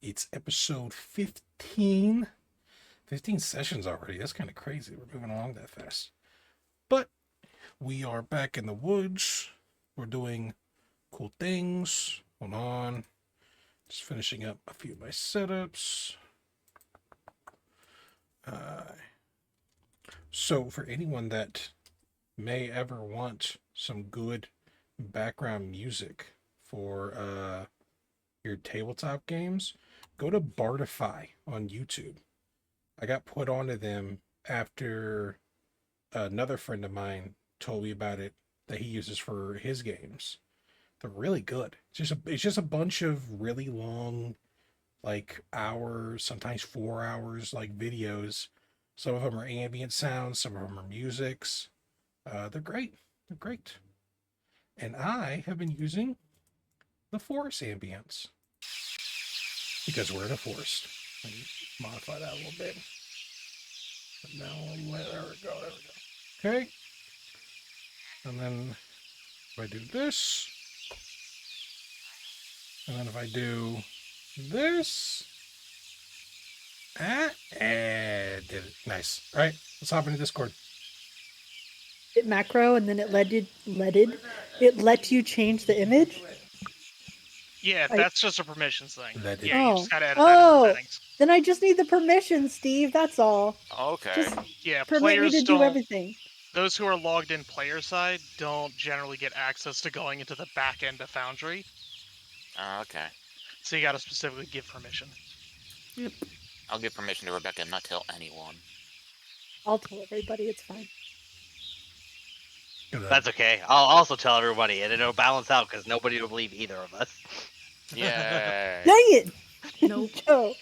It's episode 15. 15 sessions already. That's kind of crazy. We're moving along that fast. But we are back in the woods. We're doing cool things. Hold on. Just finishing up a few of my setups. So for anyone that may ever want some good background music for your tabletop games, go to Bardify on YouTube. I got put onto them after another friend of mine told me about it that he uses for his games. They're really good. It's just a bunch of really long, like hours, sometimes 4 hours, like videos. Some of them are ambient sounds, some of them are musics. They're great. They're great. And I have been using the forest ambience because we're in a forest. Let me modify that a little bit. But now, there we go. There we go. Okay. And then if I do this, and then if I do this, did it. Nice. All right, let's hop into Discord. Hit macro and then it let you change the image? Yeah, that's just a permissions thing. Leaded. Yeah, you Oh. just gotta edit that in the settings. Then I just need the permission, Steve. That's all. Okay. Just Yeah, permit me players to do don't. everything. Those who are logged in player side don't generally get access to going into the back end of Foundry, Okay. so you gotta specifically give permission. Yep. I'll give permission to Rebecca and not tell anyone. I'll tell everybody. It's fine. That's okay. I'll also tell everybody, and it'll balance out because nobody will believe either of us. Yay. Dang it! Nope. Joe.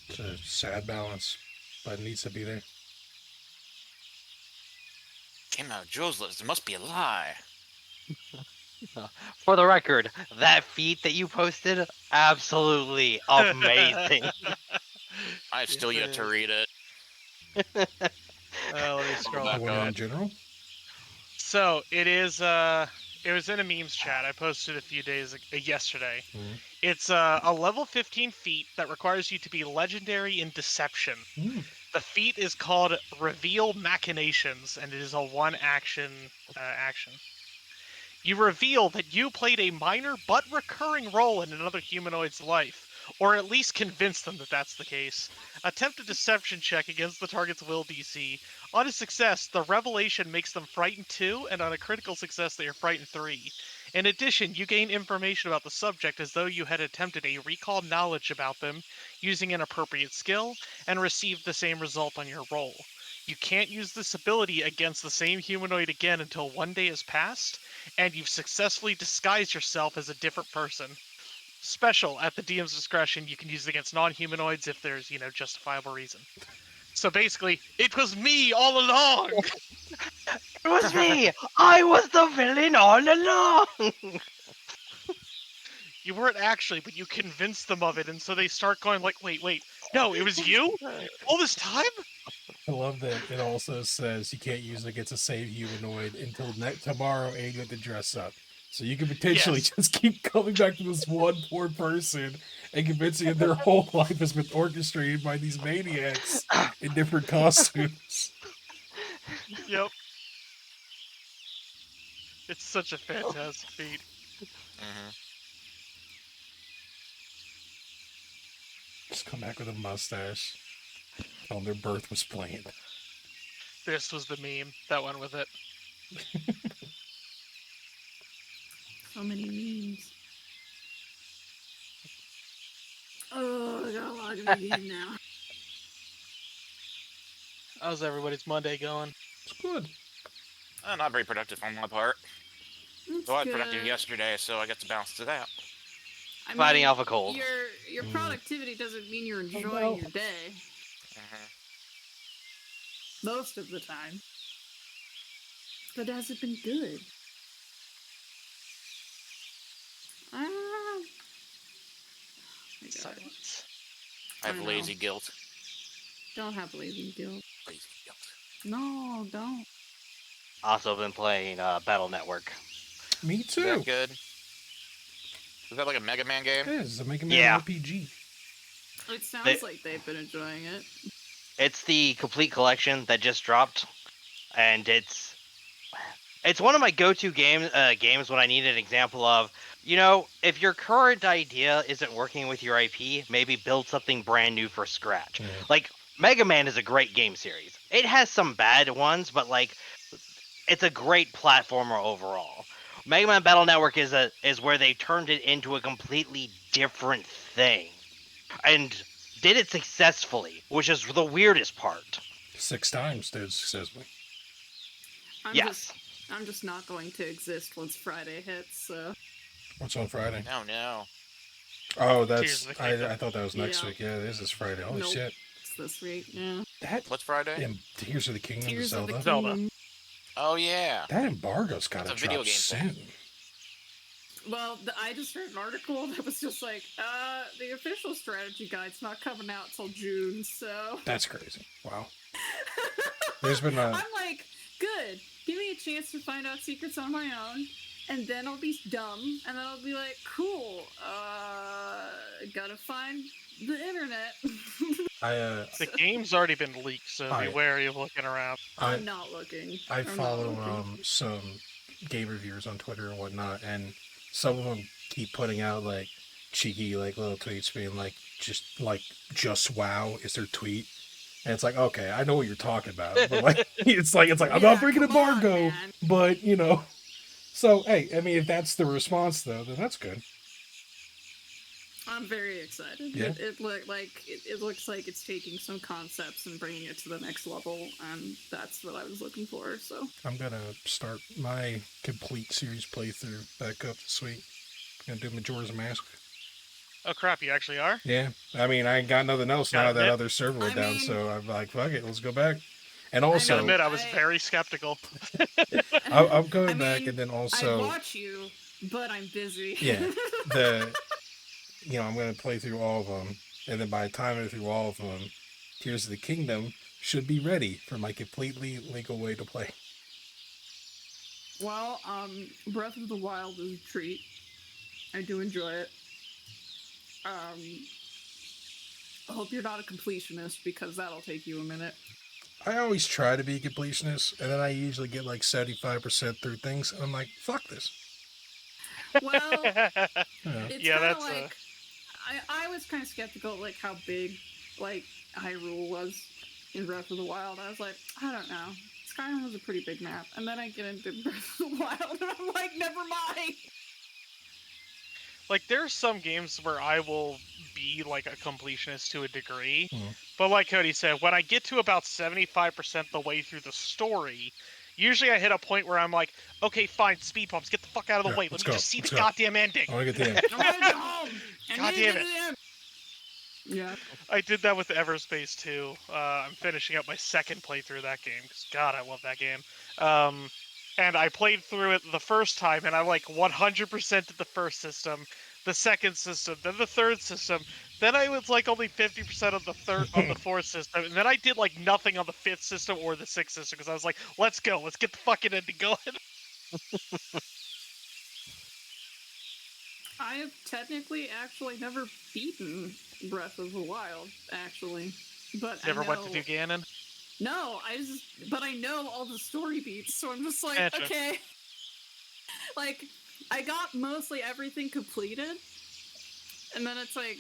It's a sad balance, but it needs to be there. Came out of Joe's list. It must be a lie. For the record, that feat that you posted, absolutely amazing. I've still yet to read it. Let me scroll back up. One in general. So it is. It was in a memes chat. I posted a few days yesterday. Mhm. It's a level 15 feat that requires you to be legendary in deception. The feat is called Reveal Machinations, and it is a one-action action. You reveal that you played a minor but recurring role in another humanoid's life, or at least convince them that that's the case. Attempt a deception check against the target's will DC. On a success, the revelation makes them frightened 2, and on a critical success, they are frightened 3. In addition, you gain information about the subject as though you had attempted a recall knowledge about them using an appropriate skill, and received the same result on your roll. You can't use this ability against the same humanoid again until 1 day has passed, and you've successfully disguised yourself as a different person. Special, at the DM's discretion, you can use it against non-humanoids if there's, justifiable reason. So basically, it was me all along! It was me! I was the villain all along! You weren't actually, but you convinced them of it, and so they start going like, wait, no, it was you? All this time? I love that it also says you can't use it against the same humanoid until tomorrow, and you have to dress up. So you can potentially just keep coming back to this one poor person and convincing them their whole life has been orchestrated by these maniacs in different costumes. Yep. It's such a fantastic feat. Mm-hmm. Just come back with a mustache. Tell them their birth was planned. This was the meme that went with it. So many memes. Oh, I gotta log in again now. How's everybody's Monday going? It's good. Not very productive on my part. That's So I was good. productive yesterday, so I get to balance to that. I Fighting mean, off a cold. Your productivity doesn't mean you're enjoying no. your day Mm-hmm. most of the time. But has it been good? Ah. Oh my God. Silence. I have I know. lazy guilt. Don't have lazy guilt. Lazy guilt. No, don't. Also been playing Battle Network. Me Is too. that good? Is that like a Mega Man game? It is a Mega Man Yeah. RPG. It sounds like they've been enjoying it. It's the complete collection that just dropped, and it's one of my go-to games when I need an example of, if your current idea isn't working with your IP, maybe build something brand new from scratch. Yeah. Like Mega Man is a great game series. It has some bad ones, but like it's a great platformer overall. Mega Man Battle Network is where they turned it into a completely different thing, and did it successfully, which is the weirdest part. 6 times did successfully. Yes. I'm just not going to exist once Friday hits. So What's on Friday? Oh no. Oh, Tears that's of the Kingdom. I thought that was next Yeah. week. Yeah, this is Friday. Holy Nope. shit! it's this week. Yeah. That What's Friday? and Tears of the Kingdom, Tears of Zelda. the Zelda. Kingdom. Oh yeah. That embargo's got to That's a video drop game soon. Well, I just read an article that was just like, the official strategy guide's not coming out till June, so. That's crazy. Wow. There's been a. I'm like, good. Give me a chance to find out secrets on my own, and then I'll be dumb, and then I'll be like, cool. Gotta find the internet. The game's already been leaked, so I- be wary of looking around. I'm not looking. I I'm not follow looking. some game reviewers on Twitter and whatnot, and some of them keep putting out like cheeky like little tweets being like just wow is their tweet, and it's like, okay, I know what you're talking about, but like it's like I'm Yeah, not bringing come on, embargo, man. but so hey, I mean, if that's the response though, then that's good. I'm very excited. Yeah. It looks like it's taking some concepts and bringing it to the next level, and that's what I was looking for. So I'm gonna start my complete series playthrough back up this week. Gonna do Majora's Mask. Oh crap, you actually are? Yeah, I mean, I ain't got nothing else Gotta now that admit- other server went I down, mean- so I'm like, fuck it, let's go back. And Gotta also, admit, I was I- very skeptical. I'm going I back, mean, and then I also, watch you, but I'm busy. yeah, I'm gonna play through all of them, and then by the time I'm through all of them, Tears of the Kingdom should be ready for my completely legal way to play. Well, Breath of the Wild is a treat. I do enjoy it. I hope you're not a completionist, because that'll take you a minute. I always try to be a completionist, and then I usually get like 75% through things, and I'm like, fuck this. Well, Yeah. it's Yeah, kind of that's, like I was kind of skeptical, like how big like Hyrule was in Breath of the Wild. I was like, I don't know. Skyrim was a pretty big map, and then I get into Breath of the Wild, and I'm like, never mind. Like, there's some games where I will be, like, a completionist to a degree. Mhm. But like Cody said, when I get to about 75% the way through the story, usually I hit a point where I'm like, okay, fine, speed bumps, get the fuck out of the Yeah, way. Let let's me go, just see let's the go. goddamn ending. I want to get the end. I want to go home. I God need to damn get it. to the end. Yeah. I did that with Everspace too. I'm finishing up my second playthrough of that game, because God, I love that game. And I played through it the first time, and I like 100% did the first system, the second system, then the third system. Then I was like only 50% on the fourth system, and then I did like nothing on the fifth system or the sixth system, because I was like, let's go, let's get the fucking ending going. I have technically actually never beaten Breath of the Wild, actually. But Never I went know... to do Ganon. No, but I know all the story beats, so I'm just like, Gotcha. okay. Like, I got mostly everything completed, and then it's like,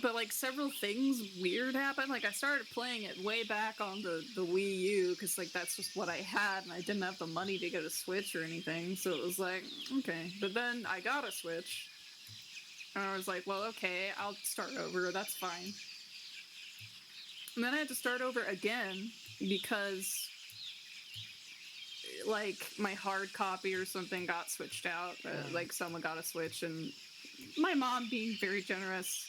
but like several things weird happened. Like, I started playing it way back on the Wii U, because like that's just what I had, and I didn't have the money to get a Switch or anything, so it was like, okay. But then I got a Switch, and I was like, well, okay, I'll start over, that's fine. And then I had to start over again because, like, my hard copy or something got switched out. Like, someone got a Switch, and my mom, being very generous,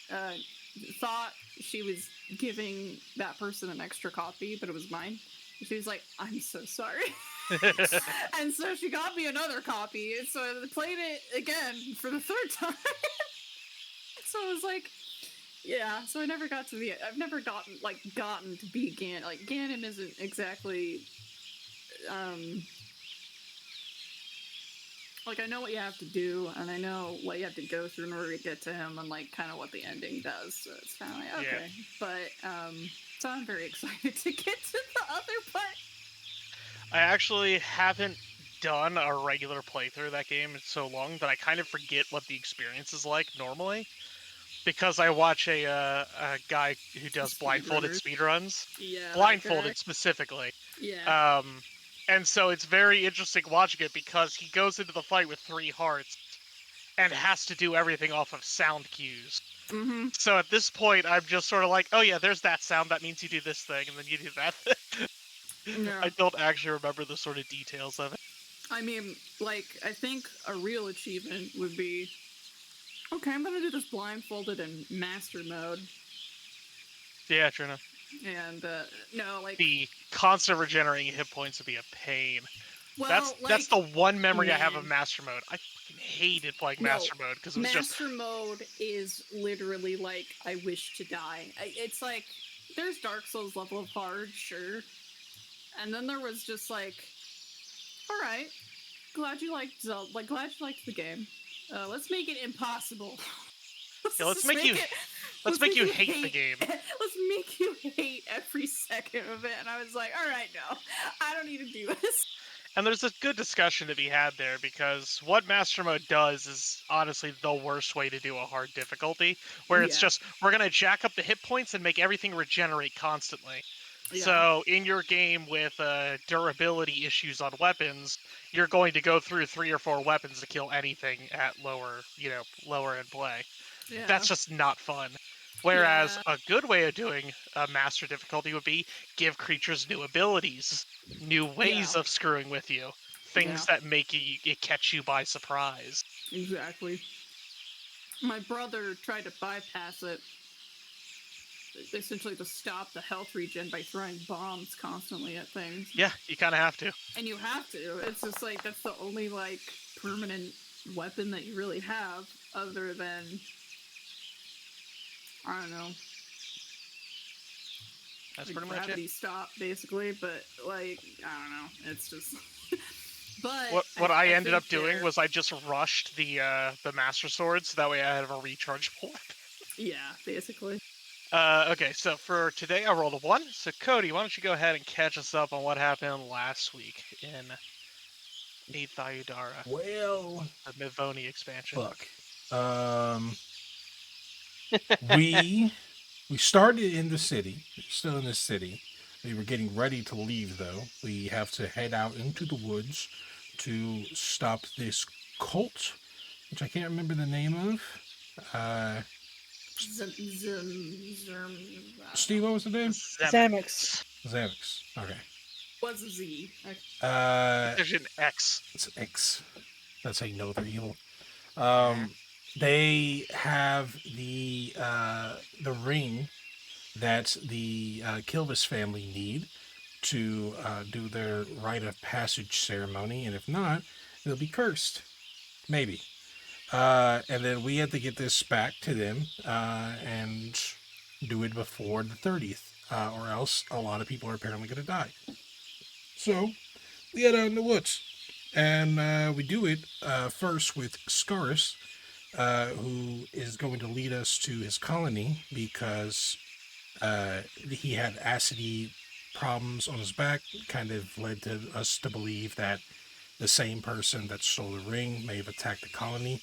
thought she was giving that person an extra copy, but it was mine. She was like, I'm so sorry. And so she got me another copy, and so I played it again for the third time. So I was like, yeah, so I never got to I've never gotten to be Ganon. Like, Ganon isn't exactly, like I know what you have to do, and I know what you have to go through in order to get to him, and like kind of what the ending does. So it's kind of like okay, but so I'm very excited to get to the other part. I actually haven't done a regular playthrough of that game in so long that I kind of forget what the experience is like normally, because I watch a guy who does blindfolded speedruns, Yeah, blindfolded specifically. Yeah. And so it's very interesting watching it because he goes into the fight with 3 hearts and has to do everything off of sound cues. Mm-hmm. So at this point, I'm just sort of like, oh yeah, there's that sound, that means you do this thing, and then you do that thing. Yeah. I don't actually remember the sort of details of it. I mean, like, I think a real achievement would be, okay, I'm gonna do this blindfolded in master mode. Yeah, true enough. And, no, like... The constant regenerating hit points would be a pain. Well, that's the one memory I have of man. Master Mode. I fucking hated playing No, Master Mode because it was Master mode is literally like, I wish to die. It's like, there's Dark Souls level of hard, sure. And then there was just like, alright, glad you liked Zelda, like, glad you liked the game. Let's make it impossible. Yeah, let's make you hate the game. Let's make you hate every second of it. And I was like, alright, no, I don't need to do this. And there's a good discussion to be had there because what Master Mode does is honestly the worst way to do a hard difficulty, where it's Yeah. just, we're going to jack up the hit points and make everything regenerate constantly. Yeah. So in your game with durability issues on weapons, you're going to go through 3 or 4 weapons to kill anything at lower end play. Yeah. That's just not fun. Whereas a good way of doing a master difficulty would be give creatures new abilities, new ways of screwing with you, things that make it catch you by surprise. Exactly. My brother tried to bypass it, essentially to stop the health regen by throwing bombs constantly at things. Yeah, you kind of have to. And you have to. It's just like, that's the only, like, permanent weapon that you really have, other than, I don't know. That's like pretty much gravity it. stop, basically, but, like, I don't know. It's just... But what I ended up think doing was I just rushed the Master Sword, so that way I have a rechargeable weapon. Yeah, basically. Okay, so for today I rolled a 1. So Cody, why don't you go ahead and catch us up on what happened last week in Eighth Aiudara, Well, the Mivoni expansion. fuck. We started in the city, still in the city. We were getting ready to leave, though. We have to head out into the woods to stop this cult, which I can't remember the name of. Steve, what was the name? Zamix. Xavix. Okay. Was a Z. There's an X. It's X. That's how you know they're evil. They have the ring that the Kilvis family need to do their rite of passage ceremony, and if not, they'll be cursed. Maybe. And then we had to get this back to them and do it before the 30th, or else a lot of people are apparently going to die. So we head out in the woods, and we do it first with Scaris, who is going to lead us to his colony because he had acidity problems on his back. Kind of led to us to believe that the same person that stole the ring may have attacked the colony.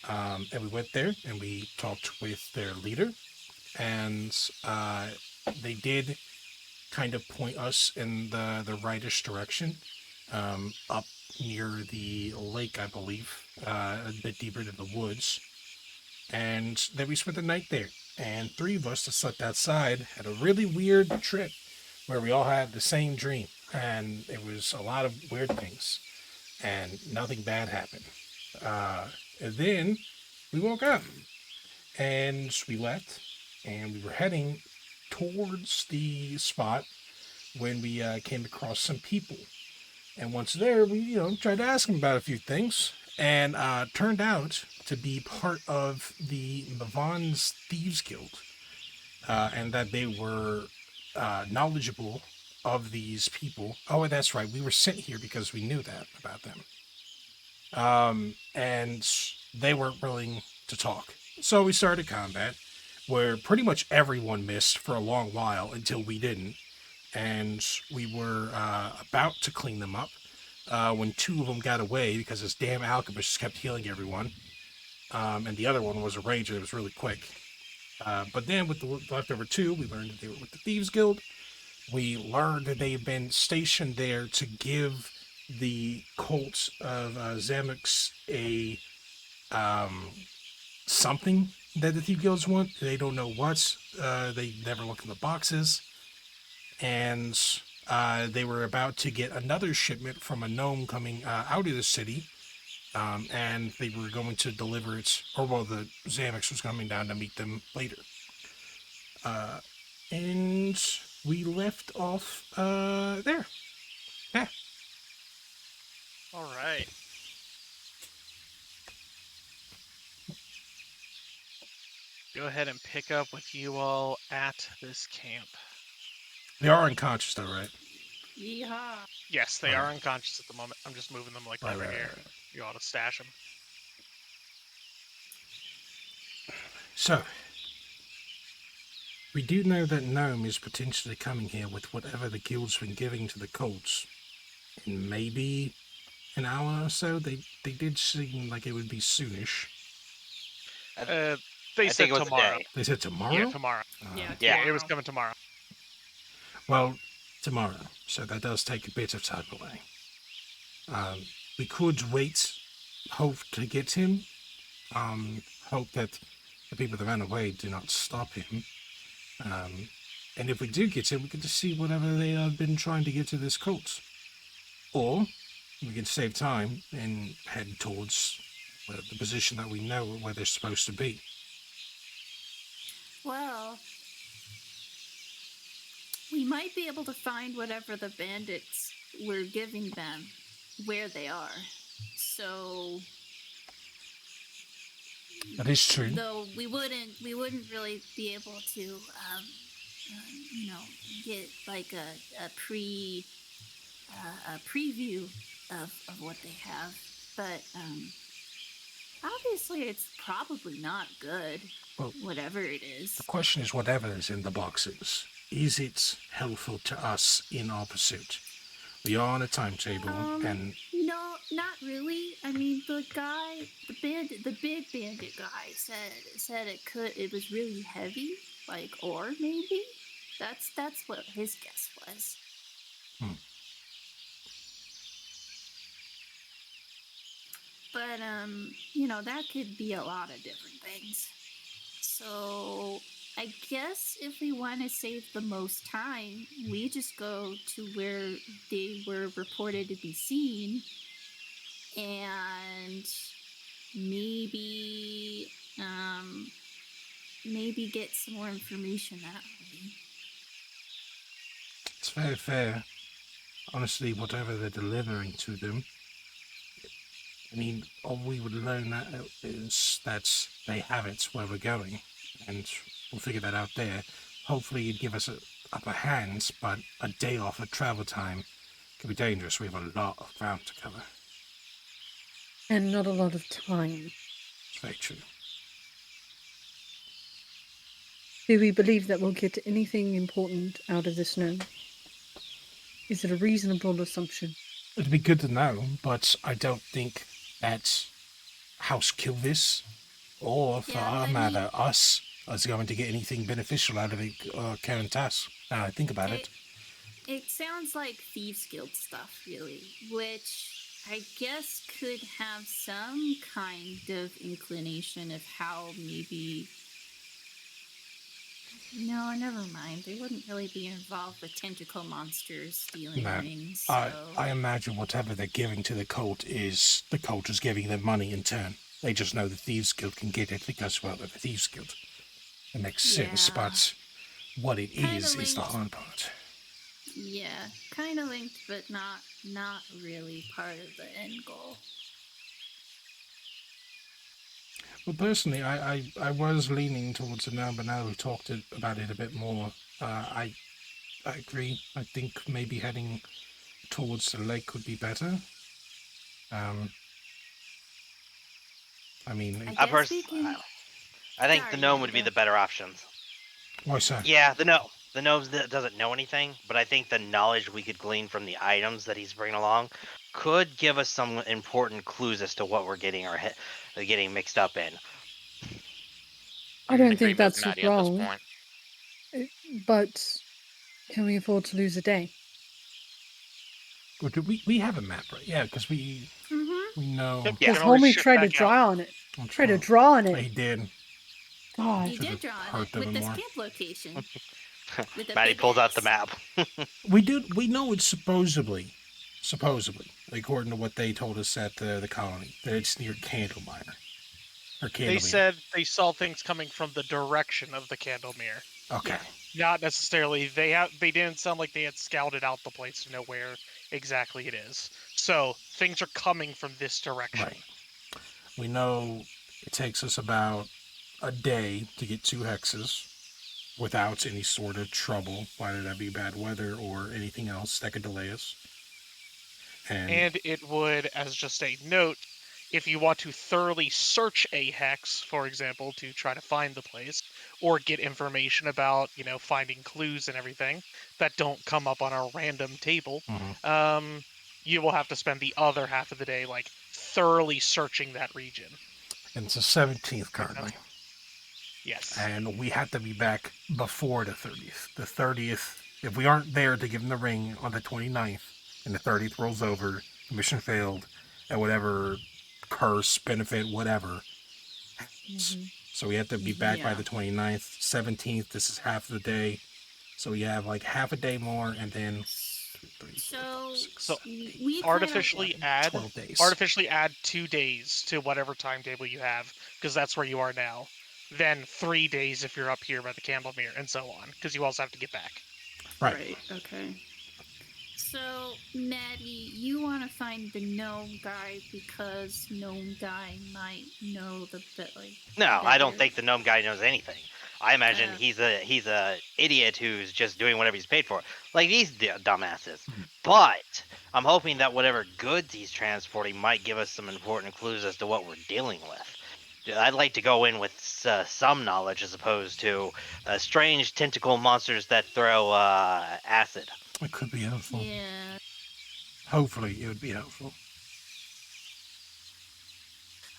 And we went there and we talked with their leader, and they did kind of point us in the rightish direction, up near the lake, I believe, a bit deeper into the woods. And then we spent the night there. And 3 of us that slept outside had a really weird trip where we all had the same dream. And it was a lot of weird things. And nothing bad happened. And then we woke up. And we left. And we were heading towards the spot when we came across some people. And once there, we tried to ask them about a few things. And turned out to be part of the Mavon's Thieves Guild. And that they were knowledgeable of these people. Oh, that's right. We were sent here because we knew that about them. and they weren't willing to talk. So we started combat, where pretty much everyone missed for a long while until we didn't, and we were about to clean them up when two of them got away because this damn alchemist just kept healing everyone, and the other one was a ranger that was really quick. But then with the leftover two, we learned that they were with the Thieves Guild. We learned that they've been stationed there to give the cult of Zamix a something that the Thief Guilds want. They don't know what. They never look in the boxes. And they were about to get another shipment from a gnome coming out of the city. And they were going to deliver it, or well, the Zamix was coming down to meet them later. And we left off there. Yeah. All right. Go ahead and pick up with you all at this camp. They are unconscious, though, right? Yeehaw. Yes, they All are right. unconscious at the moment. I'm just moving them like Right, over right, here. right. You ought to stash them. So, we do know that Gnome is potentially coming here with whatever the guild's been giving to the cults. In maybe an hour or so. They did seem like it would be soonish. They I said think it was tomorrow. a day. They said tomorrow? Yeah, tomorrow. Yeah, Yeah. It was tomorrow. coming tomorrow. Well, tomorrow. So that does take a bit of time away. We could wait, hope to get him. Hope that the people that ran away do not stop him. And if we do get him, we can just see whatever they have been trying to get to this cult. Or we can save time and head towards the position that we know where they're supposed to be. Well, we might be able to find whatever the bandits were giving them, where they are. So, That is true. though we wouldn't really be able to, get like a preview of what they have. But obviously, it's probably not good. Well, whatever it is. the question is, whatever is in the boxes, is it helpful to us in our pursuit? We are on a timetable, and No, not really. I mean, the big bandit guy said it was really heavy, like ore maybe. That's what his guess was. But that could be a lot of different things. So I guess if we want to save the most time, we just go to where they were reported to be seen, and maybe get some more information that way. it's very fair. Honestly, whatever they're delivering to them, I mean, all we would learn that is that they have it where we're going, and we'll figure that out there. Hopefully it'd give us a upper hand, but a day off of travel time could be dangerous. We have a lot of ground to cover. And not a lot of time. It's very true. Do we believe that we'll get anything important out of this gnome? Is it a reasonable assumption? It'd be good to know, but I don't think that House Kilvis, or for Yeah, our I mean- matter, us, is going to get anything beneficial out of it, Karen Tass. Now I think about it. It sounds like Thieves Guild stuff, really, which I guess could have some kind of inclination of how maybe. No, never mind. They wouldn't really be involved with tentacle monsters stealing No. rings. So. I imagine whatever they're giving to the cult is giving them money in turn. They just know the Thieves Guild can get it because, well, they're the Thieves Guild. It makes sense, Yeah. but what it Kinda is the linked. hard part. Yeah, kind of linked, but not really part of the end goal. Well, personally, I was leaning towards it now, but now we've talked about it a bit more. I agree. I think maybe heading towards the lake would be better. I mean, I I guess pers- we can. I think the Sorry, gnome would be Amanda. the better options. why so? Yeah, the gnome doesn't know anything, but I think the knowledge we could glean from the items that he's bringing along could give us some important clues as to what we're getting mixed up in. I don't Agree think with that's Maddie at this wrong, point. but can we afford to lose a day? Well, we have a map, right? Yeah, because we know. Yep, you Because can always homie ship tried to back out. draw on it. I'm Tried to trying- draw on He it. did. God. You Should've did draw on hurt it them with this more. camp location. With the Maddie big pulls out the X. map. We know it's supposedly, according to what they told us at the colony, that it's near Candlemire. Or They Candlemere. said they saw things coming from the direction of the Candlemere. Okay. Yeah. Not necessarily. They didn't sound like they had scouted out the place to know where exactly it is. So things are coming from this direction. Right. We know it takes us about a day to get 2 hexes without any sort of trouble, whether that be bad weather or anything else that could delay us. And it would, as just a note, if you want to thoroughly search a hex, for example, to try to find the place, or get information about, finding clues and everything that don't come up on a random table, you will have to spend the other half of the day, thoroughly searching that region. And it's the 17th currently. Yes. And we have to be back before the 30th. The 30th, if we aren't there to give them the ring on the 29th, and the 30th rolls over, the mission failed, and whatever curse, benefit, whatever. So we have to be back by Yeah. the 29th. 17th, this is half the day. So we have half a day more, and then So, So we artificially add 12 days. 2 days to whatever timetable you have, because that's where you are now. Then 3 days if you're up here by the Candlemere, and so on, because you also have to get back. Right. Okay. So, Maddie, you want to find the gnome guy because gnome guy might know the bit No, I don't better. think the gnome guy knows anything. I imagine Uh. he's a idiot who's just doing whatever he's paid for, like these dumbasses. But I'm hoping that whatever goods he's transporting might give us some important clues as to what we're dealing with. I'd like to go in with some knowledge as opposed to strange tentacle monsters that throw acid. It could be helpful. Yeah. Hopefully, it would be helpful.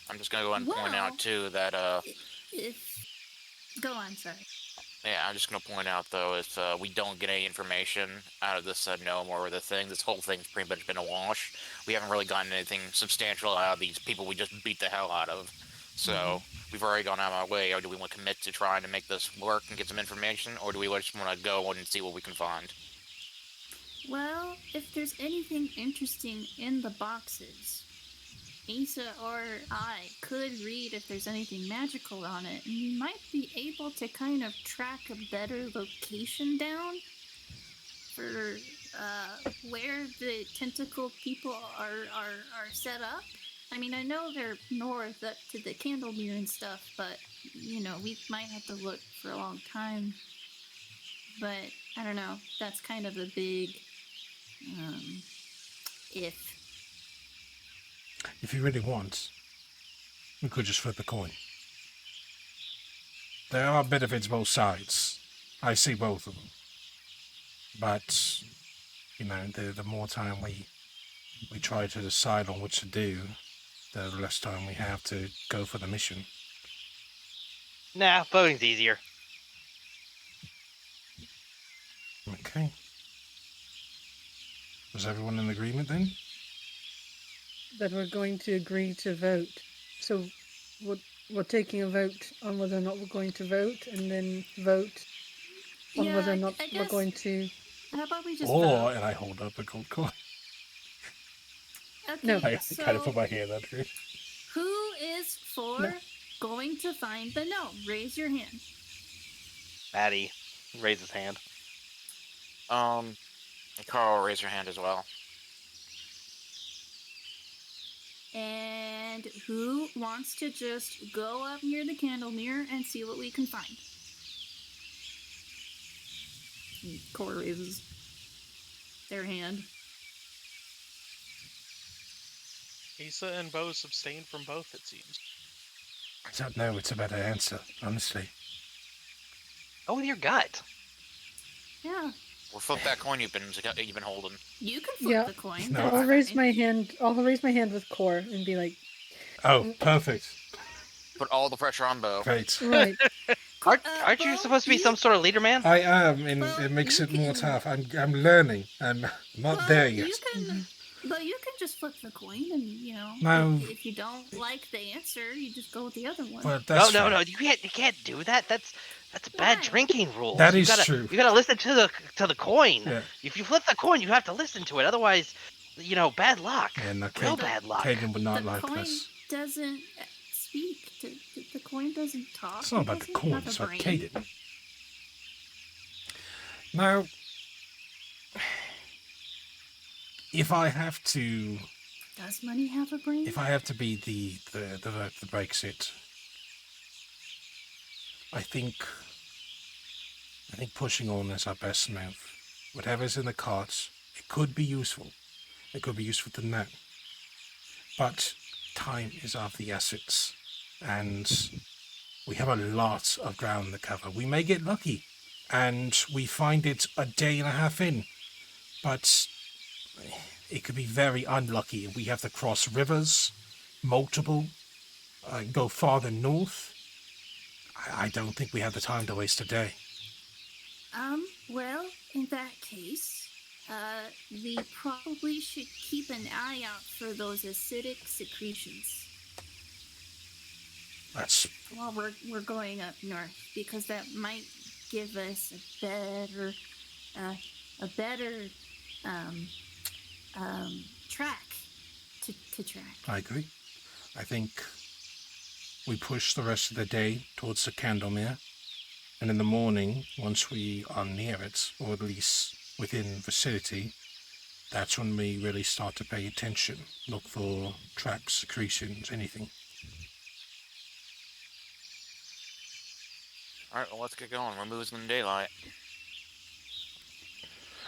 I'm just gonna go and point out too that Go on, sorry. yeah, I'm just gonna point out though if we don't get any information out of this gnome or the thing, this whole thing's pretty much been a wash. We haven't really gotten anything substantial out of these people we just beat the hell out of. So we've already gone out of our way. Or do we want to commit to trying to make this work and get some information, or do we just want to go and see what we can find? Well, if there's anything interesting in the boxes, Asa or I could read if there's anything magical on it, and we might be able to kind of track a better location down for where the tentacle people are set up. I mean, I know they're north up to the Candlemere and stuff, but we might have to look for a long time. But I don't know. That's kind of a big if. If you really want, we could just flip a coin. There are benefits both sides. I see both of them. But, the more time we try to decide on what to do, the less time we have to go for the mission. Nah, voting's easier. Okay. Was everyone in agreement then? That we're going to agree to vote. So we're taking a vote on whether or not we're going to vote, and then vote on whether or not we're going to. How about we just Or, vote? and I hold up a gold coin. Okay, No. I so kind of put my hand under it. who is for going to find the gnome? Raise your hand. Maddie raise his hand. Carl, raise your hand as well. And who wants to just go up near the Candlemere and see what we can find? Cora raises their hand. Asa and Bose abstained from both, it seems. I don't know. It's a better answer, honestly. Go with your gut. Yeah. Or flip that coin you've been holding. You can flip Yeah. the coin. No, that's I'll raise fine. my hand. I'll raise my hand with core and be like, Oh, perfect. Put all the pressure on Bo. Great. right. Aren't you Bo, supposed to be some sort of leader, man? I am, and Well, it makes you it more can- tough. I'm learning. I'm not Well, there yet. you can, but you can just flip the coin, and No. if you don't like the answer, you just go with the other one. But that's No, fair. you can't do that. That's a bad Why? drinking rule. That you is gotta, true. You gotta listen to the coin. Yeah. If you flip the coin, you have to listen to it. Otherwise, bad luck. Yeah, no, Real Kagan, bad luck. Kagan would not The like coin this. doesn't speak. The coin doesn't talk. It's not It about the doesn't coin, have a it's about brain. Kaden. Now, if I have to, Does money have a brain? if I have to be the vote that breaks it, I think pushing on is our best move. Whatever's in the cards, it could be useful. It could be useful to know. But time is of the essence, and we have a lot of ground to cover. We may get lucky, and we find it a day and a half in, but it could be very unlucky. We have to cross rivers, multiple, go farther north. I don't think we have the time to waste a day. Well, in that case, we probably should keep an eye out for those acidic secretions That's while we're going up north, because that might give us a better track to track. I agree. I think we push the rest of the day towards the Candlemere, and in the morning, once we are near it, or at least within vicinity, that's when we really start to pay attention. Look for tracks, secretions, anything. Alright, well, let's get going. We're losing daylight.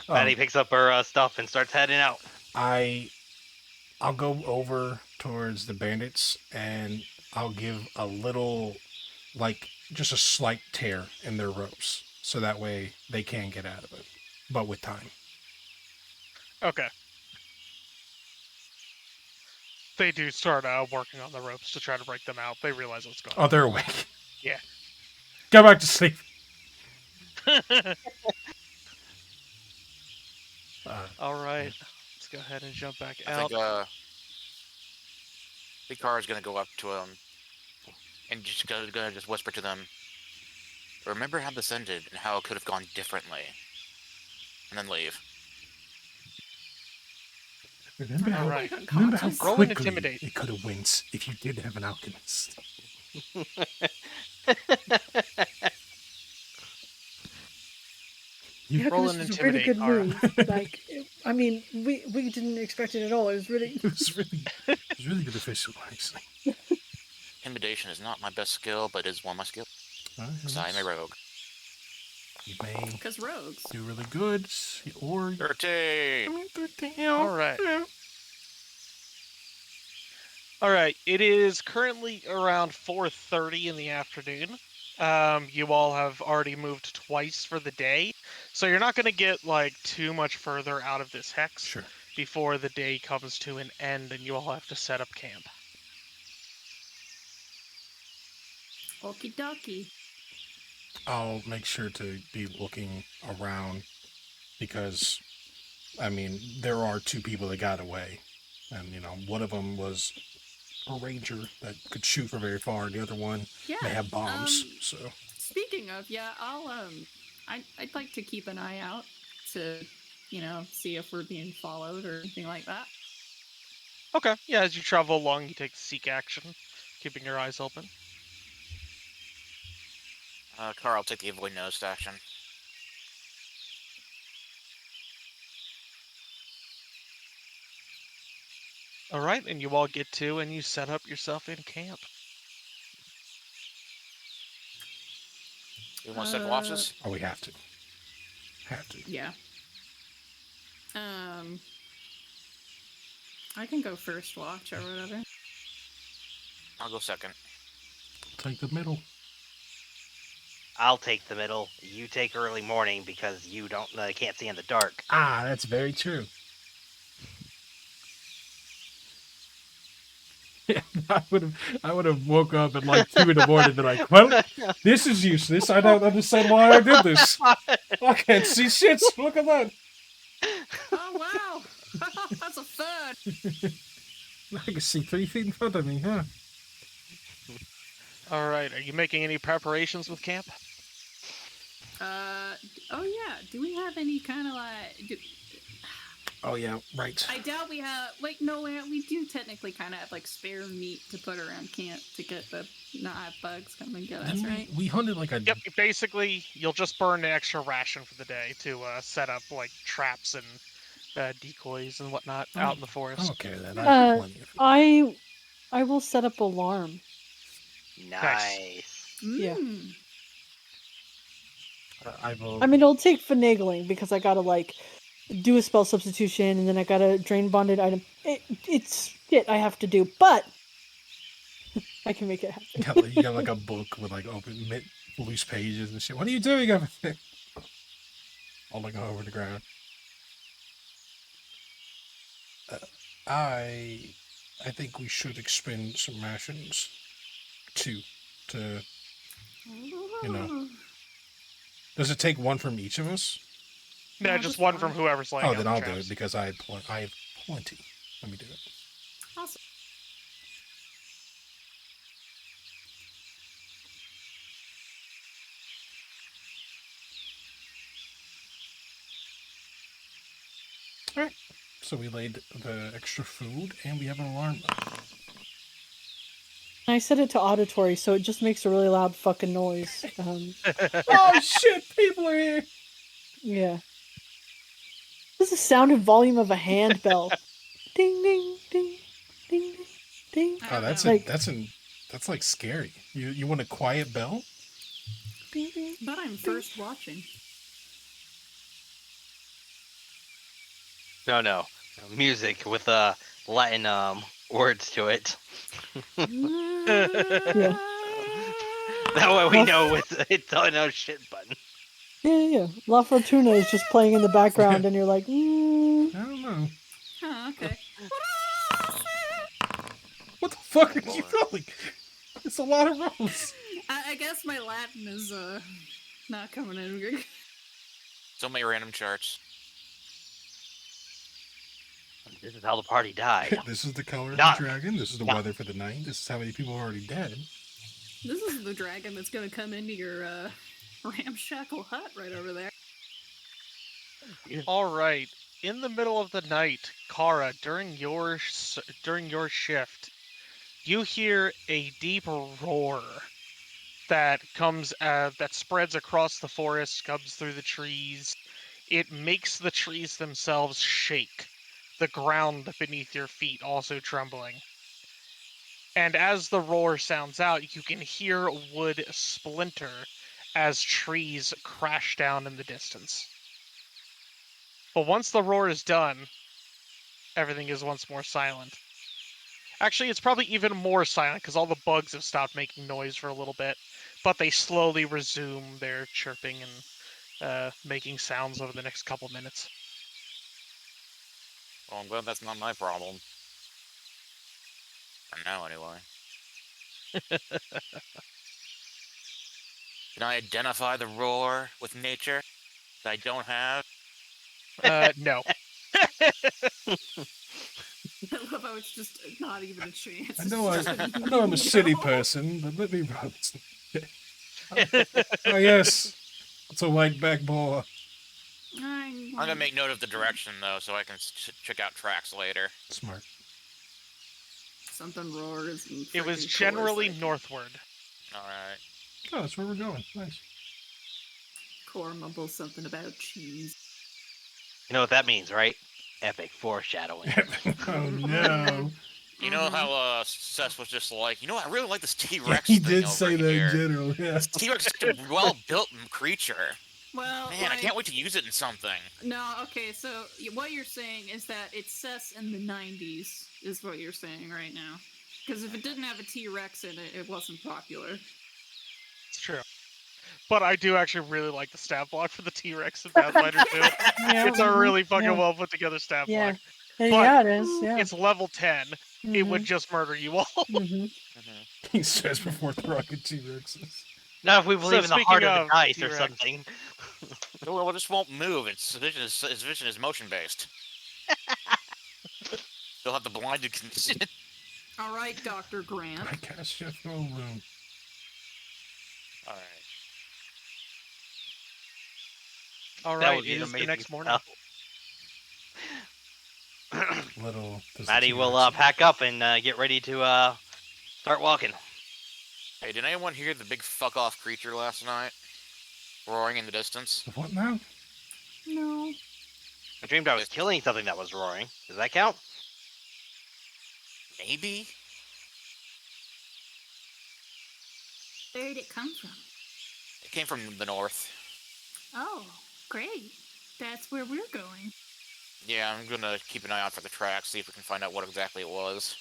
Maddie picks up her stuff and starts heading out. I'll go over towards the bandits, and I'll give a little, just a slight tear in their ropes, so that way they can get out of it, but with time. Okay. They do start working on the ropes to try to break them out. They realize what's going on. Oh, they're awake. Yeah. Go back to sleep. All right. Let's go ahead and jump back I out. think Vikar is gonna go up to them and just gonna just whisper to them. Remember how this ended and how it could have gone differently, and then leave. Remember All right. how Roll an quickly intimidate. it could have went if you did have an alchemist. Yeah, Roll 'cause an it's a really intimidate, good Kara. move. I mean, we didn't expect it at all. It was really. It was really beneficial, actually. Intimidation is not my best skill, but is one of my skills. Because I am a rogue. You may Because rogues. do really good, or 13! 13. All right. All right. It is currently around 4:30 in the afternoon. You all have already moved twice for the day, so you're not going to get too much further out of this hex Sure. before the day comes to an end, and you all have to set up camp. Okie dokie. I'll make sure to be looking around because, there are two people that got away. And, one of them was a ranger that could shoot from very far, and the other one Yeah. may have bombs. So, Speaking of, yeah, I'll I'd like to keep an eye out to, see if we're being followed or anything like that. Okay. Yeah, as you travel along, you take seek action, keeping your eyes open. Carl, I'll take the avoid noticed action. All right, and you all get to, and you set up yourself in camp. You want to set watches? we have to. Have to. Yeah. I can go first watch or whatever. I'll go second. Take the middle. I'll take the middle. You take early morning because you can't see in the dark. Ah, that's very true. I would have woke up at like 2 in the morning and been like, well, this is useless. I don't understand why I did this. I can't see shit. Look at that. Oh wow, that's a third. I can see 3 feet in front of me, huh? All right, are you making any preparations with camp? Oh yeah. Do we have any kind of like? Oh yeah, right. I doubt we have. Wait, no, we do technically kind of have like spare meat to put around camp to get the not have bugs come and get us, Didn't right? we hunted like a... Yep. Basically, you'll just burn an extra ration for the day to set up like traps and decoys and whatnot out in the forest. Okay, then I have plenty of food. I will set up alarm. Nice. Yeah. I will... I mean, it'll take finagling because I gotta like do a spell substitution and then I gotta drain bonded item. It's shit I have to do, but I can make it happen. You got like a book with like loose pages and shit. What are you doing over there? I'll like go over the ground. I think we should expend some rations to you know. Does it take one from each of us? No, just one from whoever's laying out then the I'll do traps. it because I have plenty. Let me do it. Awesome. Alright. So we laid the extra food and we have an alarm. I set it to auditory, so it just makes a really loud fucking noise. Oh shit! People are here. Yeah. This is the sound and volume of a handbell. Ding ding ding ding ding. Oh, that's like, that's like scary. You want a quiet bell? Ding, ding, But I'm first watching. No. Music with Latin words to it. Yeah. That way we know it's a no shit button. Yeah. La Fortuna is just playing in the background, and you're like, I don't know. Oh, okay. What the fuck are you rolling? It's a lot of rolls. I guess my Latin is not coming in good. So many random charts. This is how the party died. This is the color of Not- the dragon. This is the not- weather for the night. This is how many people are already dead. This is the dragon that's gonna come into your ramshackle hut right over there. All right. In the middle of the night, Kara, during your shift, you hear a deep roar that comes that spreads across the forest, comes through the trees. It makes the trees themselves shake, the ground beneath your feet also trembling. And as the roar sounds out, you can hear wood splinter as trees crash down in the distance. But once the roar is done, everything is once more silent. Actually, it's probably even more silent because all the bugs have stopped making noise for a little bit, but they slowly resume their chirping and making sounds over the next couple minutes. Well, I'm glad that's not my problem. For now, anyway. Can I identify the roar with nature that I don't have? No. I love how it's just not even a chance. I know I'm a city person, but let me roll. Oh yes, it's a white-back boa. I'm gonna make note of the direction though, so I can check out tracks later. Smart. Something roars. And It was freaking generally Core's like, northward. All right. Oh, that's where we're going. Nice. Core mumbles something about cheese. You know what that means, right? Epic foreshadowing. Oh no. You know how Seth was just like, I really like this T-Rex He thing did over say that here. in general. Yeah. This T-Rex is a well-built creature. Well, Man, I can't wait to use it in something. No, okay, so what you're saying is that it's Cess in the 90s, is what you're saying right now. Because if it didn't have a T-Rex in it, it wasn't popular. It's true. But I do actually really like the stat block for the T-Rex in Pathfinder 2. Yeah, It's a really fucking yeah. well put together stat Yeah. block. Yeah, it is. Yeah. It's level 10. It would just murder you all. Mm-hmm. He says before throwing T-Rexes. Not if we believe in the heart speaking of the of dice or T-Rex. something. Well, it just won't move. Its vision is motion based. They'll have the blinded condition. All right, Dr. Grant. I cast Jeff Goldblum. All right. All That right, would be it an is the amazing next morning. Little does the Maddie will T-Rex- pack up and get ready to start walking. Hey, did anyone hear the big fuck off creature last night? Roaring in the distance? What now? No. I dreamed I was killing something that was roaring. Does that count? Maybe? Where did it come from? It came from the north. Oh, great. That's where we're going. Yeah, I'm gonna keep an eye out for the tracks, see if we can find out what exactly it was.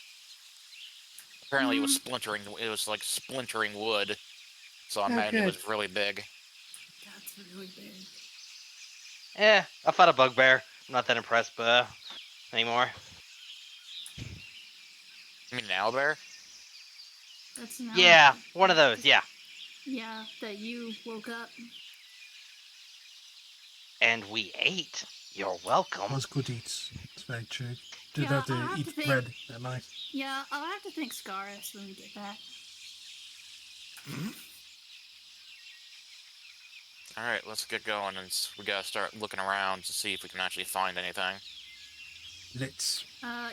Apparently it was splintering, it was like splintering wood. So I imagine it was really big. That's really big. I fought a bugbear. I'm not that impressed, but anymore. You mean an owlbear? That's an Yeah, animal. one of those. Yeah, Yeah, that you woke up. and we ate. You're welcome. Was good eats. It's very true. Did Yeah, have to I'll have eat to think- bread at night. Yeah, I'll have to thank Scaris when we get back. Alright, let's get going, and we gotta start looking around to see if we can actually find anything. Let's.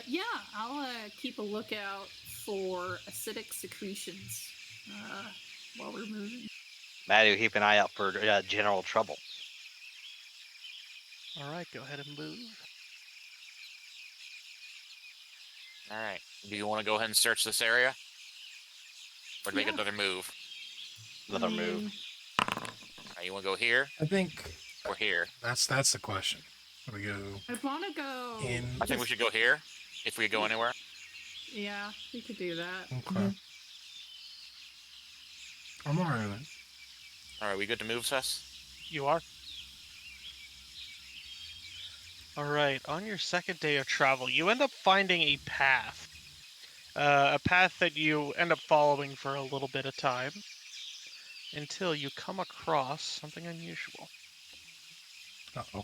Yeah, I'll keep a lookout for acidic secretions while we're moving. Maddie will keep an eye out for general trouble. All right, go ahead and move. Alright, do you want to go ahead and search this area? Or make Yeah. another move? Another move. Alright, you want to go here I think or here? that's the question. We go I'd want to go. in. I think we should go here, if we go anywhere. Yeah, we could do that. Okay. I'm alright with it. Alright, we good to move, Sess? You are? All right, on your second day of travel, you end up finding a path. A path that you end up following for a little bit of time until you come across something unusual. Uh-oh.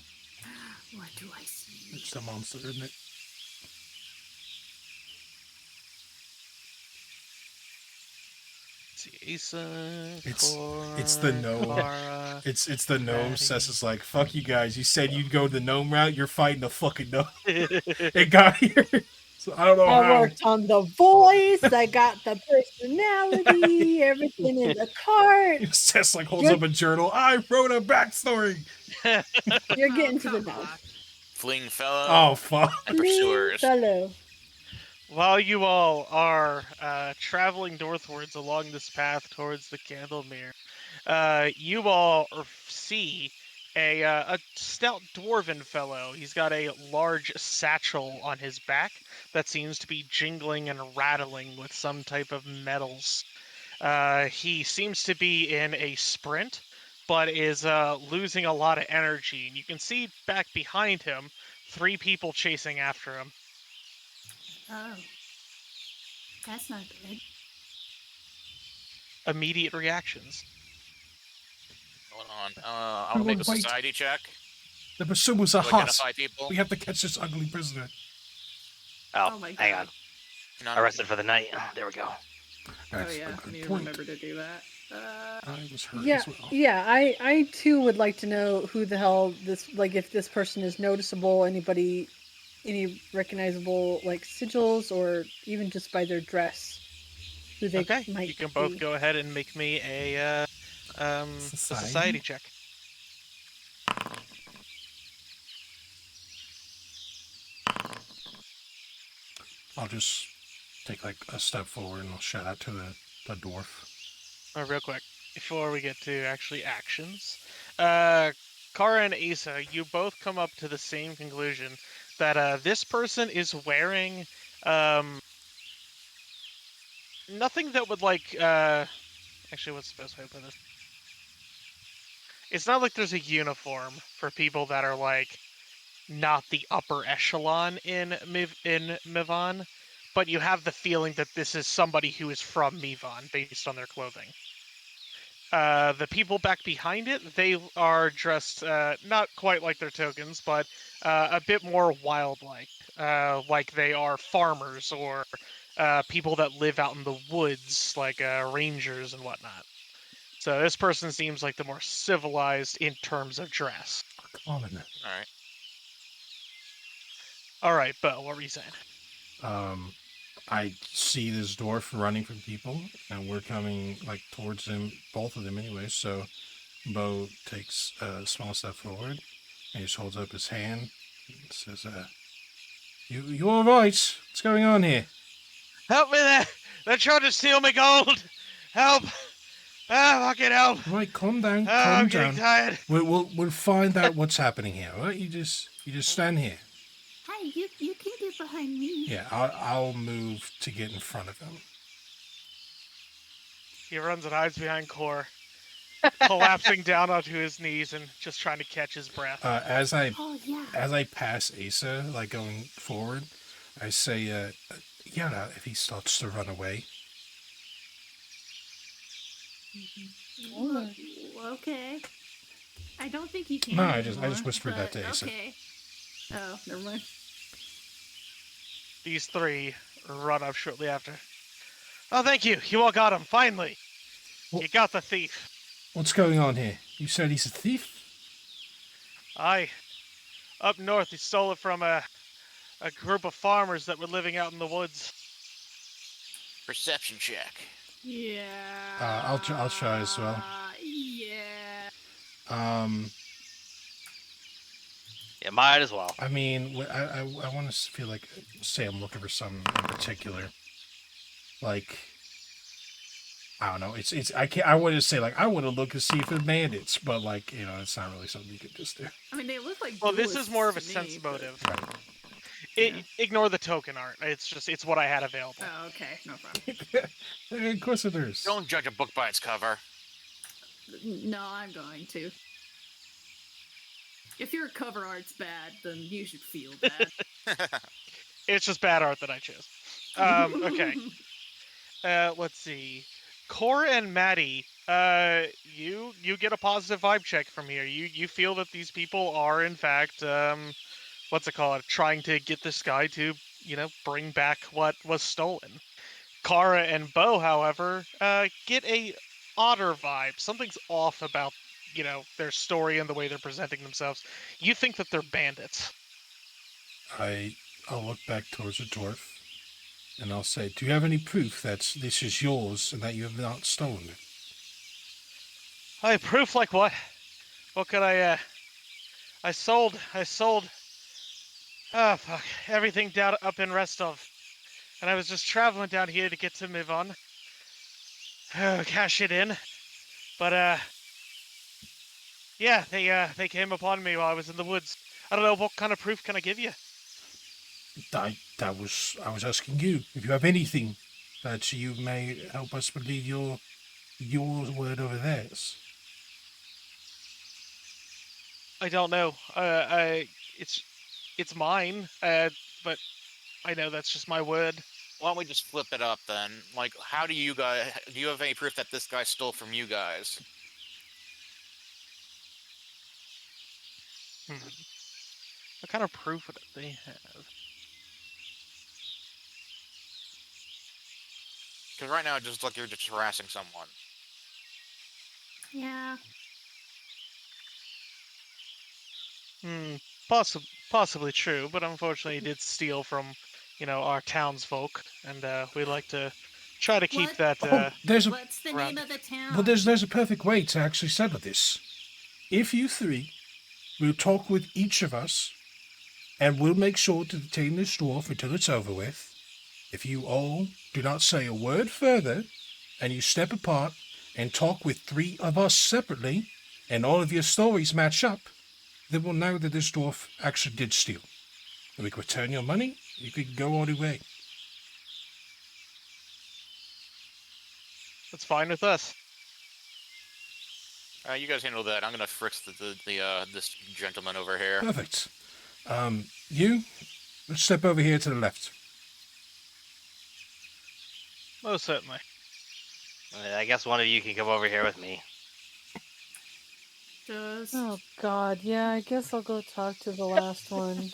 What do I see? It's the monster, isn't it? Let's see, Asa, It's the gnome. Clara. It's the gnome. Maddie. Sess is like, fuck you guys. You said you'd go the gnome route. You're fighting the fucking gnome. It got here. So I don't know I how. worked on the voice. I got the personality, everything in the cart. Sess like holds up a journal. I wrote a backstory. You're getting to the come nose. on. Fleeing fellow Oh fuck. and pursuers. Fellow. While you all are traveling northwards along this path towards the Candlemere, you all see a stout dwarven fellow. He's got a large satchel on his back that seems to be jingling and rattling with some type of metals. He seems to be in a sprint, but is losing a lot of energy. And you can see back behind him 3 people chasing after him. Oh. That's not good. Immediate reactions. Hold on. I'll make a Wait. society check The pursuit was a to husk. identify people. We have to catch this ugly prisoner. Oh my hang God. on. Not- Arrested for the night. There we go. Oh yeah, I need to remember to do that. I was hurt Yeah, as well. yeah. I too would like to know who the hell this, like, if this person is noticeable. Anybody, any recognizable like sigils, or even just by their dress, who they Okay, might you can both be. go ahead and make me a society check. I'll just take like a step forward and I'll shout out to the dwarf. Real quick, before we get to actually actions, Kara and Asa, you both come up to the same conclusion that this person is wearing nothing that would like. Actually, what's the best way to put this? It's not like there's a uniform for people that are like not the upper echelon in Mivon, but you have the feeling that this is somebody who is from Mivon based on their clothing. The people back behind it, they are dressed not quite like their tokens, but a bit more wildlike, like they are farmers or people that live out in the woods, like rangers and whatnot. So this person seems like the more civilized in terms of dress. Common. All right. All right, Bo, what were you saying? I see this dwarf running from people, and we're coming like towards him, both of them anyway. So Bo takes a small step forward, and he just holds up his hand and says, you all right? What's going on here?" Help me there! They're trying to steal my gold! Help! Ah, fucking help! All right, calm down, Ah, calm I'm getting down. tired. We'll find out what's happening here. All right, you just stand here. Hi, you can get behind me. Yeah, I'll move to get in front of him. He runs and hides behind Core, collapsing down onto his knees and just trying to catch his breath. As I Oh yeah. As I pass Asa, like going forward, I say, yeah, if he starts to run away. Well, okay. I don't think you can. No, I anymore, just whispered that but to Asa. Okay. Oh, never mind. These three run up shortly after. Oh, thank you. You all got him, finally. Well- You got the thief. What's going on here? You said he's a thief? Aye. Up north, he stole it from a group of farmers that were living out in the woods. Perception check. Yeah. I'll try as well. Yeah. You might as well. I mean, I want to feel like, say I'm looking for something in particular. Like, I don't know. It's I want to say like I want to look and see if it's bandits, but like it's not really something you could just do. I mean, they look like. Well, this is duelists more of a to me, sense but- motive. Right. Yeah. Ignore the token art. It's what I had available. Oh, okay, no problem. They're inquisitors. Don't judge a book by its cover. No, I'm going to. If your cover art's bad, then you should feel bad. It's just bad art that I chose. Okay. Let's see. Core and Maddie, you get a positive vibe check from here. You feel that these people are in fact what's it called? Trying to get this guy to, bring back what was stolen. Kara and Bo, however, get a odder vibe. Something's off about, their story and the way they're presenting themselves. You think that they're bandits. I'll look back towards the dwarf, and I'll say, "Do you have any proof that this is yours and that you have not stolen it?" Hey, proof like what? What could I sold oh fuck, everything down up in Restov. And I was just traveling down here to get to Mivon. Cash it in. But yeah, they came upon me while I was in the woods. I don't know, what kind of proof can I give you? I was asking you if you have anything that you may help us believe your word over theirs. I don't know. It's mine. But I know that's just my word. Why don't we just flip it up then? Like, do you have any proof that this guy stole from you guys? What kind of proof would they have? Because right now it just looks like you're just harassing someone. Yeah. Possibly true, but unfortunately he did steal from, our townsfolk, and we like to try to keep What? that. There's a What's the Right. name of the town? well, there's a perfect way to actually settle this. If you three will talk with each of us, and we'll make sure to detain this dwarf until it's over with. If you all do not say a word further, and you step apart and talk with three of us separately, and all of your stories match up, then we'll know that this dwarf actually did steal. And we can return your money, you could go all the way. That's fine with us. You guys handle that. I'm gonna frisk this gentleman over here. Perfect. You, let's step over here to the left. Most certainly. I guess one of you can come over here with me. Just Oh God, yeah. I guess I'll go talk to the last one.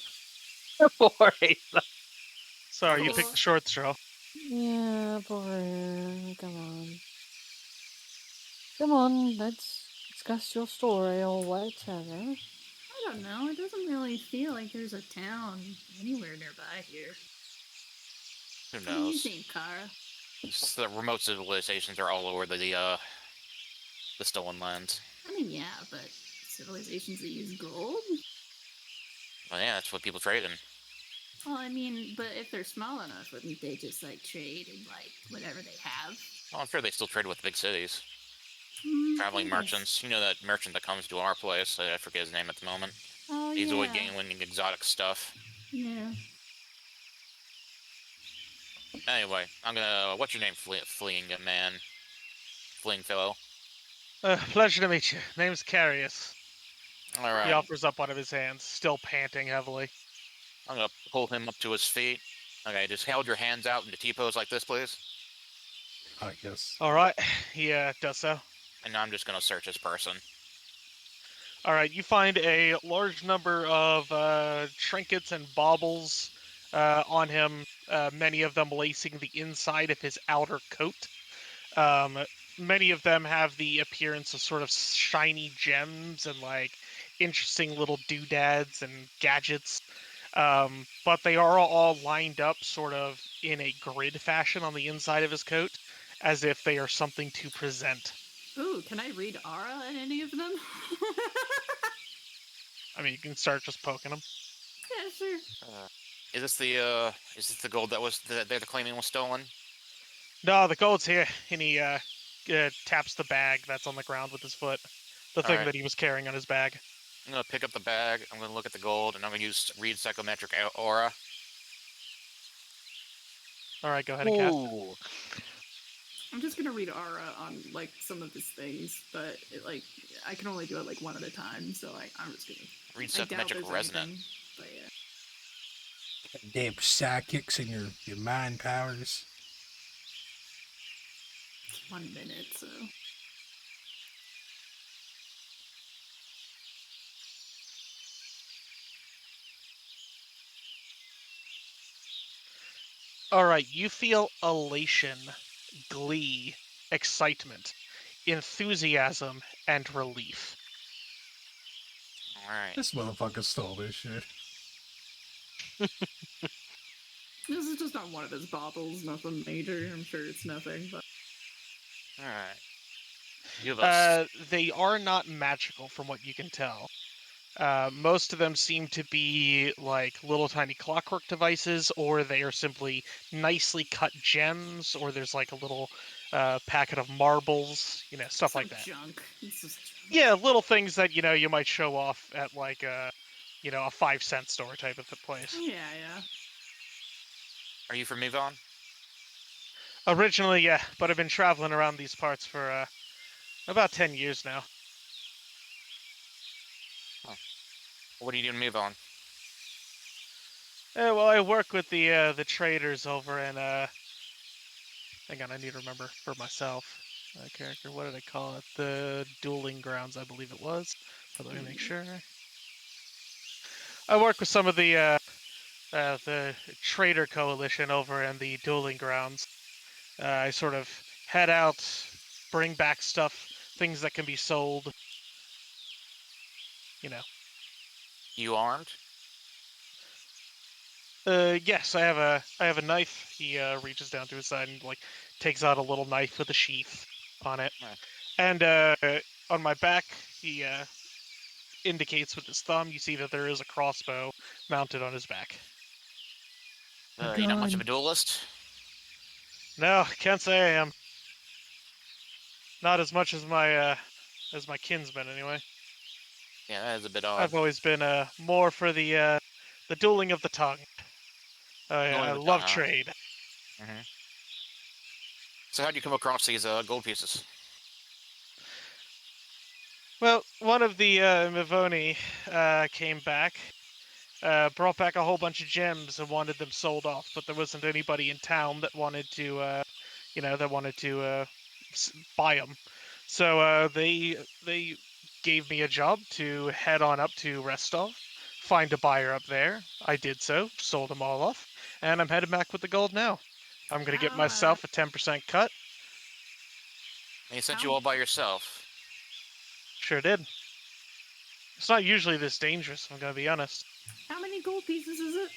Sorry, you picked the short straw. Yeah, boy. Come on. Come on, let's discuss your story or whatever. I don't know. It doesn't really feel like there's a town anywhere nearby here. Who What do you knows? think, Kara? The remote civilizations are all over the stolen lands. I mean, yeah, but civilizations that use gold? Well, yeah, that's what people trade in. Well, I mean, but if they're small enough, wouldn't they just like trade in like whatever they have? Well, I'm sure they still trade with big cities. Traveling I guess. merchants. You know that merchant that comes to our place? I forget his name at the moment. Oh, He's yeah. always winning exotic stuff. Yeah. Anyway, I'm gonna. What's your name, fleeing man? Fleeing fellow. Pleasure to meet you. Name's Carius. All right. He offers up one of his hands, still panting heavily. I'm gonna pull him up to his feet. Okay, just hold your hands out into T-pose like this, please. Yes. All right, he does so. And now I'm just gonna search his person. All right, you find a large number of trinkets and baubles on him, many of them lacing the inside of his outer coat. Many of them have the appearance of sort of shiny gems and like interesting little doodads and gadgets. But they are all lined up sort of in a grid fashion on the inside of his coat, as if they are something to present. Ooh, can I read aura in any of them? I mean, you can start just poking them. Yeah, sure. Is this the gold that they're claiming was stolen? No, the gold's here, and he taps the bag that's on the ground with his foot. The thing right. that he was carrying on his bag. I'm gonna pick up the bag. I'm gonna look at the gold, and I'm gonna read psychometric aura. All right, go ahead and cast. Ooh. I'm just gonna read aura on like some of his things, but I can only do it like one at a time, so I'm just gonna Read I doubt psychometric there's resonant. anything, but yeah. Damn psychics and your mind powers. It's 1 minute, so. All right, you feel elation, glee, excitement, enthusiasm, and relief. All right. This motherfucker stole this shit. This is just on one of his baubles, nothing major. I'm sure it's nothing, but. All right. You have They are not magical, from what you can tell. Most of them seem to be like little tiny clockwork devices, or they are simply nicely cut gems, or there's like a little packet of marbles, stuff like that. Junk. It's just junk. Yeah, little things that you might show off at like a 5-cent store type of place. Yeah. Are you from Mivon? Originally, yeah, but I've been traveling around these parts for about 10 years now. What do you do in Mivon? Well, I work with the traders over in hang on, I need to remember for myself. Character, what did I call it? The dueling grounds, I believe it was. But let me make sure. I work with some of the trader coalition over in the dueling grounds. I sort of head out, bring back stuff, things that can be sold. You armed? Yes, I have a knife. He reaches down to his side and like takes out a little knife with a sheath on it. Right. And on my back, he indicates with his thumb. You see that there is a crossbow mounted on his back. You're not much of a duelist? No, can't say I am. Not as much as my kinsman, anyway. Yeah, that is a bit odd. I've always been more for the dueling of the tongue. I love trade. Mm-hmm. So how'd you come across these gold pieces? Well, one of the Mavoni came back, brought back a whole bunch of gems and wanted them sold off, but there wasn't anybody in town that wanted to, buy them. So they gave me a job to head on up to Restov, find a buyer up there. I did so, sold them all off, and I'm headed back with the gold now. I'm gonna get How, myself a 10% cut. And he sent you How- all by yourself. Sure did. It's not usually this dangerous, I'm gonna be honest. How many gold pieces is it?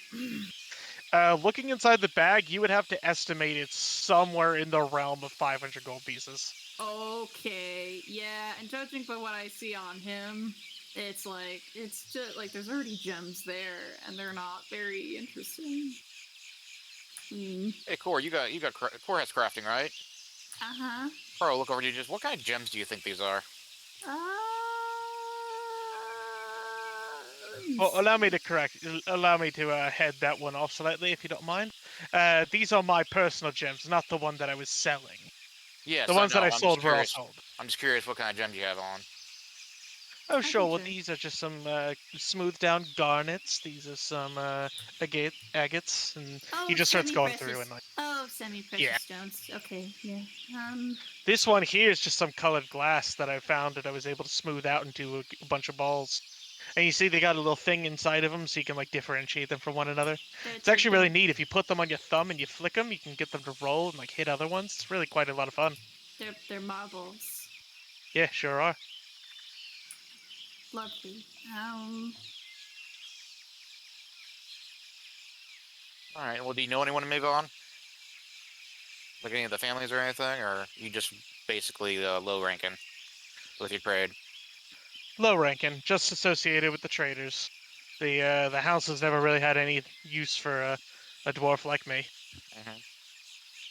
Looking inside the bag, you would have to estimate it's somewhere in the realm of 500 gold pieces. Okay, yeah, and judging by what I see on him, it's just like there's already gems there, and they're not very interesting. Hey, Core, Core has crafting, right? Uh-huh. Pro, look over to you. Just what kind of gems do you think these are? Well, allow me to head that one off slightly, if you don't mind. These are my personal gems, not the one that I was selling. Yes, The ones I know. that I I'm sold just were all curious. sold. I'm just curious what kind of gems you have on. Oh, I sure. can Well, check. these are just some smooth down garnets. These are some agates, and he just starts going through and like. Oh, semi-precious Yeah. stones. Okay, yeah. This one here is just some colored glass that I found that I was able to smooth out into a bunch of balls. And you see they got a little thing inside of them so you can like differentiate them from one another. It's actually really neat. If you put them on your thumb and you flick them, you can get them to roll and like hit other ones. It's really quite a lot of fun. They're marbles. Yeah, sure are. Lovely. Alright, well, do you know anyone in Migon? Like any of the families or anything? Or you just basically low ranking with your trade? Low ranking, just associated with the traders. The house has never really had any use for a dwarf like me. Mm-hmm.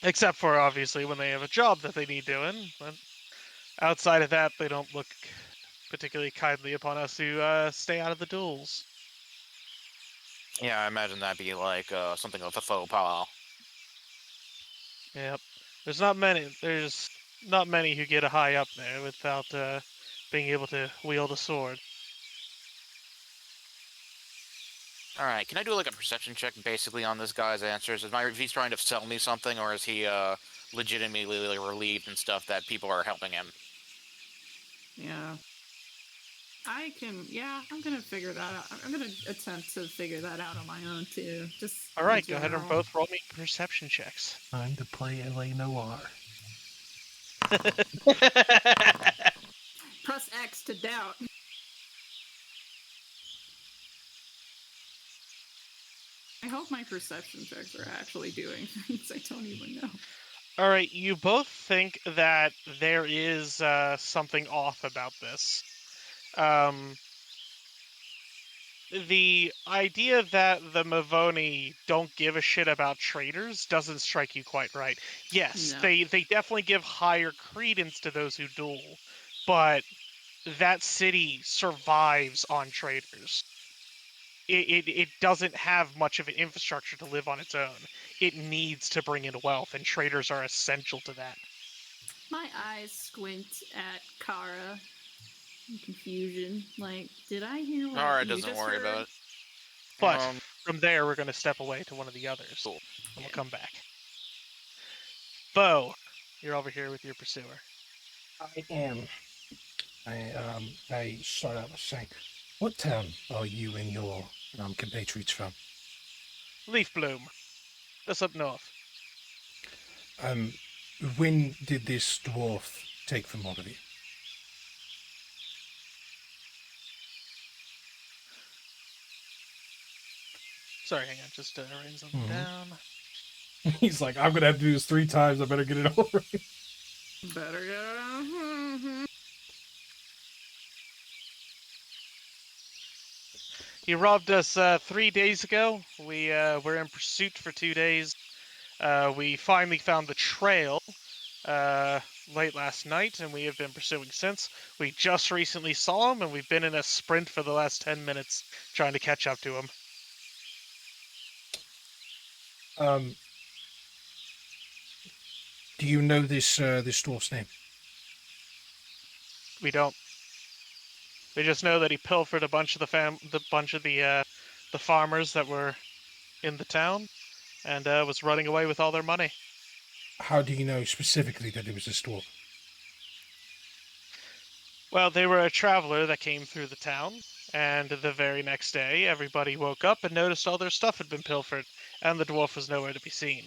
Except for obviously when they have a job that they need doing. But outside of that, they don't look particularly kindly upon us who stay out of the duels. Yeah, I imagine that'd be like something of a faux pas. Yep. There's not many who get a high up there without being able to wield a sword. Alright, can I do like a perception check basically on this guy's answers? Is he trying to sell me something, or is he legitimately relieved and stuff that people are helping him? Yeah. I'm gonna figure that out. I'm gonna attempt to figure that out on my own too. Just All right, go ahead and both roll me perception checks. Time to play LA Noir. Press X to doubt. I hope my perception checks are actually doing things I don't even know. All right, you both think that there is something off about this. The idea that the Mavoni don't give a shit about traders doesn't strike you quite right. Yes, No. they definitely give higher credence to those who duel, but that city survives on traders. It doesn't have much of an infrastructure to live on its own. It needs to bring in wealth, and traders are essential to that. My eyes squint at Kara in confusion. Like, did I hear what Alright, you doesn't just worry heard? about it. But from there, we're going to step away to one of the others, Cool. and we'll come back. Bo, you're over here with your pursuer. I am. I start out by saying, what town are you and your compatriots from? Leaf Bloom. That's up north. When did this dwarf take them all of you? Sorry, hang on. Just writing something down. He's like, I'm gonna have to do this 3 times. I better get it over. Better get it out. He robbed us 3 days ago. We were in pursuit for 2 days. We finally found the trail late last night, and we have been pursuing since. We just recently saw him, and we've been in a sprint for the last 10 minutes trying to catch up to him. Do you know this dwarf's name? We don't. We just know that he pilfered a bunch of the farmers that were in the town, and was running away with all their money. How do you know specifically that it was this dwarf? Well, they were a traveler that came through the town, and the very next day, everybody woke up and noticed all their stuff had been pilfered, and the dwarf was nowhere to be seen.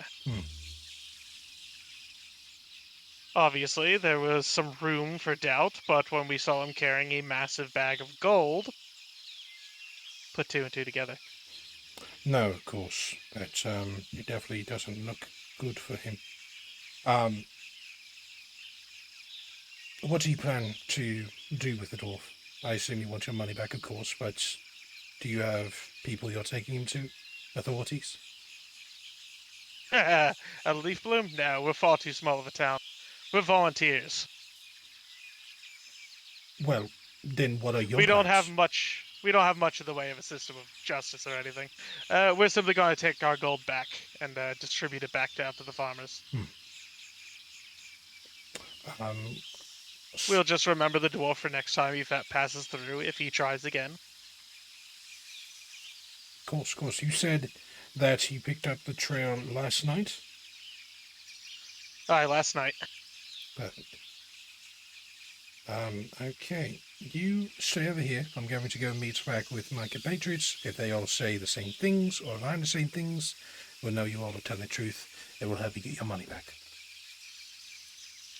Obviously, there was some room for doubt, but when we saw him carrying a massive bag of gold, put two and two together. No, of course. That it definitely doesn't look good for him. What do you plan to do with the dwarf? I assume you want your money back, of course, but do you have people you're taking him to? Authorities? A leaf bloom? No, we're far too small of a town. We're volunteers. Well, then what are your We don't plans? have much. We don't have much of the way of a system of justice or anything. We're simply going to take our gold back and distribute it back down to the farmers. Um, We'll just remember the dwarf for next time if that passes through, if he tries again. Of course. You said that he picked up the trail last night? Aye, last night. Perfect. Okay. You stay over here. I'm going to go meet back with my compatriots. If they all say the same things, or around the same things, we'll know you all are telling the truth. It will help you get your money back.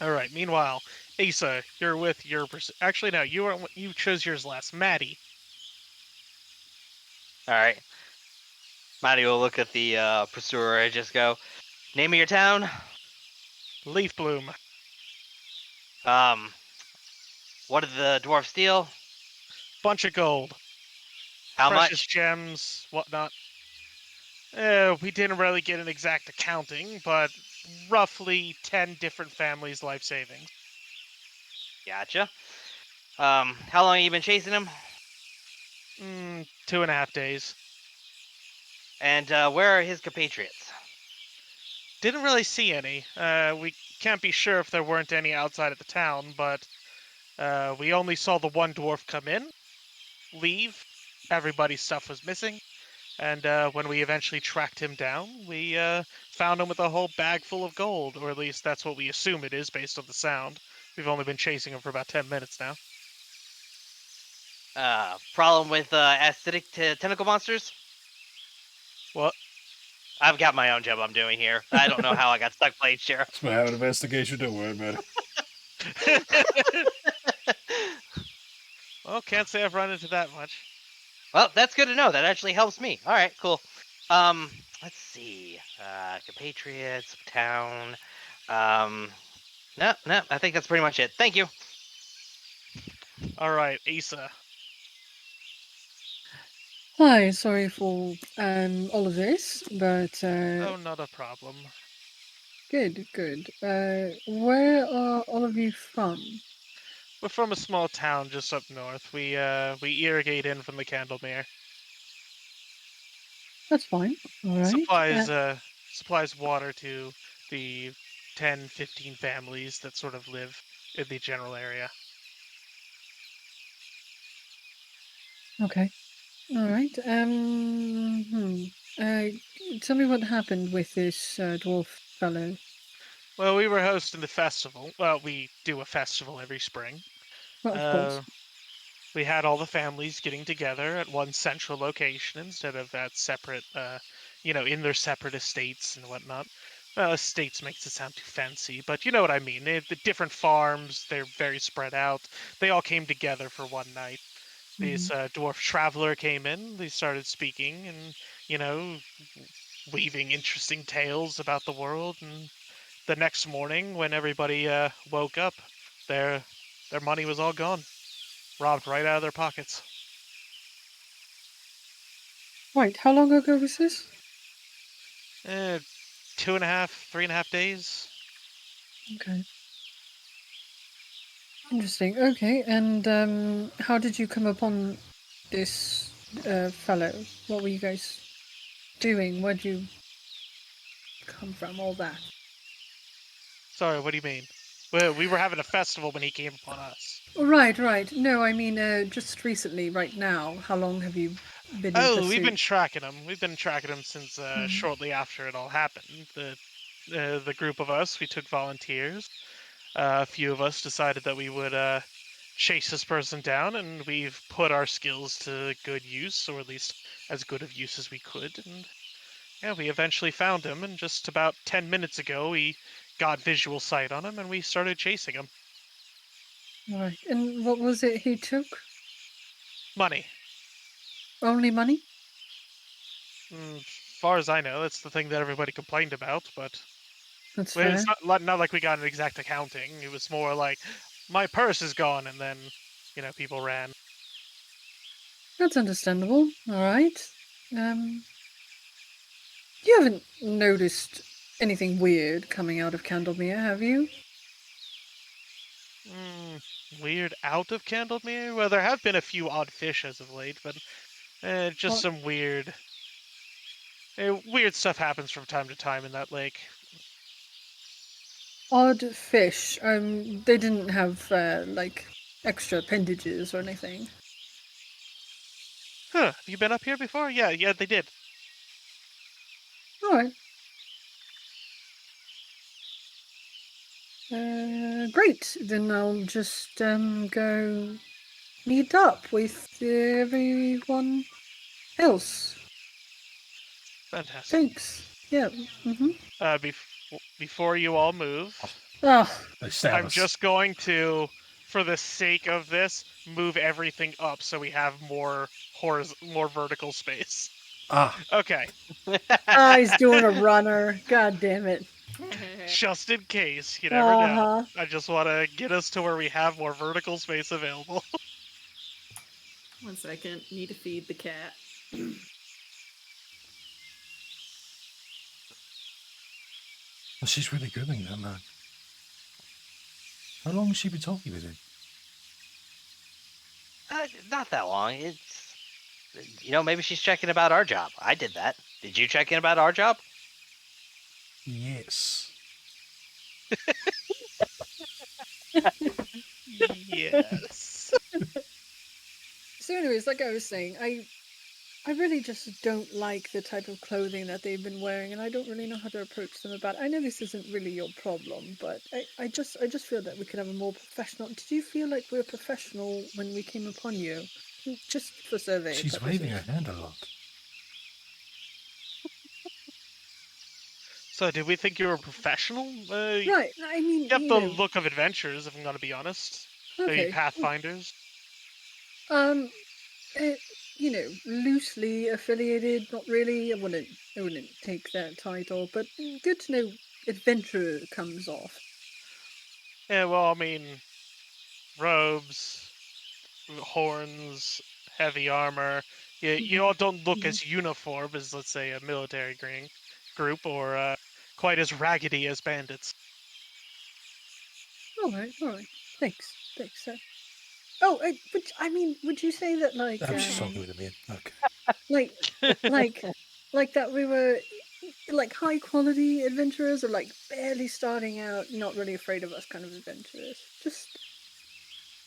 All right. Meanwhile, Asa, you're with your. Actually, no. You chose yours last. Maddie. All right. Maddie will look at the pursuer and just go, "Name of your town." Leaf bloom. What did the dwarf steal? Bunch of gold. How Precious much? gems, whatnot. We didn't really get an exact accounting, but roughly 10 different families' life savings. Gotcha. How long have you been chasing him? 2.5 days. And where are his compatriots? Didn't really see any. We can't be sure if there weren't any outside of the town, but we only saw the one dwarf come in, leave. Everybody's stuff was missing. And when we eventually tracked him down, we found him with a whole bag full of gold, or at least that's what we assume it is based on the sound. We've only been chasing him for about 10 minutes now. Problem with acidic tentacle monsters? What? I've got my own job I'm doing here. I don't know how I got stuck playing sheriff. It's my have an investigation. Don't worry about it. Well, can't say I've run into that much. Well, that's good to know. That actually helps me. All right, cool. Let's see. Compatriots, town. No, I think that's pretty much it. Thank you. All right, Asa. Hi, sorry for all of this, but Oh, not a problem. good. Where are all of you from? We're from a small town just up north. We irrigate in from the Candlemere. That's fine. All right. Supplies water to the 10, 15 families that sort of live in the general area. Okay. All right. Tell me what happened with this dwarf fellow. Well, we were hosting the festival. Well, we do a festival every spring. Well, of course. We had all the families getting together at one central location instead of at separate, in their separate estates and whatnot. Well, estates makes it sound too fancy, but you know what I mean. The different farms, they're very spread out. They all came together for one night. This dwarf traveler came in. They started speaking and, weaving interesting tales about the world. And the next morning, when everybody woke up, their money was all gone, robbed right out of their pockets. Right. How long ago was this? 2.5, 3.5 days. Okay. Interesting. Okay. And how did you come upon this fellow? What were you guys doing? Where'd you come from? All that. Sorry, what do you mean? We were having a festival when he came upon us. Right, right. No, I mean, just recently, right now. How long have you been in Oh, pursuit? we've been tracking him. We've been tracking him since shortly after it all happened. The group of us, we took volunteers. A few of us decided that we would chase this person down, and we've put our skills to good use, or at least as good of use as we could. And yeah, we eventually found him, and just about 10 minutes ago, we got visual sight on him, and we started chasing him. Right. And what was it he took? Money. Only money? As far as I know, that's the thing that everybody complained about, but That's fair. it's not like we got an exact accounting. It was more like, my purse is gone, and then, people ran. That's understandable. All right. You haven't noticed anything weird coming out of Candlemere, have you? Weird out of Candlemere? Well, there have been a few odd fish as of late, but just some weird stuff happens from time to time in that lake. Odd fish. They didn't have like extra appendages or anything. Huh? Have you been up here before? Yeah, they did. All right. Great. Then I'll just go meet up with everyone else. Fantastic. Thanks. Yeah. Before you all move, Oh, I'm just going to, for the sake of this, move everything up so we have more vertical space. Okay. He's doing a runner. God damn it. Just in case, you never know. I just want to get us to where we have more vertical space available. 1 second. Need to feed the cat. Well, she's really grooming that man. How long has she been talking with him? Not that long. It's, maybe she's checking about our job. I did that. Did you check in about our job? Yes. Yes. So anyways, like I was saying, I really just don't like the type of clothing that they've been wearing, and I don't really know how to approach them about it. I know this isn't really your problem, but I just feel that we could have a more professional. Did you feel like we were professional when we came upon you? Just for survey She's purposes. waving her hand a lot. So, did we think you were a professional? Right. I mean, you have the look of adventurers, if I'm going to be honest. Okay. Maybe Pathfinders. Loosely affiliated. Not really. I wouldn't take that title, but good to know. Adventurer comes off. Yeah, well, I mean, robes, horns, heavy armor. You all don't look as uniform as, let's say, a military group, or quite as raggedy as bandits. All right. Thanks, sir. Oh, would you say that like? I'm just talking with him, Ian. Okay. like that we were like high quality adventurers, or like barely starting out, not really afraid of us kind of adventurers. Just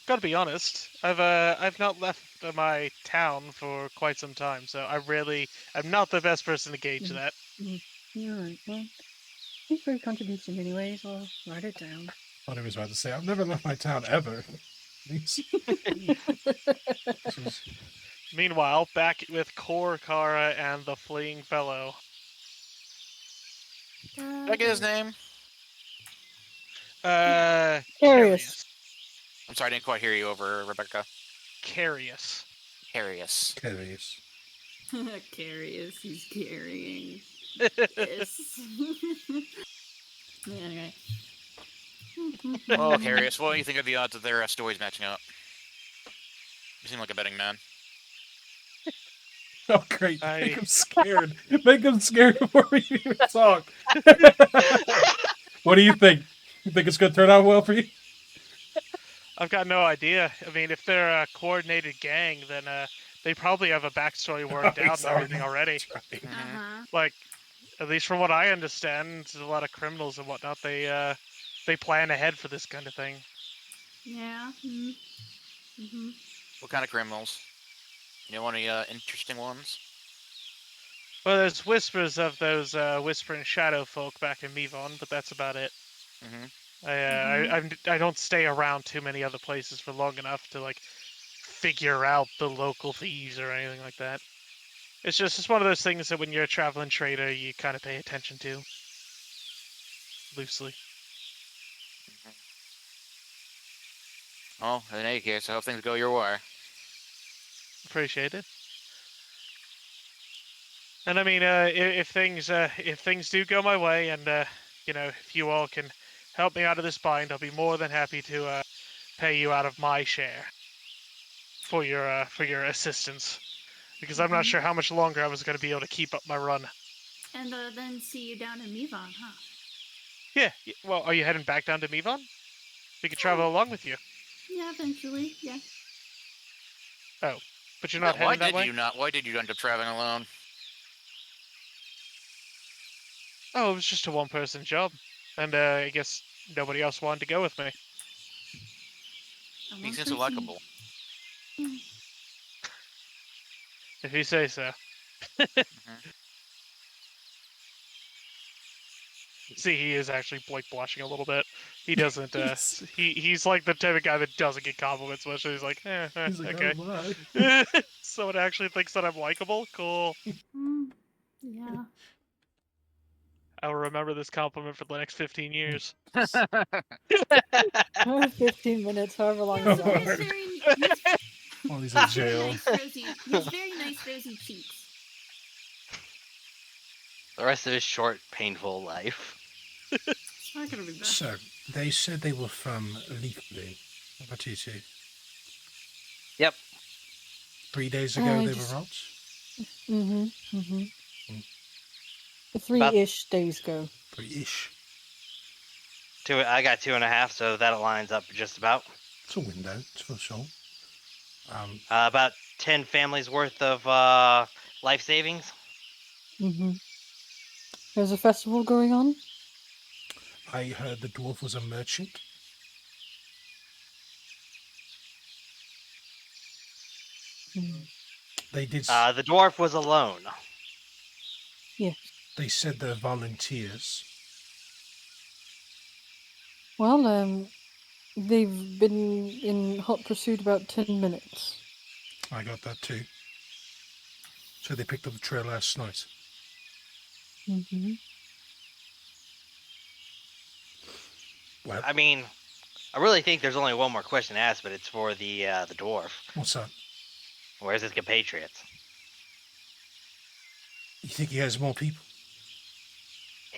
gotta be honest, I've not left my town for quite some time, so I'm not the best person to gauge that. Yeah, well, thanks for your contribution anyways. I'll write it down. I thought he was about to say, I've never left my town ever. Meanwhile, back with Kor, Kara, and the fleeing fellow. Did I get his name? Carius. I'm sorry, I didn't quite hear you over, Rebecca. Carius. Carius. Carius, he's carrying. Yes. Anyway. Well, Carius, what do you think of the odds of their stories matching up? You seem like a betting man. Oh, great. Make him scared. Make him scared before we even talk. What do you think? You think it's going to turn out well for you? I've got no idea. I mean, if they're a coordinated gang, then they probably have a backstory worked out and everything already. Right. Uh-huh. Like, at least from what I understand, a lot of criminals and whatnot, they they plan ahead for this kind of thing. Yeah. Mm-hmm. What kind of criminals? You know any interesting ones? Well, there's whispers of those whispering shadow folk back in Mivon, but that's about it. I don't stay around too many other places for long enough to like figure out the local thieves or anything like that. It's one of those things that when you're a traveling trader, you kind of pay attention to loosely. Well, in any case, I hope things go your way. Appreciate it. And I mean, if things do go my way, and if you all can help me out of this bind, I'll be more than happy to pay you out of my share for your assistance, because I'm not sure how much longer I was going to be able to keep up my run. And then see you down in Mivon, huh? Yeah. Well, are you heading back down to Mivon? We could travel along with you. Yeah, eventually. Yeah. Oh, but you're not heading that way? Why did you end up traveling alone? Oh, it was just a one-person job, and I guess nobody else wanted to go with me. He seems so likable. If you say so. See, he is actually blushing a little bit. He doesn't. He's like the type of guy that doesn't get compliments much. So he's like, He's like, okay. oh my. Someone actually thinks that I'm likable. Cool. Yeah. I will remember this compliment for the next 15 years. 15 minutes, however long Yeah, it's so on. While he's in jail. he has very nice rosy cheeks. The rest of his short, painful life. It's not gonna be bad. So, they said they were from Leafblue. What do you say? Yep. 3 days ago they were robbed? Mm-hmm. 3-ish days ago. 3-ish. I got 2.5, so that aligns up just about. It's a window, it's for sure. About 10 families worth of life savings. Mm-hmm. There's a festival going on? I heard the dwarf was a merchant. They did. The dwarf was alone. Yes. They said they're volunteers. Well, they've been in hot pursuit about 10 minutes. I got that too. So they picked up the trail last night. Mm-hmm. Well, I mean, I really think there's only one more question to ask, but it's for the dwarf. What's that? Where's his compatriots? You think he has more people?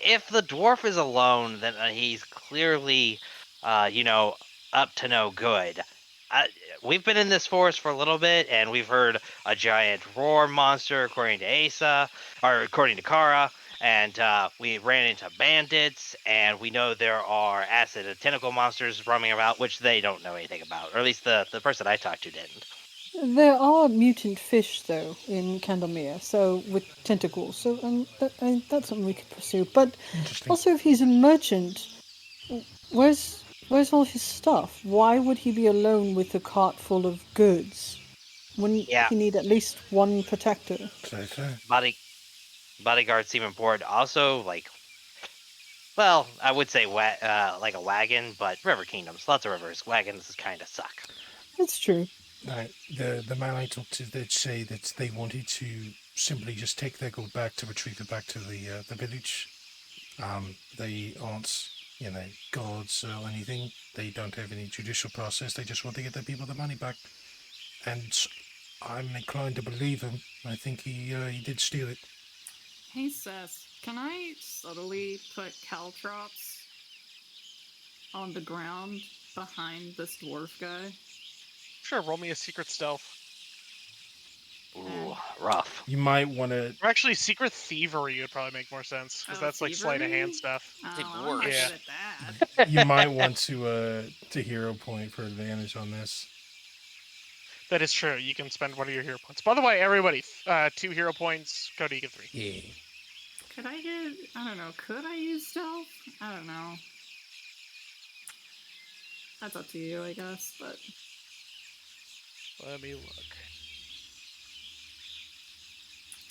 If the dwarf is alone, then he's clearly, up to no good. We've been in this forest for a little bit, and we've heard a giant roar monster, according to Asa, or according to Kara, and we ran into bandits, and we know there are acid and tentacle monsters roaming about, which they don't know anything about, or at least the person I talked to didn't. There are mutant fish, though, in Candlemere, so with tentacles. So that's something we could pursue. But also, if he's a merchant, where's all his stuff? Why would he be alone with a cart full of goods? Wouldn't he need at least one protector? Bodyguards seem important. Also, well, I would say like a wagon, but River Kingdoms, lots of rivers. Wagons kind of suck. That's true. The man I talked to, they'd say that they wanted to simply just take their gold back to retrieve it back to the village. They aren't, gods or anything. They don't have any judicial process. They just want to get their people the money back. And I'm inclined to believe him. I think he did steal it. Hey, Seth, can I subtly put caltrops on the ground behind this dwarf guy? Sure, roll me a secret stealth. Ooh, rough. You might want to... Or actually, secret thievery would probably make more sense, because that's like sleight of hand stuff. I'm not good at that. You might want to hero point for advantage on this. That is true. You can spend one of your hero points. By the way, everybody, 2 hero points. Cody, you get 3. Yeah. Could I use stealth? I don't know. That's up to you, I guess. But Let me look.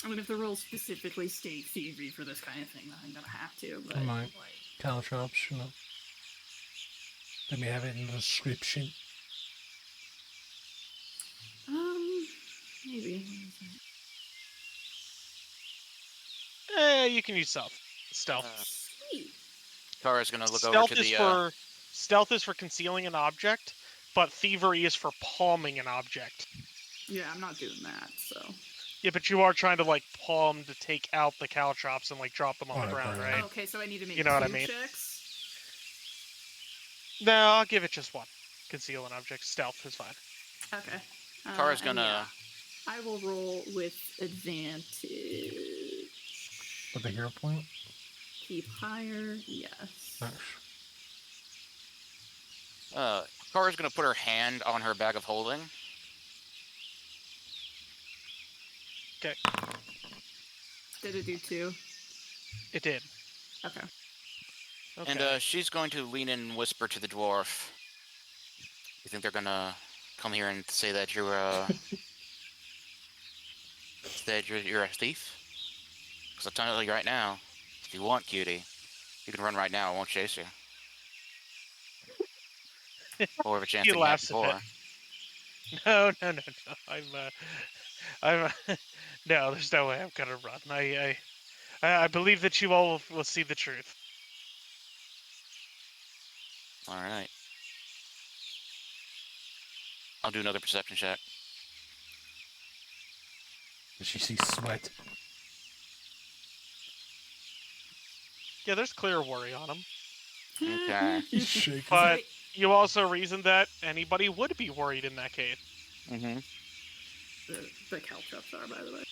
I mean, if the rules specifically state thievery for this kind of thing, then I'm gonna have to. But I might. Caltrops, you know. Let me have it in the description. Maybe. You can use stealth. Sweet. Kara's gonna look over to the. Stealth is for concealing an object, but thievery is for palming an object. Yeah, I'm not doing that. So. Yeah, but you are trying to like palm to take out the caltrops and like drop them on the ground, right? Okay, so I need to make you know what I mean? checks. No, I'll give it just one. Conceal an object. Stealth is fine. Okay. Kara's gonna. Yeah, I will roll with advantage. With the hero point? Keep higher, yes. Nice. Kara's gonna put her hand on her bag of holding. Okay. Did it do 2? It did. Okay. Okay. And she's going to lean in and whisper to the dwarf. You think they're gonna come here and say that you're you're a thief? Because I'll tell you right now, if you want, cutie, you can run right now. I won't chase you. Or have a chance He to laughs catch before. No. I'm. No, there's no way I'm gonna run. I believe that you all will see the truth. All right. I'll do another perception check. Does she see sweat? Yeah, there's clear worry on him. Okay. He's shaking. But you also reasoned that anybody would be worried in that case. Mm-hmm. The caltrops are, by the way.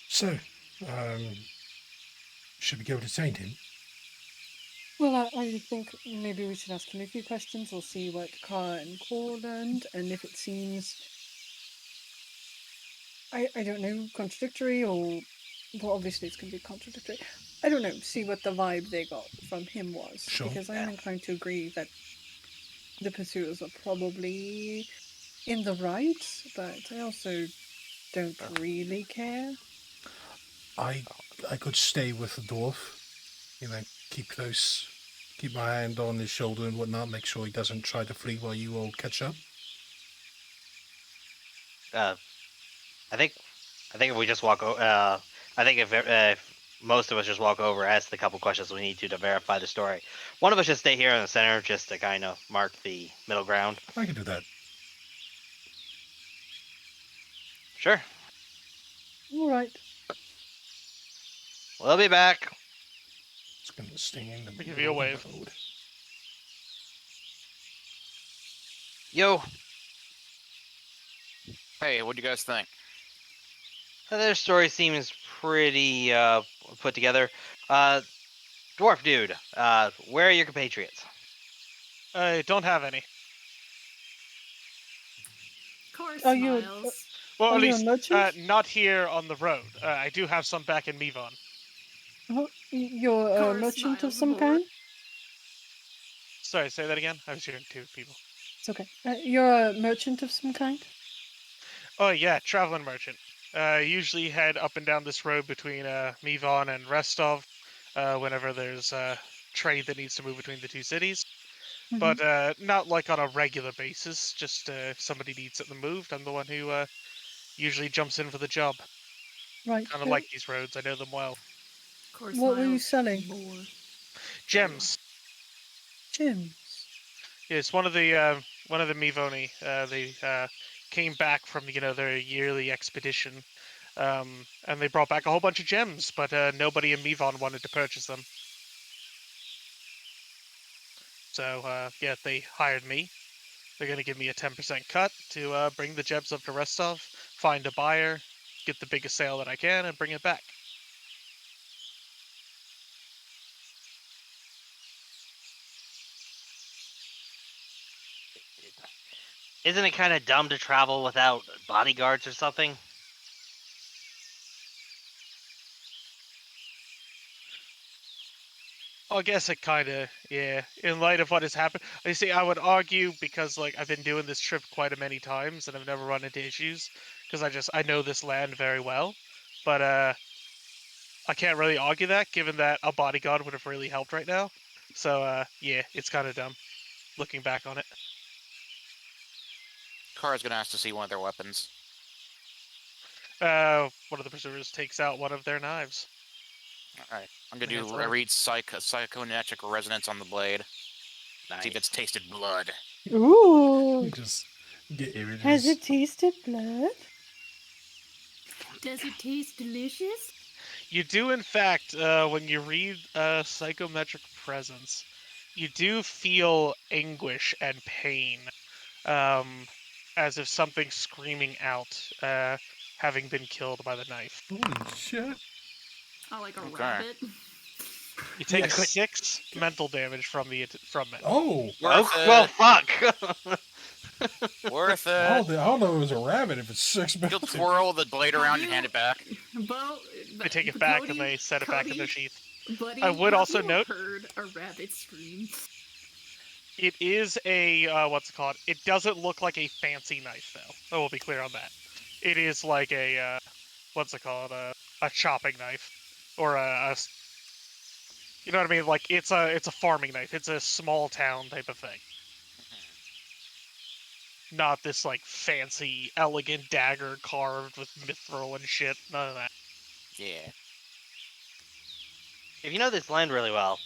So, should we go detain him? Well, I think maybe we should ask him a few questions. We'll see what Kara and Cor learned, and if it seems, I don't know, contradictory, or, well, obviously it's going to be contradictory. I don't know, see what the vibe they got from him was. Sure. Because I'm inclined to agree that the pursuers are probably in the right, but I also don't really care. I could stay with the dwarf, you know, keep close, keep my hand on his shoulder and whatnot, make sure he doesn't try to flee while you all catch up. I think if we just walk over, I think if most of us just walk over, ask the couple questions we need to verify the story. One of us should stay here in the center just to kind of mark the middle ground. I can do that. Sure. All right. We'll be back. It's going to sting in the Give you a wave. road. Yo, Hey, what do you guys think? their story seems pretty put together. Dwarf dude, where are your compatriots? I don't have any. Cor Are you- smiles. Well, Are at you a least merchant? not here on the road. I do have some back in Mivon. You're a Cor merchant of smiles some more. kind? Sorry, say that again. I was hearing 2 people. It's okay. You're a merchant of some kind? Oh yeah, traveling merchant. Usually head up and down this road between Mivon and Restov whenever there's trade that needs to move between the 2 cities. Mhm. But not like on a regular basis. Just if somebody needs something moved, I'm the one who usually jumps in for the job. Right. Kind of like these roads. I know them well. Cor What were you smiles selling? more. Gems. Gems. Yes, one of the Mivoni. They came back from their yearly expedition, and they brought back a whole bunch of gems, but nobody in Mivon wanted to purchase them. So yeah, they hired me. They're gonna give me a 10% cut to bring the gems up to Restov, find a buyer, get the biggest sale that I can, and bring it back. Isn't it kind of dumb to travel without bodyguards or something? I guess it kind of, yeah. In light of what has happened, you see, I would argue because like I've been doing this trip quite a many times and I've never run into issues because I know this land very well. But I can't really argue that given that a bodyguard would have really helped right now. So yeah, it's kind of dumb looking back on it. Kara's gonna ask to see one of their weapons. One of the pursuers takes out one of their knives. Alright. I'm gonna That's do all. read psychonetric resonance on the blade. Nice. See if it's tasted blood. Ooh. You just get images. Has it tasted blood? Does it taste delicious? You do, in fact, when you read psychometric presence, you do feel anguish and pain, as if something's screaming out, having been killed by the knife. Holy shit. Oh, like a Okay. rabbit? You take Yes. 6 mental damage from it. Oh, Worth Oh, it. well, fuck. Worth I it. don't know if it was a rabbit if it's 6 You'll minutes. twirl the blade Have around and you- hand it back. Bo, They take it back and they set it back in their sheath. Buddy, I would have also you note- heard a rabbit scream? It is a, what's it called? It doesn't look like a fancy knife, though. I will be clear on that. It is like a, what's it called? A chopping knife. Or you know what I mean? Like, it's a farming knife. It's a small town type of thing. Not this, like, fancy, elegant dagger carved with mithril and shit. None of that. Yeah. If you know this land really well,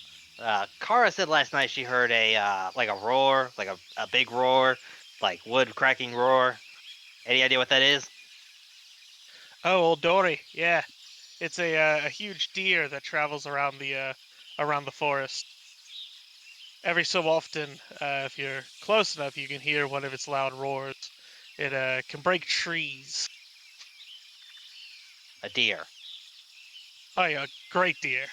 Kara said last night she heard a like a roar, like a big roar, like wood cracking roar. Any idea what that is? Oh, old Dory. Yeah. It's a huge deer that travels around the forest. Every so often, if you're close enough, you can hear one of its loud roars. It can break trees. A deer. Oh yeah, great deer.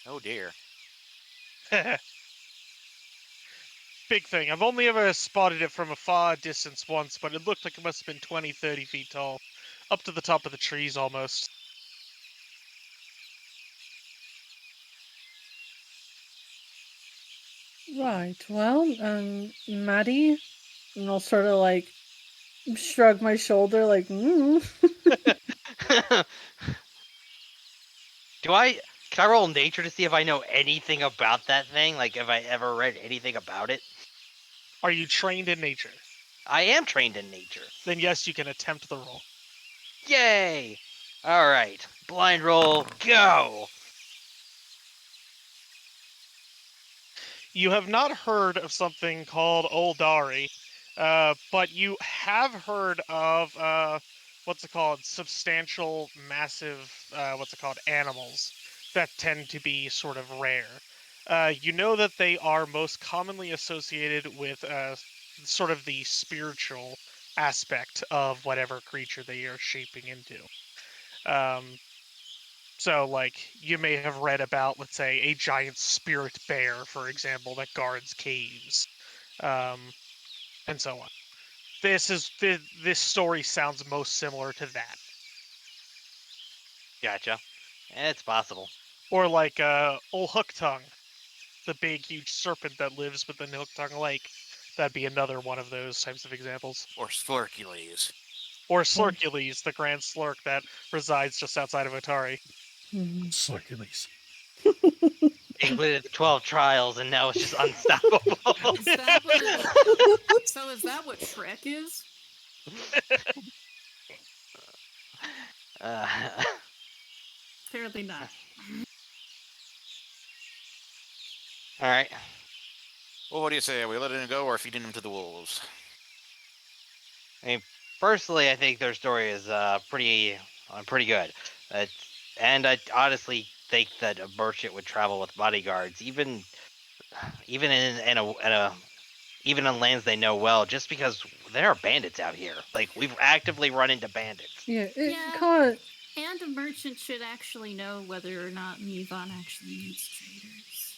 Oh dear. Big thing. I've only ever spotted it from a far distance once, but it looked like it must have been 20, 30 feet tall. Up to the top of the trees almost. Right. Well, Maddie, and I'll sort of like shrug my shoulder, like, Can I roll nature to see if I know anything about that thing? Like, if I ever read anything about it? Are you trained in nature? I am trained in nature. Then yes, you can attempt the roll. Yay! Alright. Blind roll, go! You have not heard of something called Oldari, but you have heard of what's it called? Substantial, massive, animals that tend to be sort of rare. You know that they are most commonly associated with sort of the spiritual aspect of whatever creature they are shaping into. So, like, you may have read about, let's say, a giant spirit bear, for example, that guards caves, and so on. This story sounds most similar to that, Gotcha. It's possible. or like Ol Hooktongue, the big, huge serpent that lives within Hooktongue Lake. That'd be another one of those types of examples. Or Slurkules. Or Slurkules, the grand slurk that resides just outside of Otari. Slurkules. Completed the 12 trials and now it's just unstoppable. Is that so is that what Shrek is? uh, Apparently not. Alright. Well, what do you say? Are we letting him go or feeding him to the wolves? Personally, I think their story is pretty good. And I honestly think that a merchant would travel with bodyguards, even even on lands they know well, just because there are bandits out here. Like, we've actively run into bandits. yeah, Yeah. Kara, And a merchant should actually know whether or not Mivon actually needs traders.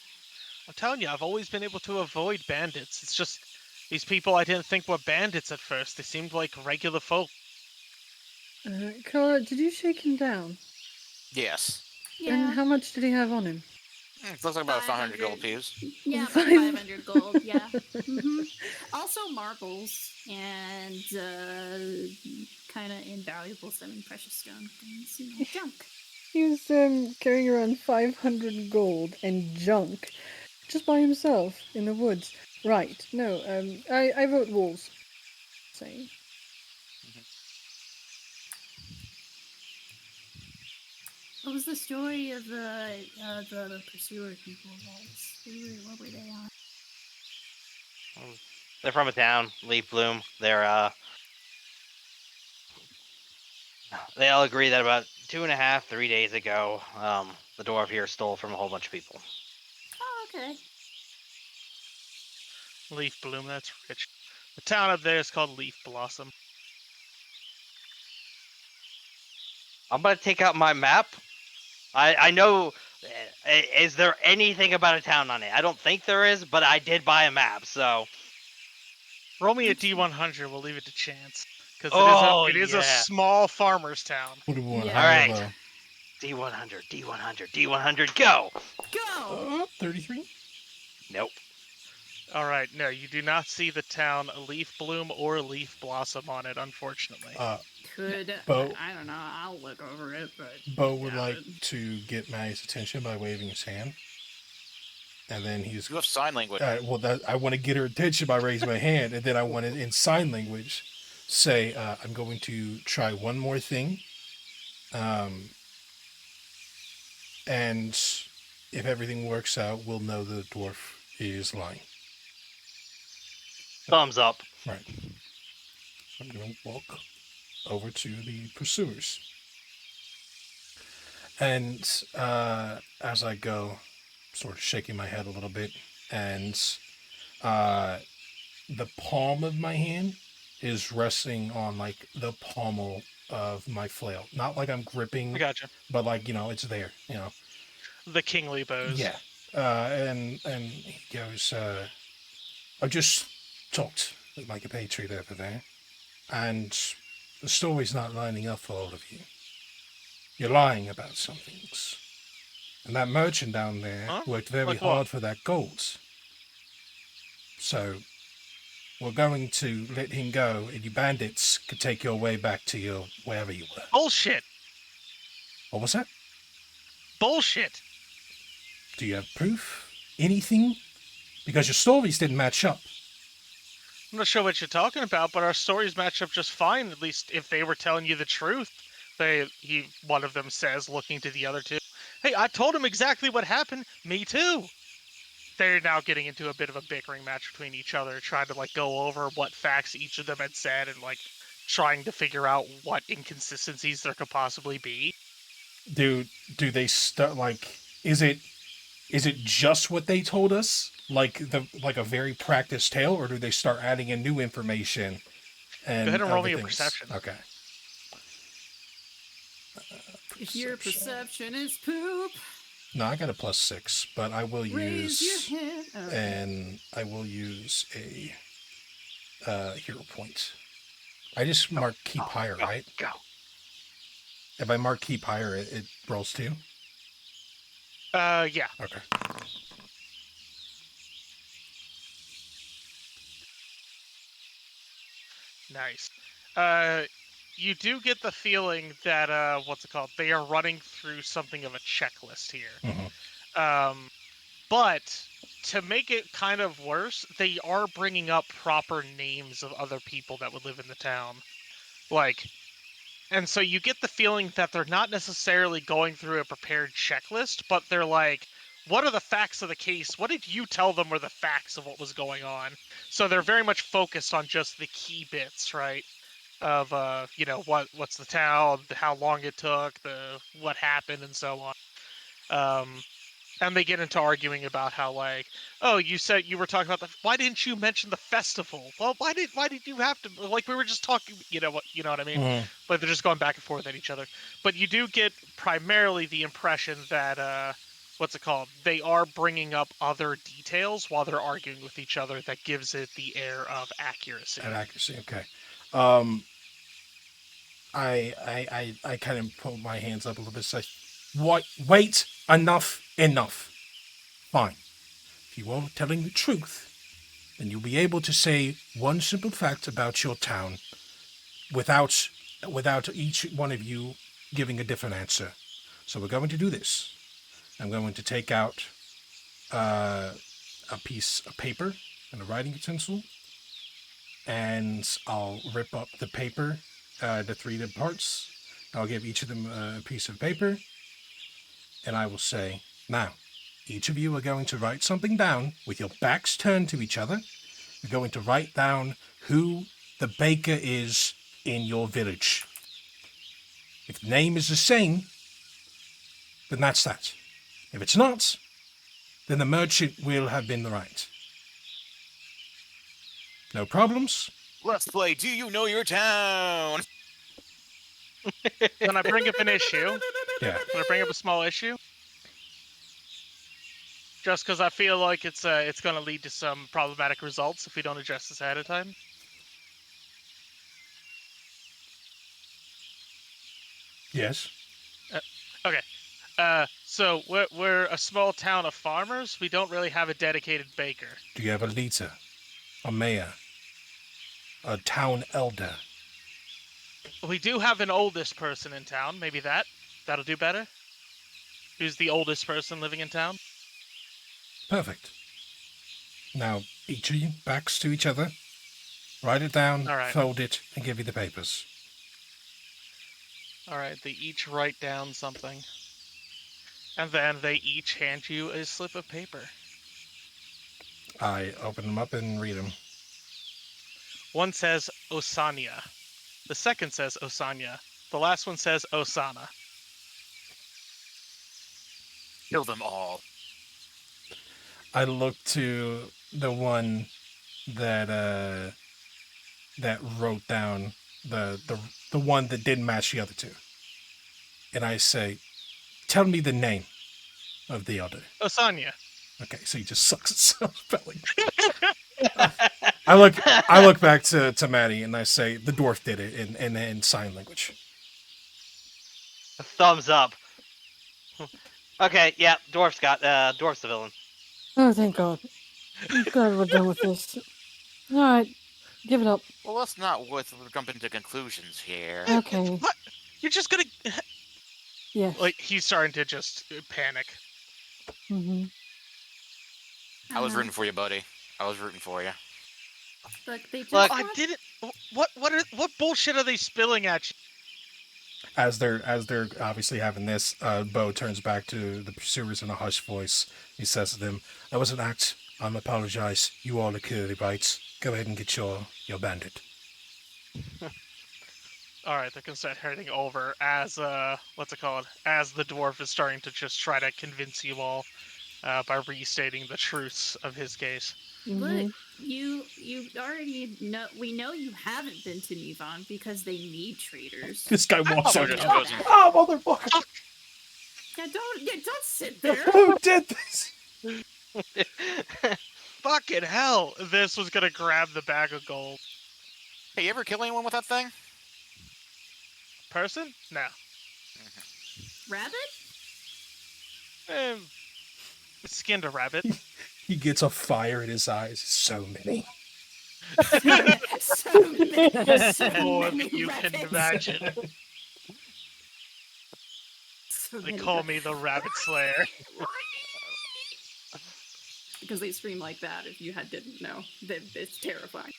I'm telling you, I've always been able to avoid bandits. It's just these people I didn't think were bandits at first. They seemed like regular folk. Kara, did you shake him down? Yes. Yeah. And how much did he have on him? Looks like about 500 gold 500. piece. Yeah, about 500 gold. Yeah. Also marbles and kind of invaluable semi-precious stone things, junk. He was carrying around 500 gold and junk just by himself in the woods. Right. No, I vote wolves. Saying. What was the story of the pursuer people, guys? What were they on? They're from a town, Leaf Bloom. They all agree that about 2.5, 3 days ago, the dwarf here stole from a whole bunch of people. Oh, okay. Leaf Bloom, that's rich. The town up there is called Leaf Blossom. I'm gonna take out my map. I know. Is there anything about a town on it? I don't think there is, but I did buy a map, so. Roll me a D100. We'll leave it to chance because it is a yeah. small farmer's town. What do we want? Yeah. High or Alright. low? D100, D100, D100, go! Go! 33? Nope. All right, no, you do not see the town Leaf Bloom or Leaf Blossom on it, unfortunately. Could Bo- I don't know. I'll look over it, but Bo would doubt like it. to get Maddie's attention by waving his hand. And then he's... You have sign language. I want to get her attention by raising my hand, and then I want to, in sign language, say, I'm going to try one more thing. And if everything works out, we'll know the dwarf is lying. Thumbs up. Right. I'm going to walk over to the pursuers. And as I go, sort of shaking my head a little bit, and the palm of my hand is resting on, like, the pommel of my flail. Not like I'm gripping, I gotcha. but, like, it's there, The kingly bows. Yeah. And he goes, I just talked with my compatriot over there, and the story's not lining up for all of you. You're lying about some things. And that merchant down there worked very Like hard what? for that gold. So we're going to let him go, and you bandits can take your way back to your wherever you were. Bullshit. What was that? Bullshit. Do you have proof? Anything? Because your stories didn't match up. I'm not sure what you're talking about, but our stories match up just fine. At least if they were telling you the truth. One of them says, looking to the other two, "Hey, I told him exactly what happened. Me too." They're now getting into a bit of a bickering match between each other, trying to go over what facts each of them had said and trying to figure out what inconsistencies there could possibly be. Do they start is it just what they told us, like a very practiced tale, or do they start adding in new information? And go ahead and roll me a things? perception. Okay. If your perception is poop, no, I got a +6, but I will raise use your hand. Oh, and I will use a hero point. I just mark keep higher, right? Go. If I mark keep higher, it rolls 2. Yeah. Okay. Nice. You do get the feeling that they are running through something of a checklist here. Mm-hmm. But to make it kind of worse, they are bringing up proper names of other people that would live in the town. And so you get the feeling that they're not necessarily going through a prepared checklist, but they're like, what are the facts of the case? What did you tell them were the facts of what was going on? So they're very much focused on just the key bits, right? Of what's the town, how long it took, what happened, and so on. And they get into arguing about how oh, you said you were talking about why didn't you mention the festival? Well, why did you have to, we were just talking, you know what I mean? Mm-hmm. But they're just going back and forth at each other. But you do get primarily the impression that they are bringing up other details while they're arguing with each other that gives it the air of accuracy. Okay. I kind of put my hands up a little bit. Say, what? Wait! Enough! Fine. If you are telling the truth, then you'll be able to say one simple fact about your town without each one of you giving a different answer. So we're going to do this. I'm going to take out a piece of paper and a writing utensil, and I'll rip up the paper, the 3 parts. I'll give each of them a piece of paper, and I will say, now, each of you are going to write something down with your backs turned to each other. You're going to write down who the baker is in your village. If the name is the same, then that's that. If it's not, then the merchant will have been right. No problems? Let's play Do You Know Your Town? When I bring up an issue, Yeah. when I bring up a small issue, just because I feel like it's going to lead to some problematic results if we don't address this ahead of time. Yes. Okay. So we're a small town of farmers. We don't really have a dedicated baker. Do you have a leader? A mayor? A town elder? We do have an oldest person in town. Maybe that'll do better. Who's the oldest person living in town? Perfect. Now, each of you, backs to each other. Write it down, All right. fold it, and give you the papers. All right. They each write down something, and then they each hand you a slip of paper. I open them up and read them. One says Osania. The second says Osania. The last one says Osana. Kill them all. I look to the one that wrote down the one that didn't match the other two, and I say, "Tell me the name of the other." Osania. Okay, so he just sucks at spelling. I look back to Maddie and I say, "The dwarf did it in sign language." Thumbs up. Okay, yeah, dwarf's the villain. Oh, thank God. Thank God we're done with this. All right, give it up. Well, let's not jump into conclusions here. Okay. What? You're just gonna Yes. like he's starting to just panic. Mm-hmm. I was rooting for you, buddy. I was rooting for you. Look, they just Look, I didn't. What bullshit are they spilling at you? As they're obviously having this, Bo turns back to the pursuers in a hushed voice. He says to them, "That was an act. I apologize. You all are clearly right. Go ahead and get your bandit." All right, they can start heading over as what's it called? As the dwarf is starting to just try to convince you all by restating the truths of his case. Mm-hmm. Look, you already know. We know you haven't been to Nivon because they need traders. This guy walks Oh, out. just Oh, goes- Oh, motherfucker! don't sit there. Who did this? Fucking hell! This was gonna grab the bag of gold. Hey, you ever kill anyone with that thing? Person? No. Rabbit? Skinned a rabbit. He gets a fire in his eyes. So many. so many, More many than you can rabbits. imagine. So They many call me the Rabbit Slayer. because they scream like that. If you didn't know, it's terrifying.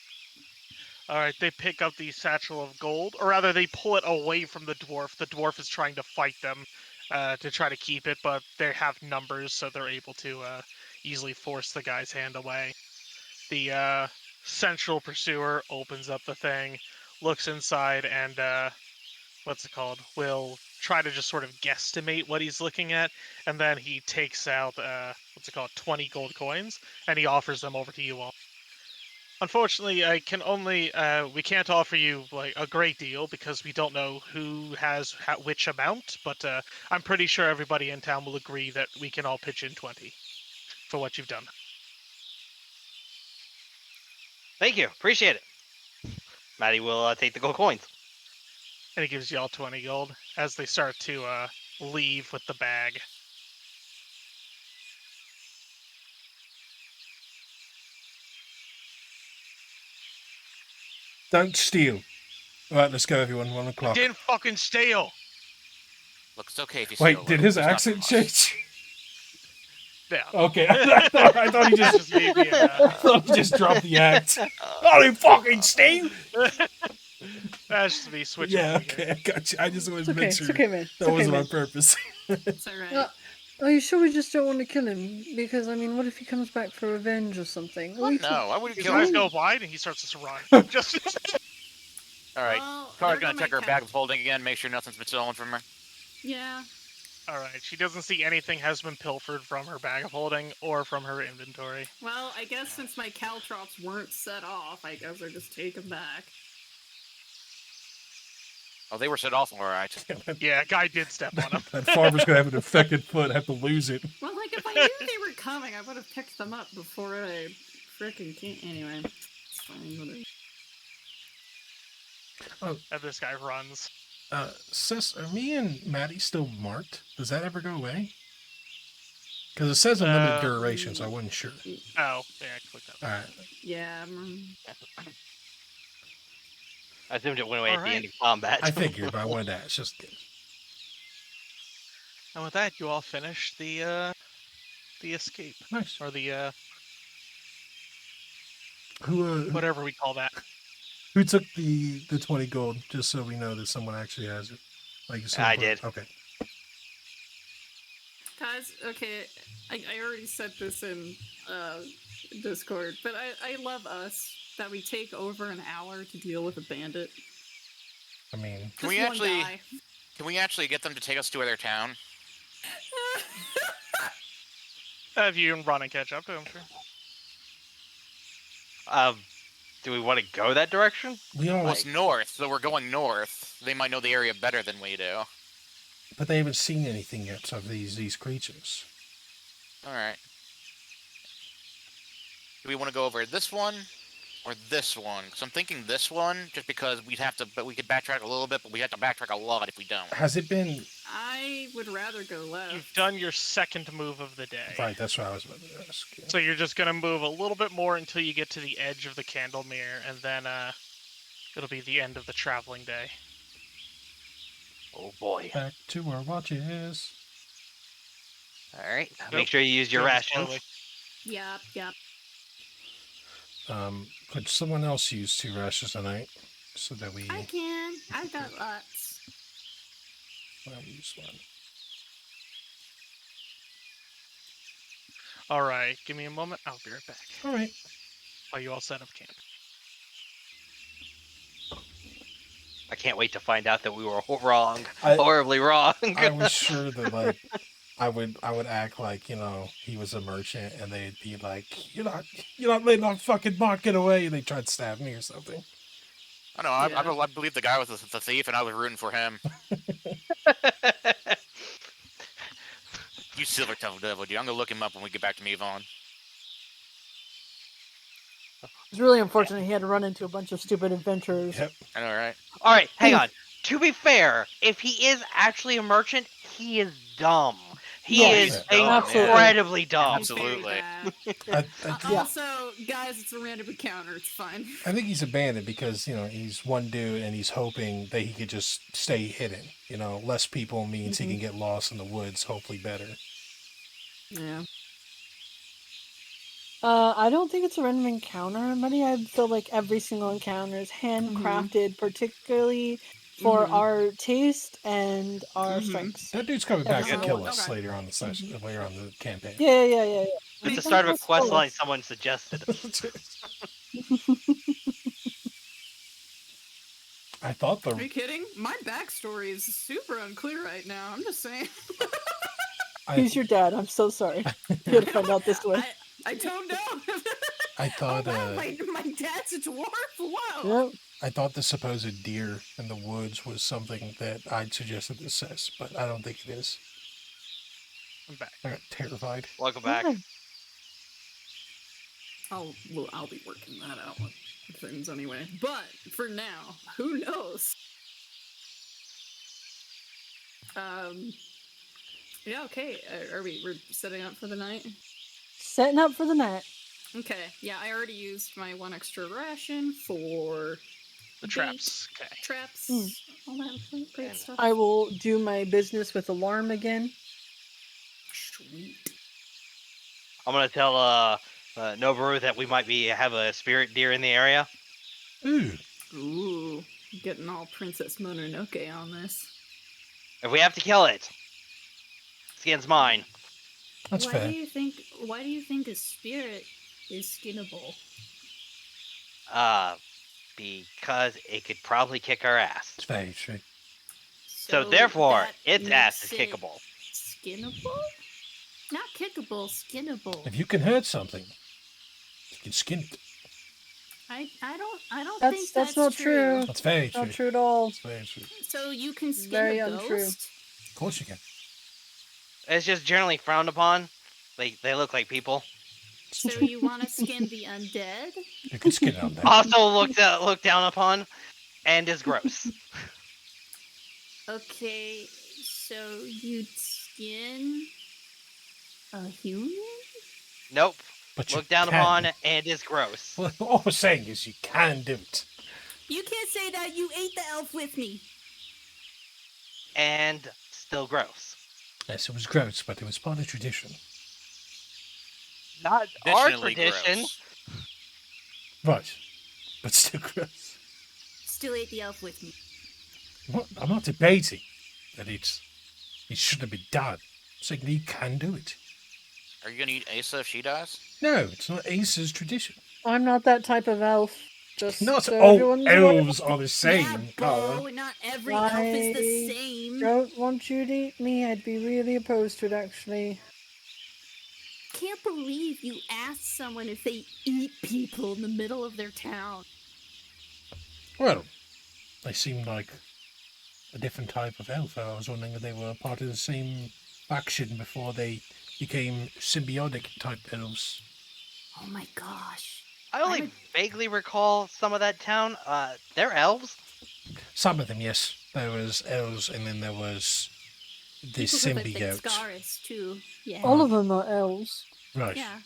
All right, they pick up the satchel of gold, or rather, they pull it away from the dwarf. The dwarf is trying to fight them to try to keep it, but they have numbers, so they're able to easily force the guy's hand away. The central pursuer opens up the thing, looks inside, and will try to just sort of guesstimate what he's looking at, and then he takes out 20 gold coins, and he offers them over to you all. Unfortunately, we can't offer you like a great deal because we don't know who has which amount, but I'm pretty sure everybody in town will agree that we can all pitch in 20 for what you've done. Thank you, appreciate it. Maddie will take the gold coins. And he gives you all 20 gold as they start to leave with the bag. Don't steal. All right, let's go, everyone. 1 o'clock. Didn't fucking steal. Look, it's okay if you Wait, steal a did little. his It's not accent from us. change? Yeah. Okay, I thought he That just made me, I thought he just dropped the act. Oh, you fucking steal! That's to be switching. Yeah, to here. okay, I got you. I just wanted It's to okay. make It's sure okay, man. It's that okay, wasn't man. on purpose. It's alright. Are you sure we just don't want to kill him? Because I mean, what if he comes back for revenge or something? Well, no, I wouldn't His kill eyes him. go wide and he starts to run. Just All right, Well, Tara's there gonna go check my her cat. bag of holding again, make sure nothing's been stolen from her. Yeah. all right. She doesn't see anything has been pilfered from her bag of holding or from her inventory. Well, I guess since my caltrops weren't set off, I guess I just take them back. Oh, they were set off all right. Yeah, guy did step on him. That farmer's gonna have an infected foot, have to lose it. Well, like, if I knew they were coming, I would have picked them up before I frickin' can't. Anyway, it's fine, whatever. And this guy runs. Sis, are me and Maddie still marked? Does that ever go away? Because it says unlimited duration, so I wasn't sure. Oh, yeah, click that. All right. Yeah. I assumed it went away at the Alright. end of combat. I figured, but I wanted to ask. Just And with that, you all finish the escape nice. or the Who whatever we call that. who took the 20 gold? Just so we know that someone actually has it. Like I did. Okay. Guys, okay, I already said this in Discord, but I love us that we take over an hour to deal with a bandit. I mean, Just Can we one actually- guy. Can we actually get them to take us to their town? If you can run and catch up to him, sure. Do we want to go that direction? we all. Well, it's north, so we're going north. They might know the area better than we do. But they haven't seen anything yet of these creatures. All right. Do we want to go over this one or this one? Because I'm thinking this one, just because we'd have to, but we could backtrack a little bit, but we have to backtrack a lot if we don't. Has it been I would rather go left. You've done your second move of the day. right? That's what I was about to ask. So you're just gonna move a little bit more until you get to the edge of the candle mirror, and then it'll be the end of the traveling day. Oh boy. Back to our watches. All right. Nope. Make sure you use your Moving rations. slowly. Yep. Could someone else use 2 rations tonight so that we I can. I've got lots. I'll use one. All right, give me a moment. I'll be right back. All right. While you all set up camp. I can't wait to find out that we were wrong, I- horribly wrong. I was sure that like I would act like, you know, he was a merchant and they'd be like, you're not letting our fucking Mark get away, and they tried to stab me or something. I know. Yeah. I believe the guy was the thief, and I was rooting for him. You silver tongued devil, dude. I'm gonna look him up when we get back to Mevon. It's really unfortunate he had to run into a bunch of stupid adventurers. Yep. I know, right? All right, hang on. To be fair, if he is actually a merchant, he is dumb. He Yes, is yeah. incredibly dumb. He's very Absolutely. bad. I Also, guys, it's a random encounter. It's fine. I think he's abandoned because, you know, he's one dude and he's hoping that he could just stay hidden. You know, less people means he can get lost in the woods, hopefully better. Yeah. I don't think it's a random encounter, buddy. I feel like every single encounter is handcrafted, particularly for our taste and our strengths. That dude's coming back to Okay. kill us Okay. later on the session, later on the campaign. Yeah. It's the start of a quest line someone suggested. I thought Are you kidding? My backstory is super unclear right now. I'm just saying. He's your dad. I'm so sorry. You had to find out this way. I don't know. I thought Oh, wow, my dad's a dwarf. Wow. Yep. I thought the supposed deer in the woods was something that I'd suggested to Sis, but I don't think it is. I'm back. I got terrified. Welcome back. Yeah. I'll be working that out with things anyway. But for now, who knows? Yeah. Okay. We're setting up for the night? Setting up for the night. Okay. Yeah. I already used my 1 extra ration for The bait, traps. Okay. traps, Mm. all that great And stuff. I will do my business with alarm again. Sweet. I'm gonna tell Noboru that we might have a spirit deer in the area. Ooh. Ooh, getting all Princess Mononoke on this. If we have to kill it, skin's mine. That's Why fair. do you think a spirit is skinnable? Because it could probably kick our ass. It's very true. So therefore, that its ass is makes it kickable. Skinnable? Not kickable, skinnable. If you can hurt something, you can skin it. I don't That's think that's not true. That's very true. Not true at all. That's very true. So you can skin Very a untrue. ghost? Of course you can. It's just generally frowned upon. They look like people. So you want to skin the undead? You can skin it on there. Also looked down upon, and is gross. Okay, so you'd skin a human? Nope. But you Looked down can. upon and is gross. Well, all we're saying is you can do it. You can't say that. You ate the elf with me. And still gross. Yes, it was gross, but it was part of tradition. Not our Additionally tradition. gross. Right. But still gross. Still ate the elf with me. I'm not debating that it shouldn't be done. I'm saying that you can do it. Are you gonna eat Asa if she dies? No, it's not Ace's tradition. I'm not that type of elf. Just Not so all everyone's aware. elves are the same, Yeah, Cara. Bo, not every elf is the I same. don't want you to eat me. I'd be really opposed to it, actually. Can't believe you asked someone if they eat people in the middle of their town. Well, they seem like a different type of elf. I was wondering if they were part of the same faction before they became symbiotic type elves. Oh my gosh. I only vaguely recall some of that town. They're elves. Some of them, yes. There was elves, and then there was the People with, I think, symbiote. Scaris too. Yeah. All of them are elves. Right. Yeah.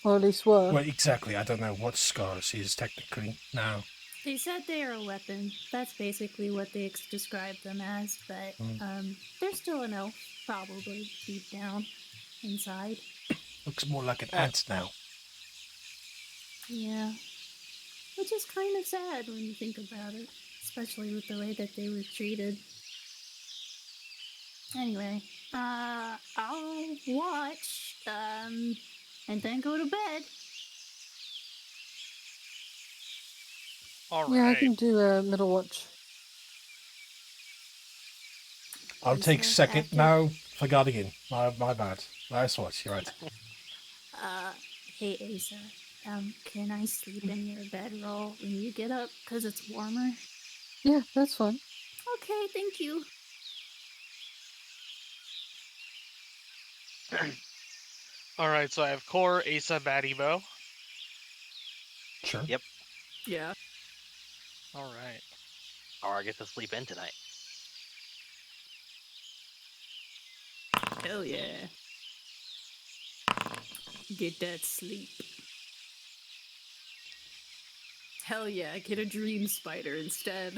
Or at least were. Well, exactly. I don't know what Scaris is technically now. They said they are a weapon. That's basically what they described them as, but they're still an elf, probably deep down inside. Looks more like an ant now. Yeah. Which is kind of sad when you think about it, especially with the way that they were treated. Anyway, I'll watch, and then go to bed. All Yeah, I right. can do a middle watch. I'll Is take that second. active? No, forgot again. My bad. Nice watch. You're right. Hey Asa, can I sleep in your bedroll when you get up? 'Cause it's warmer? Yeah, that's fine. Okay, thank you. All right. So I have Core, Asa, Batibo. Sure. Yep. Yeah. All right. Or I get to sleep in tonight. Hell yeah. Get that sleep. Hell yeah, get a dream spider instead.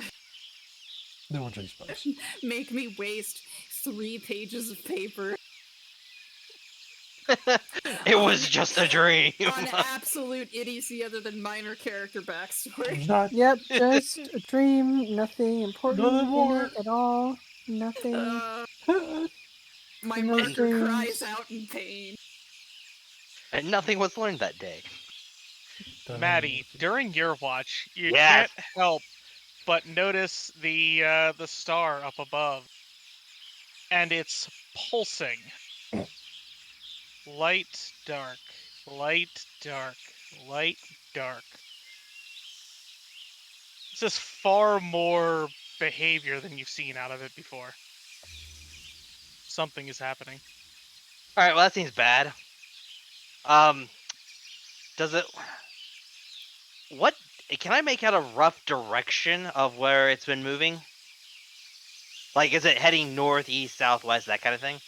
No one dreams space. Make me waste 3 pages of paper It was just a dream. on absolute idiocy other than minor character backstory. Not Yep, just a dream. Nothing important Nothing in more. it at all. Nothing. My No marker dreams. cries out in pain. And nothing was learned that day. Maddie, during your watch, you Yes. can't help but notice the star up above, and it's pulsing. Light, dark, light, dark, light, dark. It's just far more behavior than you've seen out of it before. Something is happening. All right. Well, that seems bad. Does it? What? Can I make out a rough direction of where it's been moving? Like, is it heading north, east, southwest, that kind of thing?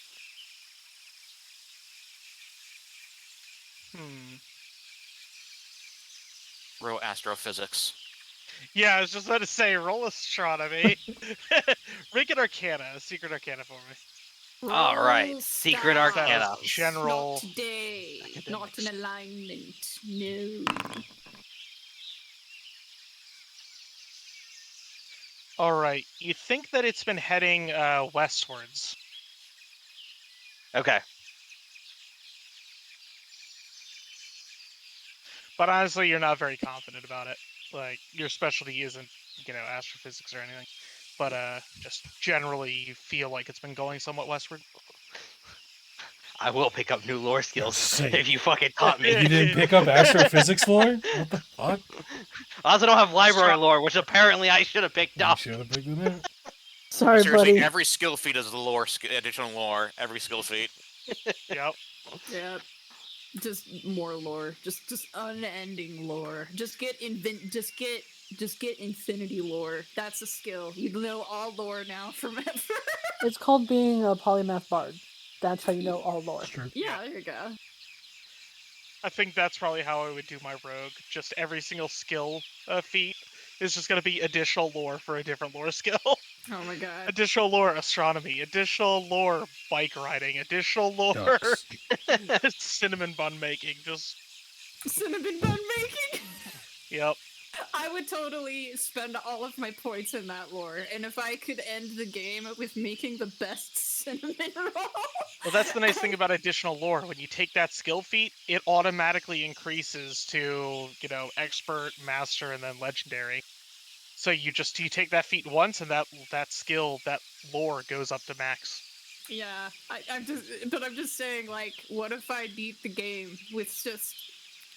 Hmm. Real astrophysics. Yeah, I was just about to say, roll astronomy. Make an arcana, a secret arcana for me. All right, Roll secret That arcana. is stars. general Not today. Not academics. in alignment. No. All right, you think that it's been heading westwards. Okay. But honestly, you're not very confident about it. Like, your specialty isn't, astrophysics or anything. But just generally, you feel like it's been going somewhat westward. I will pick up new lore skills Say. if you fucking taught me. You didn't pick up astrophysics lore? What the fuck? I also don't have library lore, which apparently I should have picked You up. should have picked it up. Sorry, Seriously, buddy. every skill feat is the lore, additional lore. Every skill feat. Yep. Yeah. Just more lore. Just unending lore. Just get infinity lore. That's a skill. You know all lore now forever. It's called being a polymath bard. That's how you know all lore. It's true. Yeah, there you go. I think that's probably how I would do my rogue. Just every single skill feat is just going to be additional lore for a different lore skill. Oh my god. Additional lore astronomy, additional lore bike riding, additional lore Ducks. cinnamon bun making. Just Cinnamon bun making? yep. I would totally spend all of my points in that lore, and if I could end the game with making the best cinnamon roll. Well, that's the nice thing about additional lore. When you take that skill feat, it automatically increases to, expert, master, and then legendary. So you take that feat once, and that skill, that lore goes up to max. Yeah, I'm just saying, like, what if I beat the game with just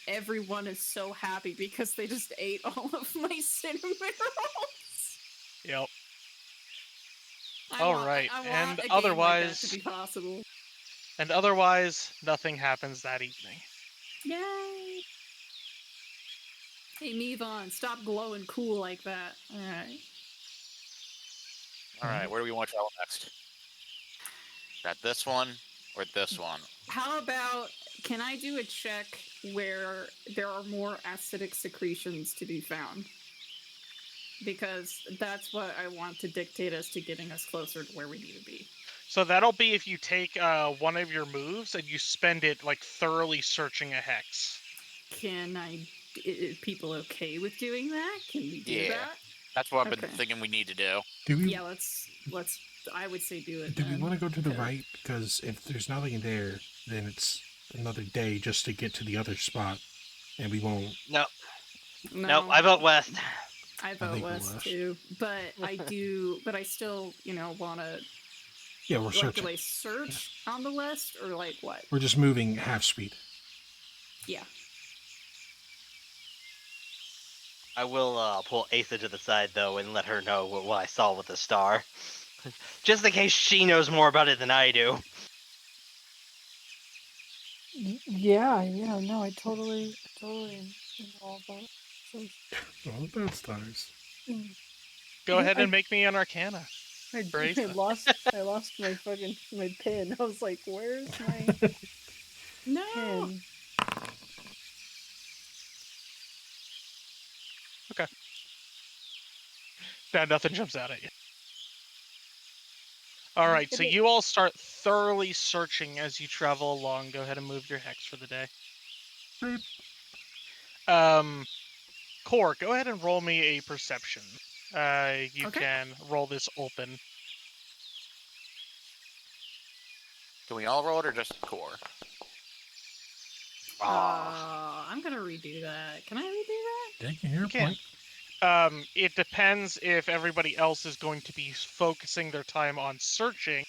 everyone is so happy because they just ate all of my cinnamon rolls? Yep. I All want- right, I want and a game like that otherwise- to be possible. And otherwise, nothing happens that evening. Yay! Hey, Mevon, stop glowing cool like that. Alright. Alright, where do we want to travel next? Got this one or this one? How about, can I do a check where there are more acidic secretions to be found? Because that's what I want to dictate as to getting us closer to where we need to be. So that'll be if you take one of your moves and you spend it like thoroughly searching a hex. Is people okay with doing that? Can we do Yeah. that? That's what I've been Okay. thinking we need to do. Do we? Yeah, let's. I would say do it. Do we then. want to go to the Okay. right? Because if there's nothing there, then it's another day just to get to the other spot, and we won't. No, No, I vote west. I vote think west west. too, but I do. But I still, want to. Yeah, we're Like, searching. do I search on the west or like what? We're just moving half speed. Yeah. I will pull Asa to the side though and let her know what I saw with the star, just in case she knows more about it than I do. Yeah, no, I totally know all about it. So, All about stars. Go Yeah, ahead and make me an arcana. I Brace it. lost my pin. I was like, where's my No. pin? Now nothing jumps out at you. All right, so It is- you all start thoroughly searching as you travel along. Go ahead and move your hex for the day. Core, go ahead and roll me a perception. You Okay. can roll this open. Can we all roll it or just core? I'm gonna redo that. Can I redo that? Taking your can. point. It depends if everybody else is going to be focusing their time on searching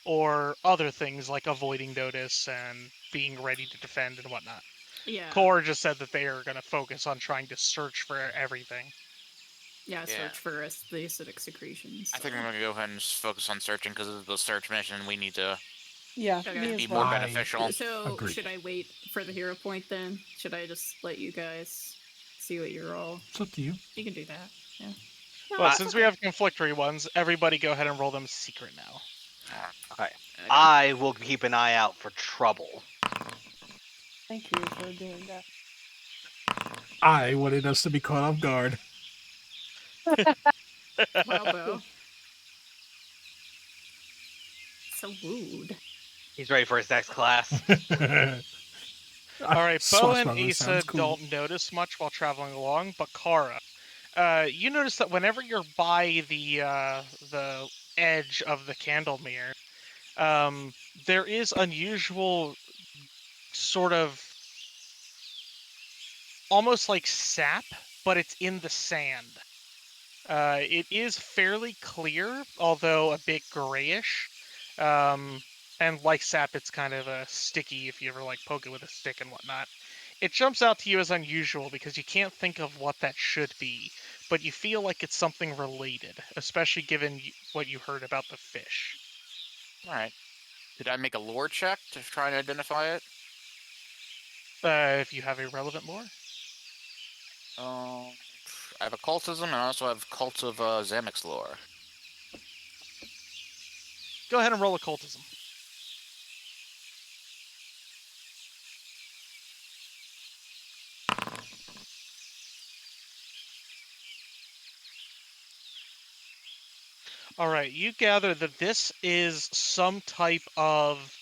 or other things like avoiding notice and being ready to defend and whatnot. Yeah. Core just said that they are going to focus on trying to search for everything. Yeah. Yeah. Search for the acidic secretions. I think so. I'm gonna go ahead and just focus on searching because of the search mission. We need to Yeah, Okay. me be as more well. I- beneficial. So Agreed. should I wait for the hero point then? Should I just let you guys see what you roll? It's up to you. You can do that. Yeah. No, Well, it's since okay. we have conflictory ones, everybody go ahead and roll them secret now. Okay. I will keep an eye out for trouble. Thank you for doing that. I wanted us to be caught off guard. Wow, Bo. So rude. He's ready for his next class. All right, Bo and Swashbuckling Asa sounds cool. don't notice much while traveling along, but Kara, you notice that whenever you're by the edge of the Candlemere, there is unusual sort of almost like sap, but it's in the sand. It is fairly clear, although a bit grayish. And like sap, it's kind of sticky if you ever like poke it with a stick and whatnot. It jumps out to you as unusual because you can't think of what that should be, but you feel like it's something related, especially given what you heard about the fish. All right. Did I make a lore check to try and identify it? If you have a relevant lore. I have occultism and I also have cult of Zamek's lore. Go ahead and roll occultism. All right, you gather that this is some type of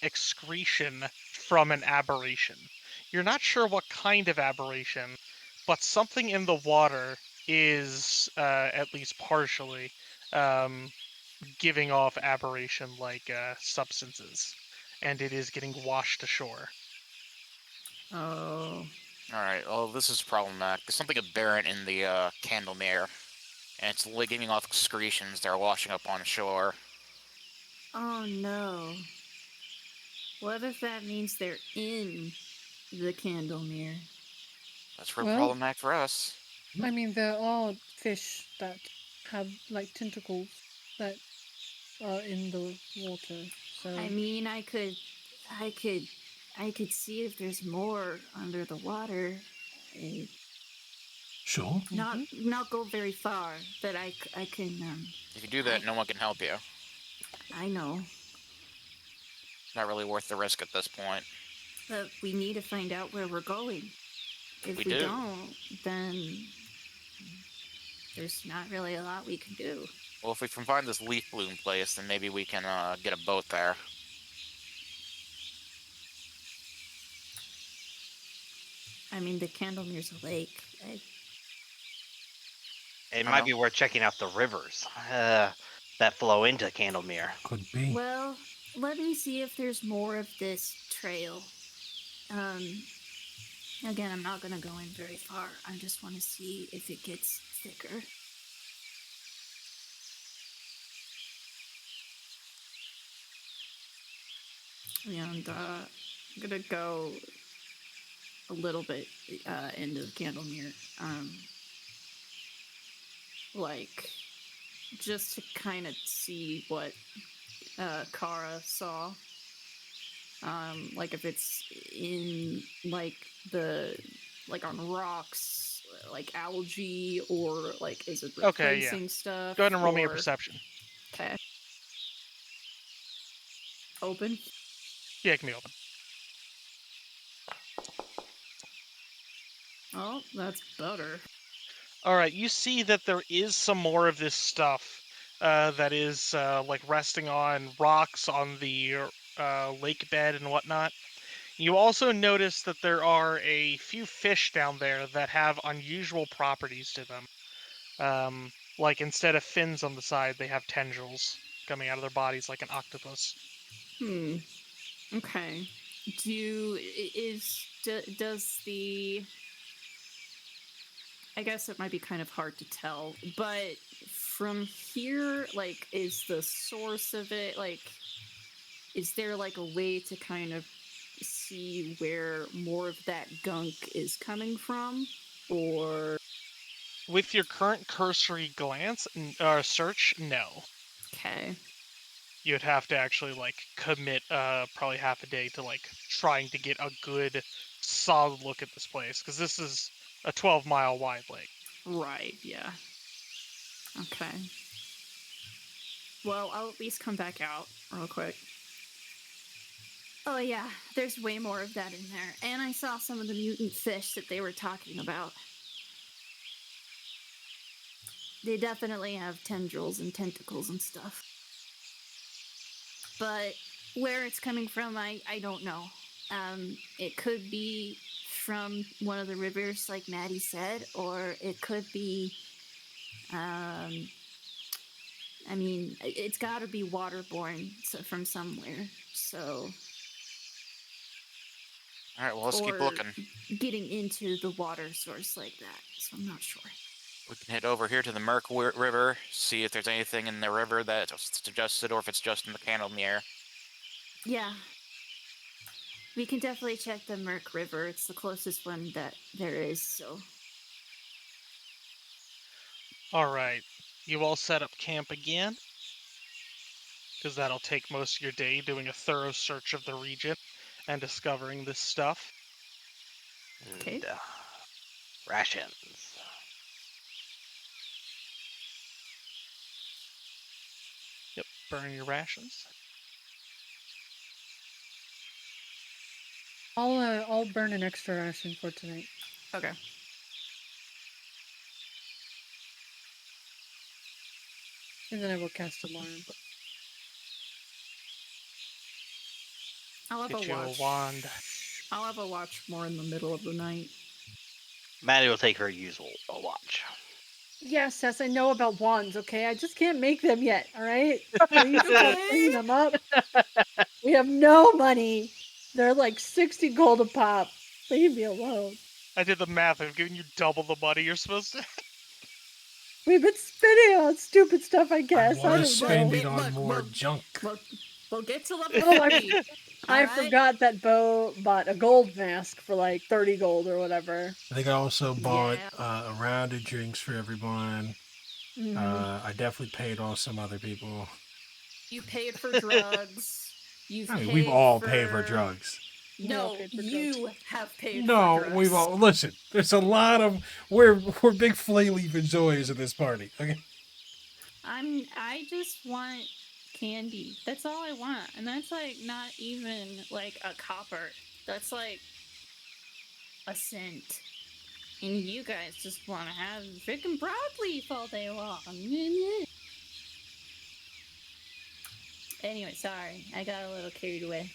excretion from an aberration. You're not sure what kind of aberration, but something in the water is, at least partially, giving off aberration-like substances, and it is getting washed ashore. Oh. Alright, well, this is problematic. There's something aberrant in the Candlemere, and it's giving off excretions that are washing up on shore. Oh no. What if that means they're in the Candlemere? That's real Well- problematic for us. I mean, there are fish that have like tentacles that are in the water. So I mean, I could see if there's more under the water. Eh, Sure. Not go very far, but I can. If you do that, no one can help you. I know, It's not really worth the risk at this point. but we need to find out where we're going. If We we do. don't, then there's not really a lot we can do. Well, if we can find this leaf bloom place, then maybe we can get a boat there. I mean, the Candlemere's a lake. It might be worth checking out the rivers that flow into Candlemere. Could be. Well, let me see if there's more of this trail. Again, I'm not gonna go in very far. I just want to see if it gets thicker. And I'm gonna go a little bit into the Candlemere. Like, just to kind of see what Kara saw. Like if it's in like on rocks, like algae, or like is it Okay, yeah. replacing stuff? Go ahead and roll me a or- perception. Okay. Open. Yeah, it can be open. Oh, that's better. All right, you see that there is some more of this stuff that is like resting on rocks on the lake bed and whatnot. You also notice that there are a few fish down there that have unusual properties to them. Like instead of fins on the side, they have tendrils coming out of their bodies like an octopus. Okay. Does the... I guess it might be kind of hard to tell, but from here, like, is the source of it, like, is there like a way to kind of see where more of that gunk is coming from? Or... With your current cursory glance or search, no. Okay. You'd have to actually like commit probably half a day to like trying to get a good solid look at this place, because this is a 12-mile wide lake. Right, yeah. Okay. Well, I'll at least come back out real quick. Oh yeah, there's way more of that in there. And I saw some of the mutant fish that they were talking about. they definitely have tendrils and tentacles and stuff. But where it's coming from, I don't know. It could be from one of the rivers, like Maddie said, or it could be, I mean, it's got to be waterborne from somewhere. So, All right, well, let's keep or looking. getting into the water source like that. So I'm not sure. We can head over here to the Merc River, see if there's anything in the river that's suggested, or if it's just in the candle in the air. Yeah. We can definitely check the Merc River. It's the closest one that there is, so. Alright. You all set up camp again? Because that'll take most of your day doing a thorough search of the region and discovering this stuff. Okay. And, rations. Yep, burn your rations. I'll burn an extra ration for tonight, Okay. and then I will cast alarm. I'll have Get a you a watch. wand. I'll have a watch more in the middle of the night. Maddie will take her usual watch. Yes, yes, I know about wands, okay? I just can't make them yet, alright? Please stop bringing them up. We have no money. They're like 60 gold a pop. Leave me alone. I did the math. I've given you double the money you're supposed to. We've been spending on stupid stuff, I guess. I I want to don't spend know. it on Look, more look. junk. We'll get to level Oh, 50. I Alright? forgot that Bo bought a gold mask for like 30 gold or whatever. I think I also bought Yeah. a round of drinks for everyone. Mhm. I definitely paid off some other people. You paid for drugs. You've I mean, paid we've all for... paid for drugs. We all No, paid for you have paid for No, drugs. we've all listen. There's a lot of we're big flay-leaf enjoyers of this party. Okay, I just want candy. That's all I want. And that's like not even like a copper. That's like a cent. And you guys just want to have freaking broadleaf all day long. Anyway, sorry. I got a little carried away.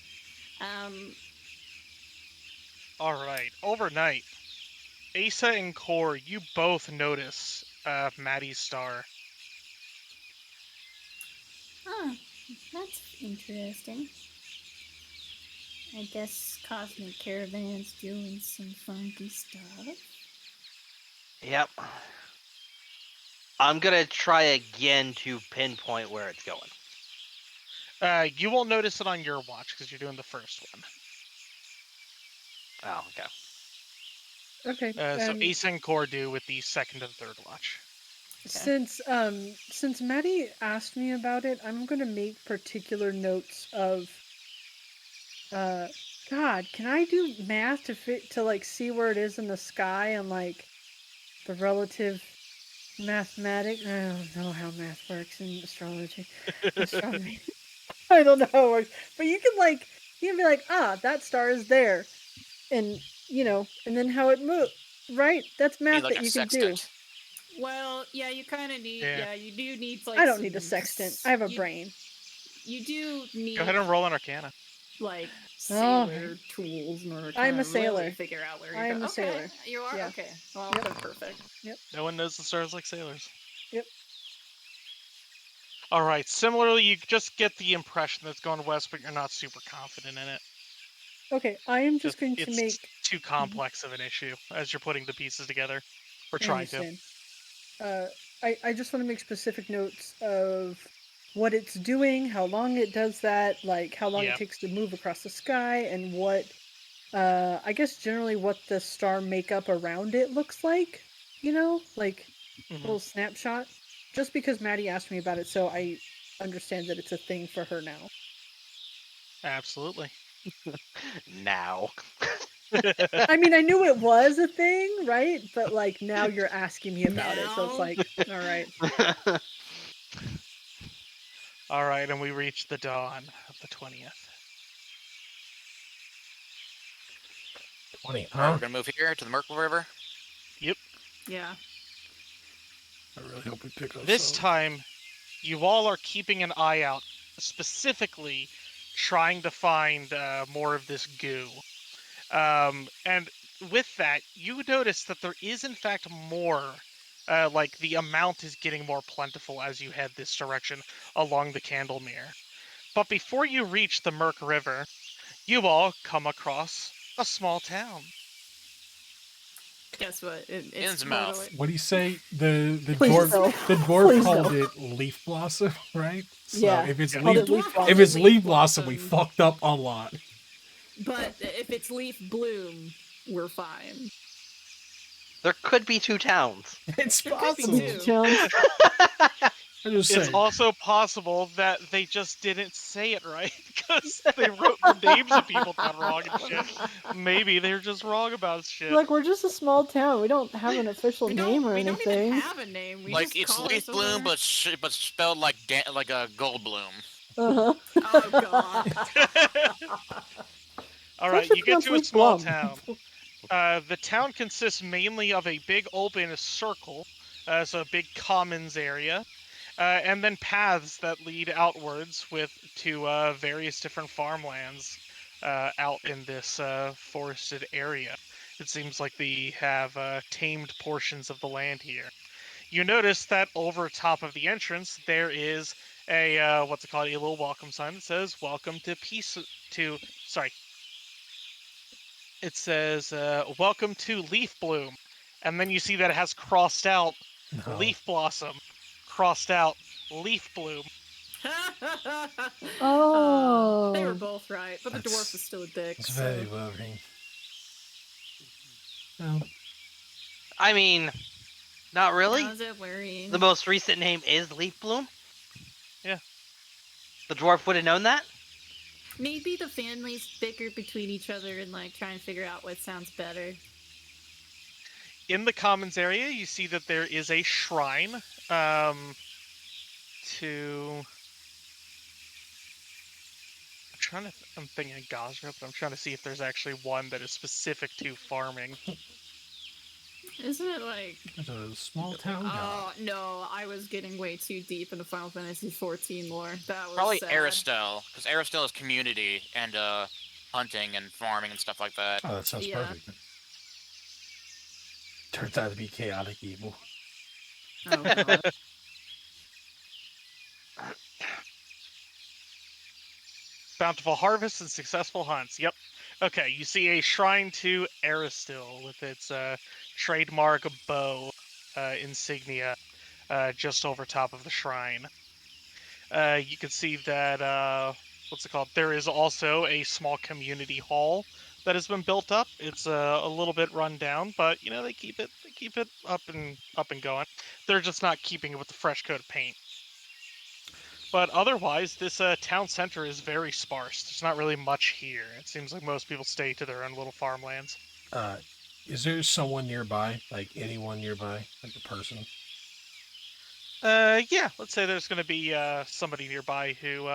Alright, overnight. Asa and Core, you both notice Maddie's star. Huh. That's interesting. I guess Cosmic Caravan's doing some funky stuff. Yep. I'm gonna try again to pinpoint where it's going. You won't notice it on your watch because you're doing the first one. Oh, okay. Okay. So Asa and Core do with the second and third watch. Since Maddie asked me about it, I'm gonna make particular notes of God, can I do math to like see where it is in the sky and like the relative mathematic? I don't know how math works in astrology. Astronomy. I don't know how it works. But you can be like, that star is there. And and then how it moves. Right? That's math Like that a you can do. sextant. Well, yeah, you kind of need. Yeah. Yeah, you do need like. I don't need a sextant. I have a brain. You do need. Go ahead and roll an Arcana. Like Oh. sailor tools in order to I'm a really sailor. figure out where I you're am going. a Okay, sailor. you are? Yeah. Okay. Well, Yep. then perfect. No one knows the stars like sailors. Yep. Alright, similarly, you just get the impression that it's going west, but you're not super confident in it. Okay, I am just going to it's make. too complex of an issue as you're putting the pieces together. Or I trying to. understand. I just want to make specific notes of what it's doing, how long it does that, like how long Yeah. it takes to move across the sky, and what, I guess generally what the star makeup around it looks like. Like a Mhm. little snapshot. Just because Maddie asked me about it, so I understand that it's a thing for her now. Absolutely. Now. I mean, I knew it was a thing, right? But like now you're asking me about it, so it's Now? like, all right. Alright, and we reach the dawn of the 20th. 20, All right, huh? we're gonna move here to the Merkle River. Yep. Yeah. I really hope we pick up This some. time, you all are keeping an eye out, specifically trying to find more of this goo. And with that, you notice that there is, in fact, more. Like, the amount is getting more plentiful as you head this direction along the Candlemere. But before you reach the Merk River, you all come across a small town. Guess what? It's Innsmouth. totally. What do you say? The Please dwarf no. the dwarf Please called no. it leaf blossom, right? So Yeah, if it's Yeah. called leaf it leaf Dwarf blossom. if it's leaf blossom, we fucked up a lot. But if it's leaf bloom, we're fine. There could be two towns. It's There could be possible. two. Jones. I'm just It's saying. also possible that they just didn't say it right because they wrote the names of people down wrong and shit. Maybe they're just wrong about shit. Like, we're just a small town. We don't have an official We name or don't anything. even have a name. We Like just it's call leaf it bloom, but spelled like a gold bloom. Uh-huh. Oh god. All right, actually you get to a pronounced small Leaf town. The town consists mainly of a big open circle, so a big commons area, and then paths that lead outwards to various different farmlands out in this forested area. It seems like they have tamed portions of the land here. You notice that over top of the entrance there is a what's it called? A little welcome sign that says "Welcome to Peace." Sorry, it says "Welcome to Leaf Bloom," and then you see that it has crossed out No. Leaf Blossom, crossed out Leaf Bloom. Oh. They were both right, but the That's- dwarf is still a dick. It's so. very worrying. Well, I mean, not really. How's it worrying? The most recent name is Leaf Bloom. Yeah. The dwarf would have known that. Maybe the families bicker between each other and like try and figure out what sounds better. In the commons area, you see that there is a shrine to. I'm thinking Gosra, but I'm trying to see if there's actually one that is specific to farming. Isn't it like? it's a small town god. Oh no, I was getting way too deep into Final Fantasy XIV lore. That was Probably sad. Aristel, because Aristel is community and hunting and farming and stuff like that. Oh, that sounds Yeah. perfect. Turns out to be chaotic evil. Oh god. Bountiful harvests and successful hunts. Yep. Okay, you see a shrine to Aristil with its trademark bow insignia just over top of the shrine. You can see that what's it called? There is also a small community hall that has been built up. It's a little bit run down, but you know they keep it up and going. They're just not keeping it with the fresh coat of paint. But otherwise, this town center is very sparse. There's not really much here. It seems like most people stay to their own little farmlands. Is there someone nearby? Like anyone nearby? Like a person? Yeah, let's say there's going to be somebody nearby who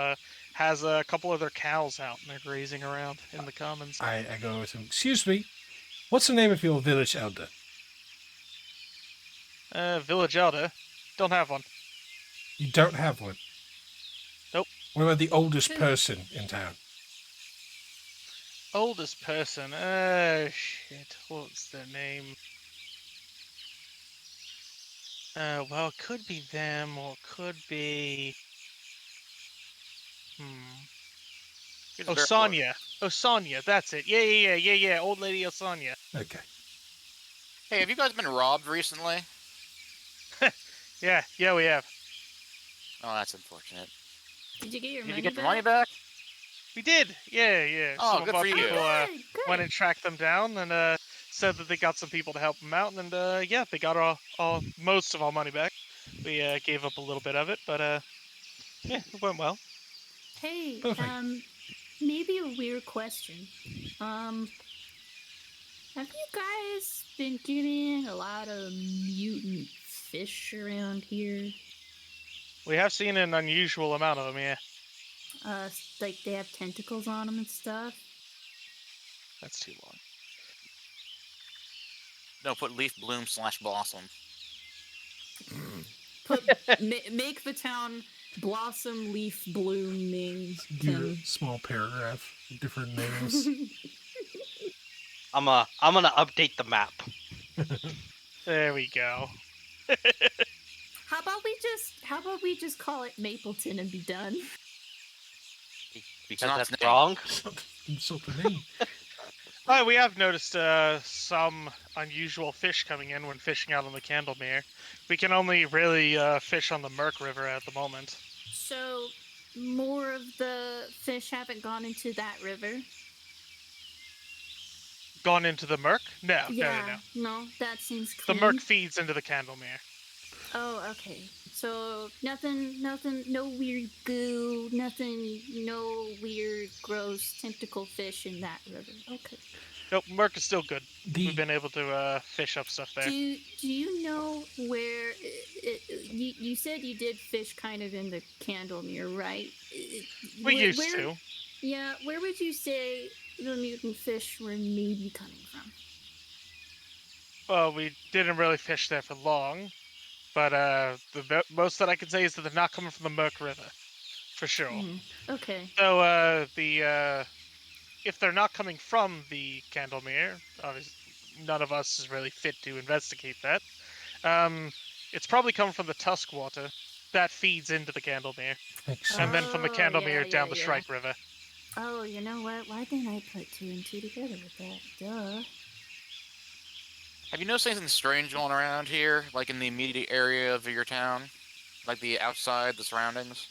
has a couple of their cows out and they're grazing around in the commons. I go with him. Excuse me. What's the name of your village elder? Village elder. Don't have one. You don't have one. Nope. What about the oldest person in town? Oldest person. Shit. What's their name? Well, it could be them, or it could be. Osanya. Osanya, that's it. Yeah. Old lady Osanya. Okay. Hey, have you guys been robbed recently? Yeah, we have. Oh, that's unfortunate. Did you get your Did money you get back? your money back? We did. Yeah. Oh, Some good of our for you. people Good. went and tracked them down and said that they got some people to help them out, and yeah, they got all most of our money back. We gave up a little bit of it, but yeah, it went well. Hey, Perfect. maybe a weird question. Have you guys been getting a lot of mutant fish around here? We have seen an unusual amount of them, yeah. Like they have tentacles on them and stuff. That's too long. No, put leaf bloom /blossom. make the town blossom leaf blooming. Your small paragraph, different names. I'm gonna update the map. There we go. How about we just call it Mapleton and be done? Because not that's the name. wrong. Insult the name. We have noticed some unusual fish coming in when fishing out on the Candlemere. We can only really fish on the Merk River at the moment. So more of the fish haven't gone into that river. Gone into the Merk? No, No, that seems The clean. Merk feeds into the Candlemere. Oh, okay. So nothing, no weird goo, nothing, no weird, gross tentacle fish in that river. Okay. Nope, Merk is still good. We've been able to fish up stuff there. Do you know where? You said you did fish kind of in the Candlemere, right? We used to. Yeah. Where would you say the mutant fish were maybe coming from? Well, we didn't really fish there for long, but the most that I can say is that they're not coming from the Merk River, for sure. Okay. So if they're not coming from the Candlemere, obviously none of us is really fit to investigate that. It's probably coming from the Tusk water that feeds into the Candlemere, and then from the Candlemere down the Shrike River. Oh, you know what? Why didn't I put 2 and 2 together with that? Duh. Have you noticed anything strange going around here, like in the immediate area of your town? Like the outside, the surroundings?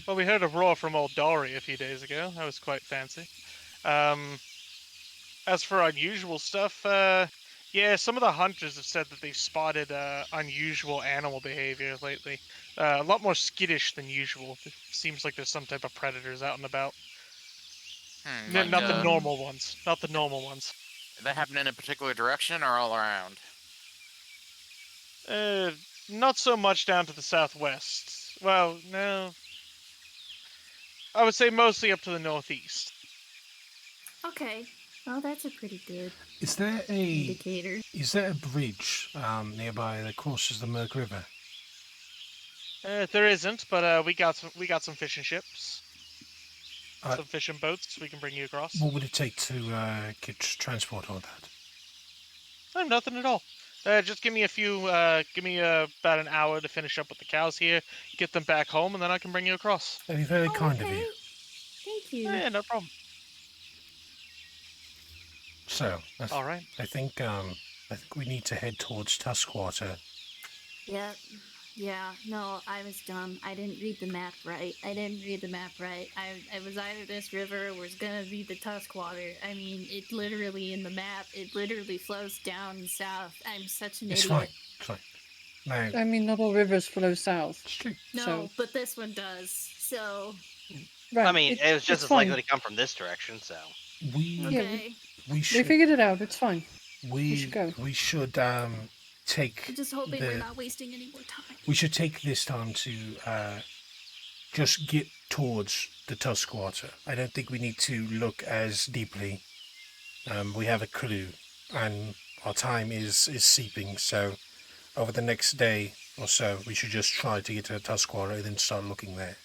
Well, we heard a roar from old Dory a few days ago. That was quite fancy. As for unusual stuff, yeah, some of the hunters have said that they've spotted unusual animal behavior lately. A lot more skittish than usual. It seems like there's some type of predators out and about. Not the normal ones. Not the normal ones. That happen in a particular direction or all around? Not so much down to the southwest. Well, no. I would say mostly up to the northeast. Okay. Well, that's a pretty good Is there indicator. a bridge nearby that crosses the Merk River? There isn't, but we got some fishing ships. Some fishing boats we can bring you across. What would it take to transport all that? Oh, nothing at all. Just give me about an hour to finish up with the cows here, get them back home, and then I can bring you across. That'd be very kind of you. Thank you. Yeah, no problem. So, All right. I think we need to head towards Tuskwater. Yeah, no, I was dumb. I didn't read the map right. I was either this river or was gonna be the Tuskwater. I mean, it literally in the map, it literally flows down south. I'm such an idiot. It's fine. No, I mean, not all rivers flow south. it's true. No, So- but this one does. So, Right. I mean, it was just it's as fine. likely to come from this direction, so. We okay. we They should figured it out. It's fine. we should go. we should take I'm just hoping we're not wasting any more time. we should take this time to just get towards the Tuskwater. I don't think we need to look as deeply. We have a clue, and our time is seeping. So, over the next day or so, we should just try to get to the Tuskwater and then start looking there.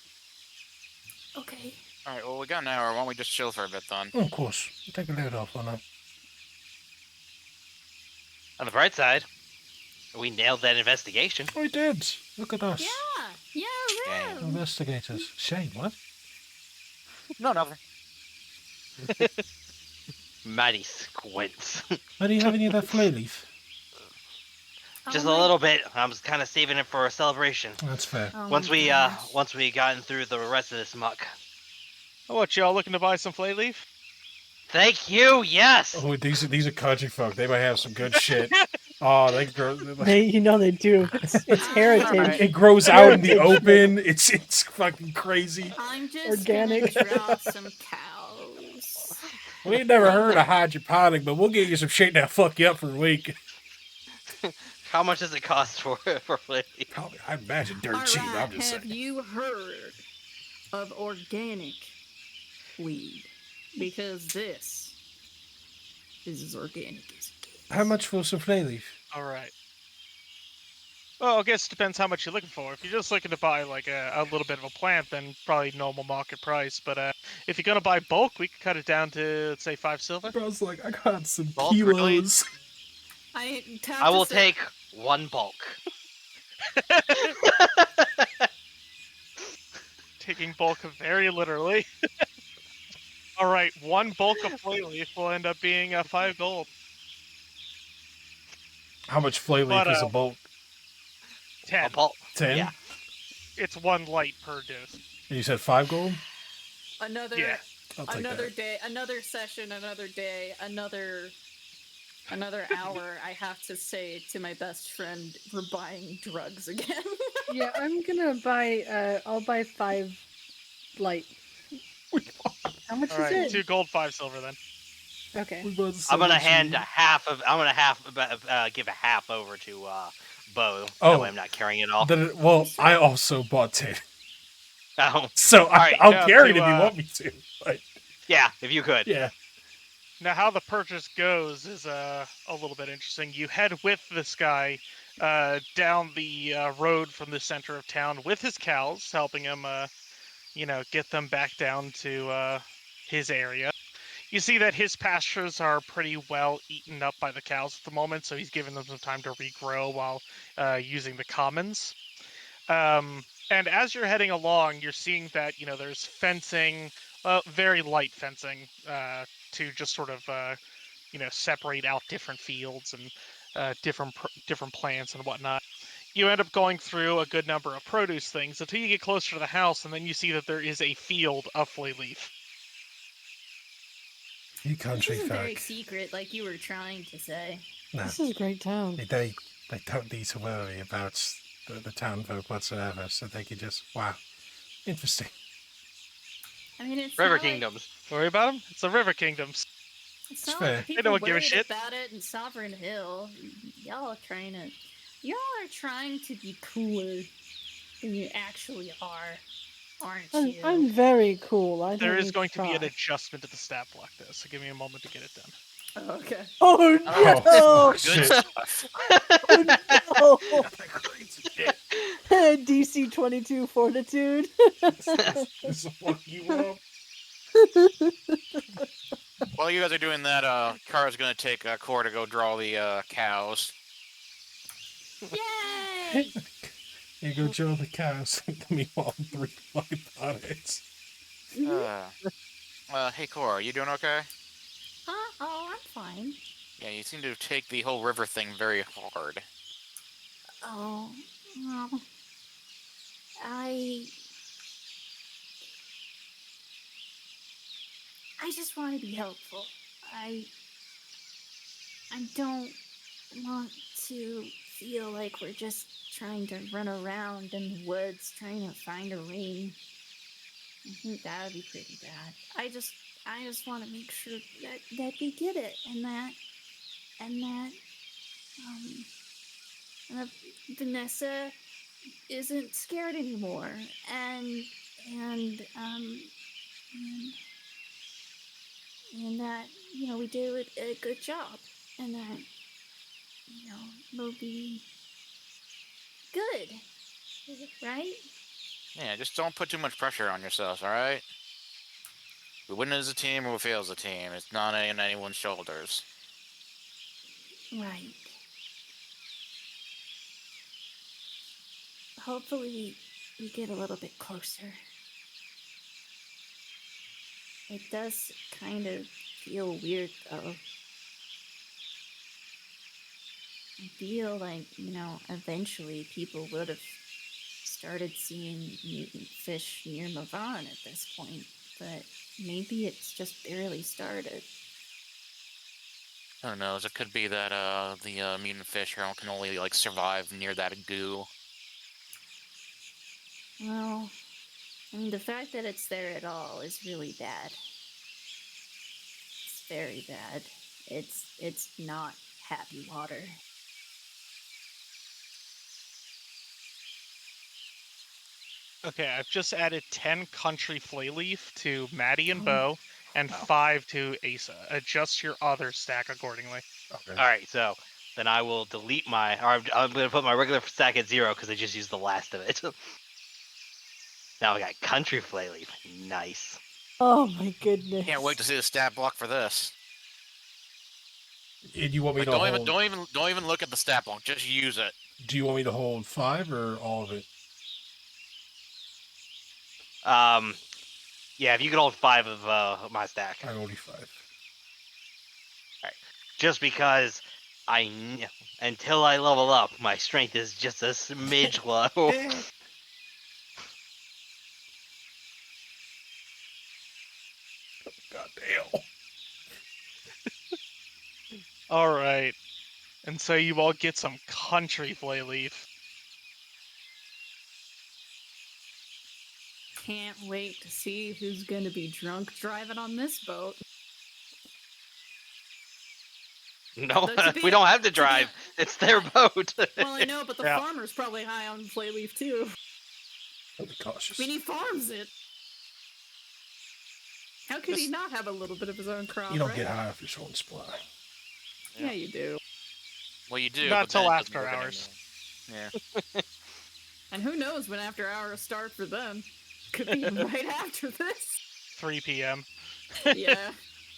Okay. Alright, well, we got an hour. Why don't we just chill for a bit then? Oh, of course, take a load off on that. On the bright side, we nailed that investigation. We did. Look at us, Yeah, Yeah. no. investigators. Shane, what? No, nothing. Mighty squints. Why do you have any of that flay leaf? Just a little bit. I was kind of saving it for a celebration. That's fair. Oh Once my we gosh. once we gotten through the rest of this muck. What, y'all looking to buy some flay leaf? Thank you. Yes. Oh, these are country folk. They might have some good shit. Oh, they grow. They do. It's heritage. It grows out in the open. It's fucking crazy. I'm just Organic. gonna draw some cows. We ain't never heard of hydroponic, but we'll give you some shit that'll fuck you up for a week. How much does it cost for flay? Probably, I imagine dirt All cheap. right, I'm just have saying. you heard of organic weed? Because this is as organic as it gets. How much for some flay leaf? All right. Well, I guess it depends how much you're looking for. If you're just looking to buy like a little bit of a plant, then probably normal market price. But if you're gonna buy bulk, we could cut it down to, let's say, 5 silver. Bro's like, I got some Bulk, really? kilos. I have I to will say, take 1 bulk. Taking bulk very literally. All right, 1 bulk of flayleaf will end up being 5 gold. How much flayleaf But, is a bulk? 10. A bulk. 10? Yeah. It's 1 light per dose. And you said 5 gold? another Yeah. I'll take another that. day, another session, another day, another hour. I have to say to my best friend, we're buying drugs again. Yeah, I'm gonna buy. I'll buy 5 light. How much All right, is 2 it? gold, 5 silver then. Okay. I'm gonna hand give a half over to Bo. Oh. That way I'm not carrying it all. Well, I also bought 10. Oh, So right, I'll now carry it to, if you want me to. But, yeah, if you could. yeah. Now, how the purchase goes is a little bit interesting. You head with this guy down the road from the center of town with his cows, helping him, get them back down to his area. You see that his pastures are pretty well eaten up by the cows at the moment, so he's giving them some time to regrow while using the commons. And as you're heading along, you're seeing that there's fencing, very light fencing, to just sort of separate out different fields and different plants and whatnot. You end up going through a good number of produce things until you get closer to the house, and then you see that there is a field of flayleaf. You This country isn't very folk. secret, like you were trying to say. No, This is a great town. they don't need to worry about the town folk whatsoever, so they could just, wow. Interesting. I mean, it's River not like- Kingdoms. Worry about them? It's the River Kingdoms. It's It's not fair. like They people don't give a worried shit. about it in Sovereign Hill. Y'all are trying to be cooler than you actually are, aren't you? I'm very cool. I There don't is need going to be an try. adjustment to the stat block, though, so give me a moment to get it done. Oh, okay. Oh Oh, no! shit. Oh Crazy shit. no! DC 22 Fortitude. This will fuck you up. While you guys are doing that, Kara's gonna take Core to go draw the cows. Yay! You go draw the cows. Meanwhile, 3 fucking potheads. Hey Core, you doing okay? Huh? Oh, I'm fine. Yeah, you seem to take the whole river thing very hard. Oh, well, I just want to be helpful. I don't want to feel like we're just trying to run around in the woods trying to find a ring. I think that would be pretty bad. I just want to make sure that we get it and that Vanessa isn't scared anymore and that we do a good job and that we'll be good, right? Yeah, just don't put too much pressure on yourselves, alright? We win as a team or we fail as a team. It's not on anyone's shoulders. Right. Hopefully we get a little bit closer. It does kind of feel weird though. I feel like, eventually people would have started seeing mutant fish near Mavan at this point, but maybe it's just barely started. Who knows? It could be that the mutant fish here can only survive near that goo. Well, I mean, the fact that it's there at all is really bad. It's very bad. It's not happy water. Okay, I've just added 10 country flayleaf to Maddie and Bo, and 5 to Asa. Adjust your other stack accordingly. Okay. All right, so then I will delete my. Or I'm going to put my regular stack at 0 because I just used the last of it. Now I got country flay leaf. Nice. Oh my goodness. Can't wait to see the stat block for this. And you want me Like, to hold? don't even look at the stat block. Just use it. Do you want me to hold 5 or all of it? Yeah, if you could hold 5 of my stack. I only 5. Just because until I level up, my strength is just a smidge low. God damn. All right. And so you all get some country flay leaf. Can't wait to see who's gonna be drunk driving on this boat. No, Though, we don't have to drive. It's their boat. Well, I know, but the Yeah. farmer's probably high on flay leaf too. I'll be cautious. I mean, he farms it. How could he not have a little bit of his own crop? You don't right? get high off your own supply. Yeah, you do. Well, you do. Not but then till it doesn't after work hours. anymore. Yeah. And who knows when after hours start for them? Could be right after this. 3 p.m. Yeah,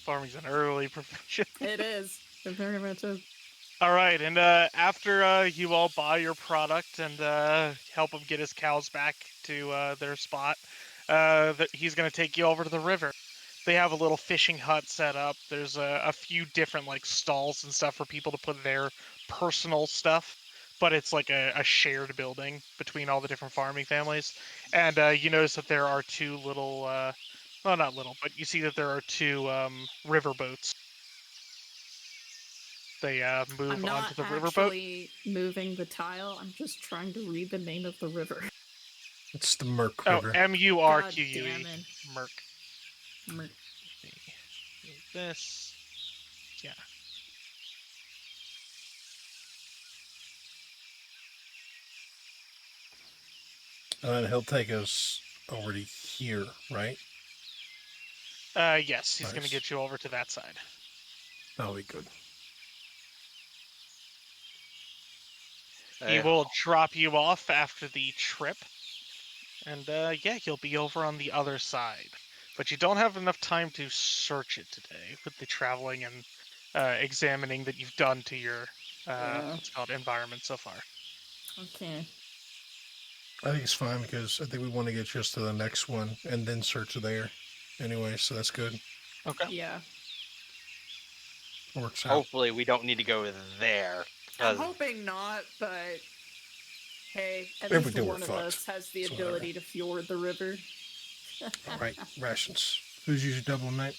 Farming's an early profession. it is. It very much is. All right, and after you all buy your product and help him get his cows back to their spot, he's going to take you over to the river. They have a little fishing hut set up. There's a few different like stalls and stuff for people to put their personal stuff, but it's like a shared building between all the different farming families. And you notice that there are 2 little, well, not little, but you see that there are 2 river boats. They move I'm not onto the riverboat. actually moving the tile. I'm just trying to read the name of the river. It's the Merc Oh, River. M-U-R-Q-U-E. God damn it. Merc. Mer- This. Yeah. And then he'll take us over to here, right? Yes, he's going to Nice. get you over to that side. That'll be good. He will drop you off after the trip. And yeah, you'll be over on the other side. But you don't have enough time to search it today with the traveling and examining that you've done to your what's it called environment so far. Okay. I think it's fine because I think we want to get just to the next one and then search there. Anyway, so that's good. Okay. Yeah. Works out. Hopefully, we don't need to go there. I'm 'cause- hoping not, but hey, at If we least do, we're one of fucked. us has the So whatever. ability to fjord the river. All right, rations. Who's usually double night?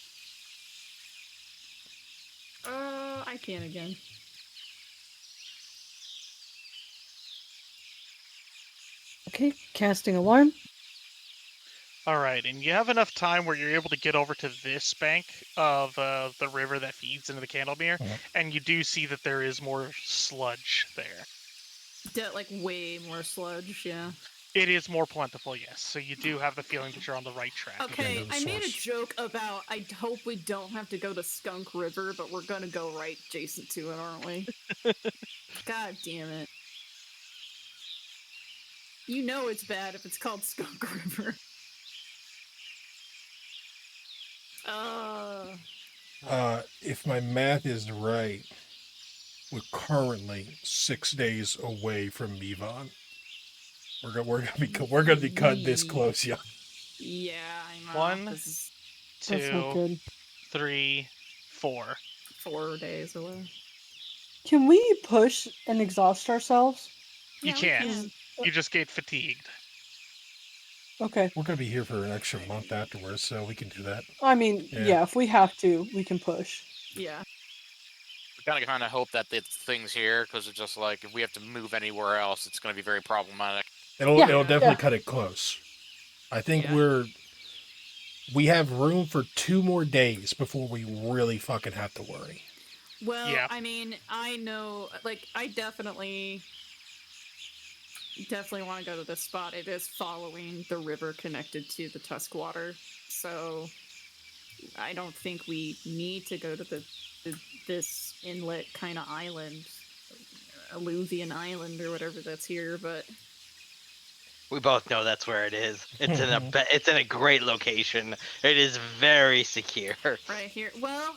I can again. Okay, casting alarm. All right, and you have enough time where you're able to get over to this bank of the river that feeds into the Candlemere, and you do see that there is more sludge there. Like way more sludge, yeah. It is more plentiful, yes. So you do have the feeling that you're on the right track. Okay, to the I made a source. joke about I hope we don't have to go to Skunk River, but we're gonna go right adjacent to it, aren't we? God damn it. You know it's bad if it's called Skunk River. If my math is right, we're currently 6 days away from Mivon. We're gonna be cut this close, yeah. Yeah, I know. 1, This is That's not 2, good. 3, 4. 4 days away. Can we push and exhaust ourselves? You Yeah, we can. can. You just get fatigued. Okay. We're gonna be here for an extra month afterwards, so we can do that. I mean, Yeah. yeah, if we have to, we can push. Yeah. We kind of hope that the thing's here because it's just like if we have to move anywhere else, it's going to be very problematic. It'll Yeah, definitely yeah. cut it close. I think Yeah. we have room for 2 more days before we really fucking have to worry. Well, Yeah. I mean, I know, like, I definitely want to go to this spot. It is following the river connected to the Tuskwater, so I don't think we need to go to this inlet kind of island. Illuvian Island or whatever that's here, but We both know that's where it is. It's in a great location. It is very secure. right here. Well,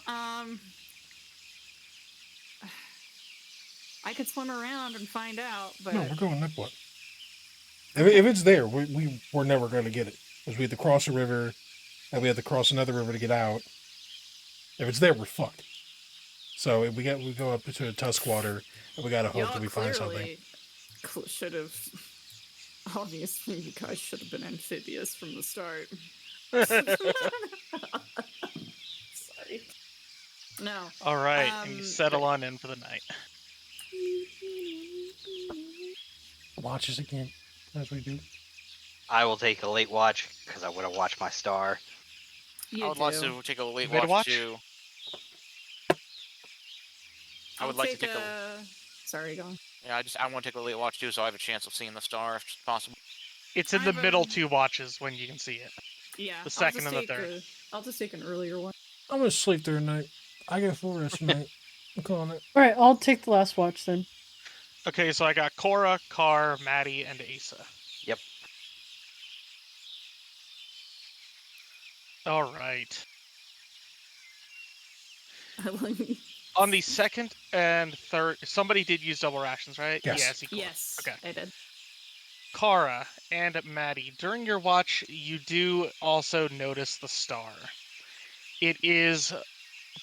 I could swim around and find out, but No, we're going that way. If it's there, we're never going to get it. Because we have to cross a river, and we have to cross another river to get out. If it's there, we're fucked. So if we go up to Tuskwater, and we got to hope y'all that we find something. clearly should have. Obviously, you guys should have been amphibious from the start. Sorry. No. All right, and you settle on in for the night. Watches again, as we do. I will take a late watch because I want to watch my star. You I would like to take a late Mid-watch? watch too. I would like to take Sorry, go on. Yeah, I want to take a late watch too, so I have a chance of seeing the star if possible. It's in the middle 2 watches when you can see it. Yeah. The second and the third. I'll just take an earlier one. I'm going to sleep through the night. I get full rest tonight. I'm calling it. All right, I'll take the last watch then. Okay, so I got Cora, Carr, Maddie, and Asa. Yep. All right. On the second and third, somebody did use double rations, right? Yes. Yes. Okay. I did. Kara and Maddie, during your watch, you do also notice the star. It is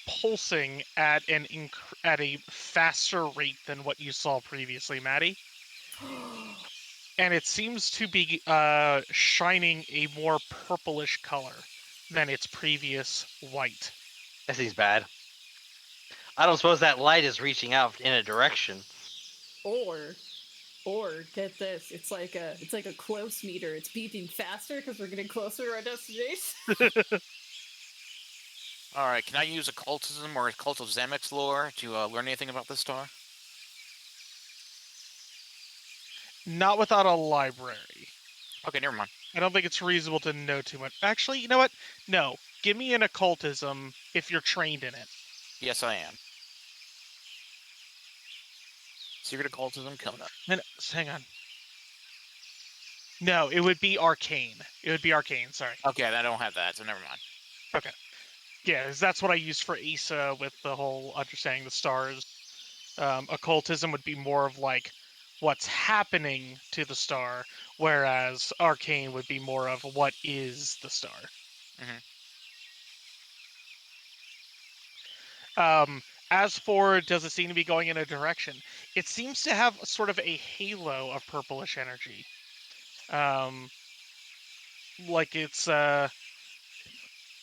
pulsing at at a faster rate than what you saw previously, Maddie. And it seems to be shining a more purplish color than its previous white. That seems bad. I don't suppose that light is reaching out in a direction. Or get this, it's like a close meter. It's beeping faster because we're getting closer to our destination. All right, can I use occultism or cult of Zamek's lore to learn anything about this star? Not without a library. Okay, never mind. I don't think it's reasonable to know too much. Actually, you know what? No. Give me an occultism if you're trained in it. Yes, I am. Secret occultism coming up. Hang on. No, it would be arcane. It would be arcane, sorry. Okay, I don't have that, so never mind. Okay. Yeah, 'cause that's what I used for Asa with the whole understanding the stars. Occultism would be more of like what's happening to the star, whereas arcane would be more of what is the star. As for does it seem to be going in a direction, it seems to have sort of a halo of purplish energy. Like it's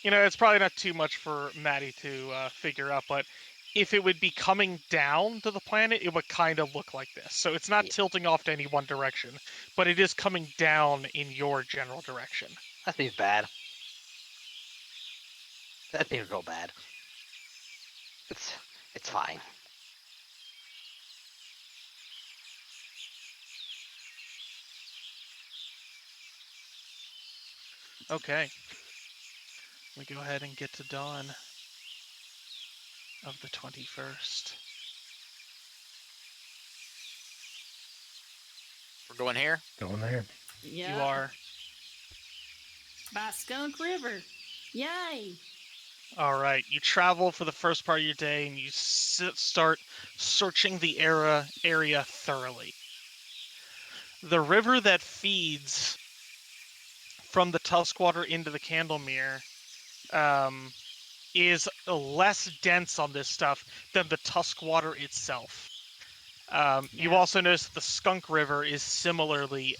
it's probably not too much for Maddie to figure out, but if it would be coming down to the planet, it would kind of look like this. So it's not tilting off to any one direction, but it is coming down in your general direction. That seems bad. That seems real bad. It's fine. Okay. We go ahead and get to dawn of the 21st. We're going here? Going there. Yeah. You are. By Skunk River. Yay! All right. You travel for the first part of your day, and you start searching the area thoroughly. The river that feeds from the Tuskwater into the Candlemere is less dense on this stuff than the Tuskwater itself. You also notice that the Skunk River is similarly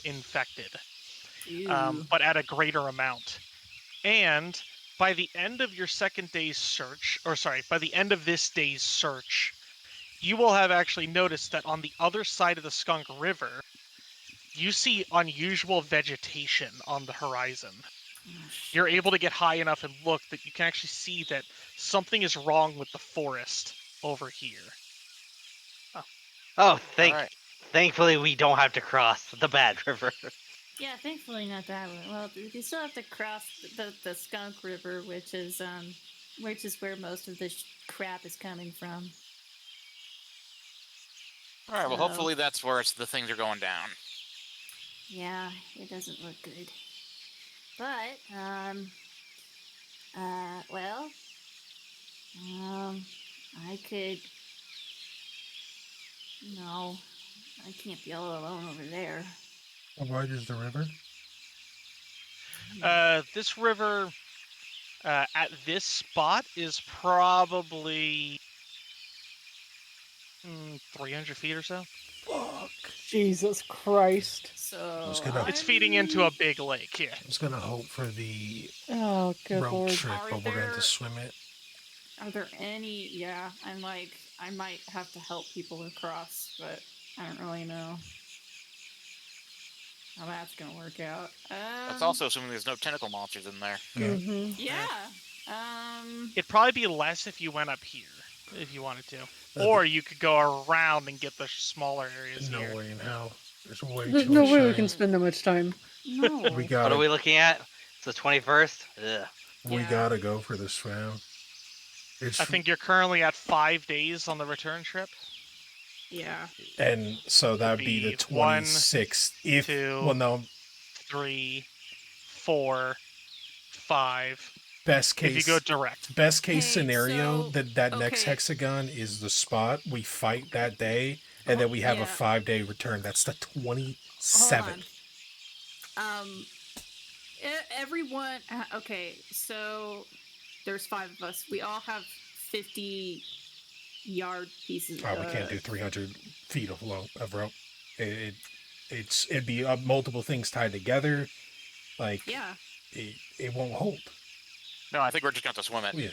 infected, but at a greater amount. And by the end of your second day's search, by the end of this day's search, you will have actually noticed that on the other side of the Skunk River, you see unusual vegetation on the horizon. You're able to get high enough and look that you can actually see that something is wrong with the forest over here. Oh, Alright. thankfully we don't have to cross the bad river. Yeah, thankfully not that one. Well, you still have to cross the Skunk River, which is where most of this crap is coming from. All right. Well, So- hopefully that's where the things are going down. Yeah, it doesn't look good. But, well, I could. No, I can't be all alone over there. How wide is the river? This river at this spot is probably 300 feet or so. Fuck. Jesus Christ. So was gonna- It's feeding into a big lake, yeah. I was gonna hope for the Oh, good road lord. trip, Are but we're gonna have to there- swim it. Are there any? Yeah, I'm like, I might have to help people across, but I don't really know how that's gonna work out. That's also assuming there's no tentacle monsters in there. Mm-hmm. Yeah. It'd probably be less if you went up here, if you wanted to. Or you could go around and get the smaller areas No here. way in hell. There's way There's too no much way we time. can spend that much time. No. We What gotta, are we looking at? It's the 21st? Ugh. we Yeah. gotta go for this round. It's I think you're currently at 5 days on the return trip. Yeah. and so that would be the Be 1, 26th. If 2, well, no, 3, 4, 5. best If you case. go direct. Best case Hey, scenario, so- that next okay. hexagon is the spot we fight that day, and then we have a Yeah. 5-day return. That's the 27th. Hold on. Everyone. Okay, so there's 5 of us. We all have 50-yard pieces. Oh, we can't do 300 feet of rope. It'd be multiple things tied together. Like Yeah. it won't hold. No, I think we're just going to swim it. Yeah.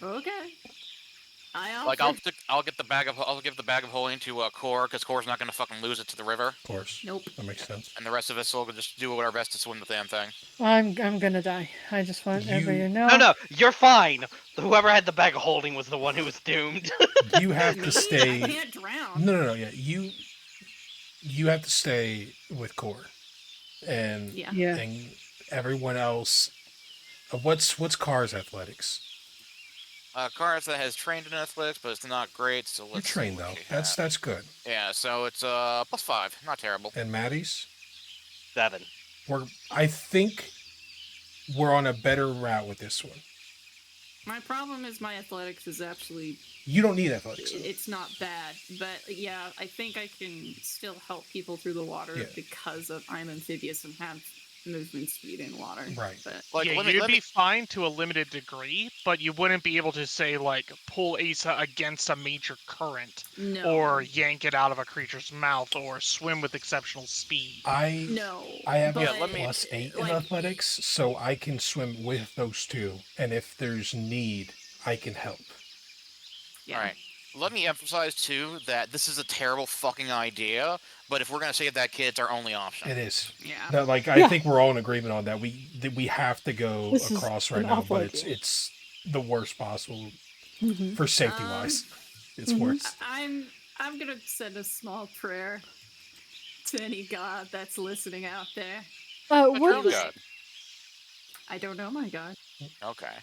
Okay. I'll give the bag of holding to Core, because Core's not going to fucking lose it to the river, Of course. Nope. That makes sense. and the rest of us will just do our best to swim the damn thing. I'm gonna die. I just want everybody to know. No, you're fine. Whoever had the bag of holding was the one who was doomed. You have Me? to stay. I can't drown. No, yeah. You have to stay with Core, and Yeah. Yeah. and everyone else. What's Car's athletics? Cars that has trained in athletics, but it's not great. So You're let's see trained what though. we That's have. good. Yeah. So it's +5, not terrible. And Maddie's. 7. I think we're on a better route with this one. My problem is my athletics is actually You don't need athletics. it's not bad, but yeah, I think I can still help people through the water Yeah. because of I'm amphibious and have movement speed in water. Right. But Like, yeah, let me- you'd let be me- fine to a limited degree, but you wouldn't be able to say like pull Asa against a major current, no. or yank it out of a creature's mouth, or swim with exceptional speed. no. I have but, a +8 in like, athletics, so I can swim with those two. And if there's need, I can help. yeah. All right. Let me emphasize too that this is a terrible fucking idea. But if we're gonna save that kid, it's our only option. It is. Yeah. No, like I Yeah. think we're all in agreement on that. We have to go This is across an right now, awful but it's idea. it's the worst possible Mhm. for safety wise. It's Mhm. worse. I'm gonna send a small prayer to any god that's listening out there. What's your What is, God? I don't know my god. Okay.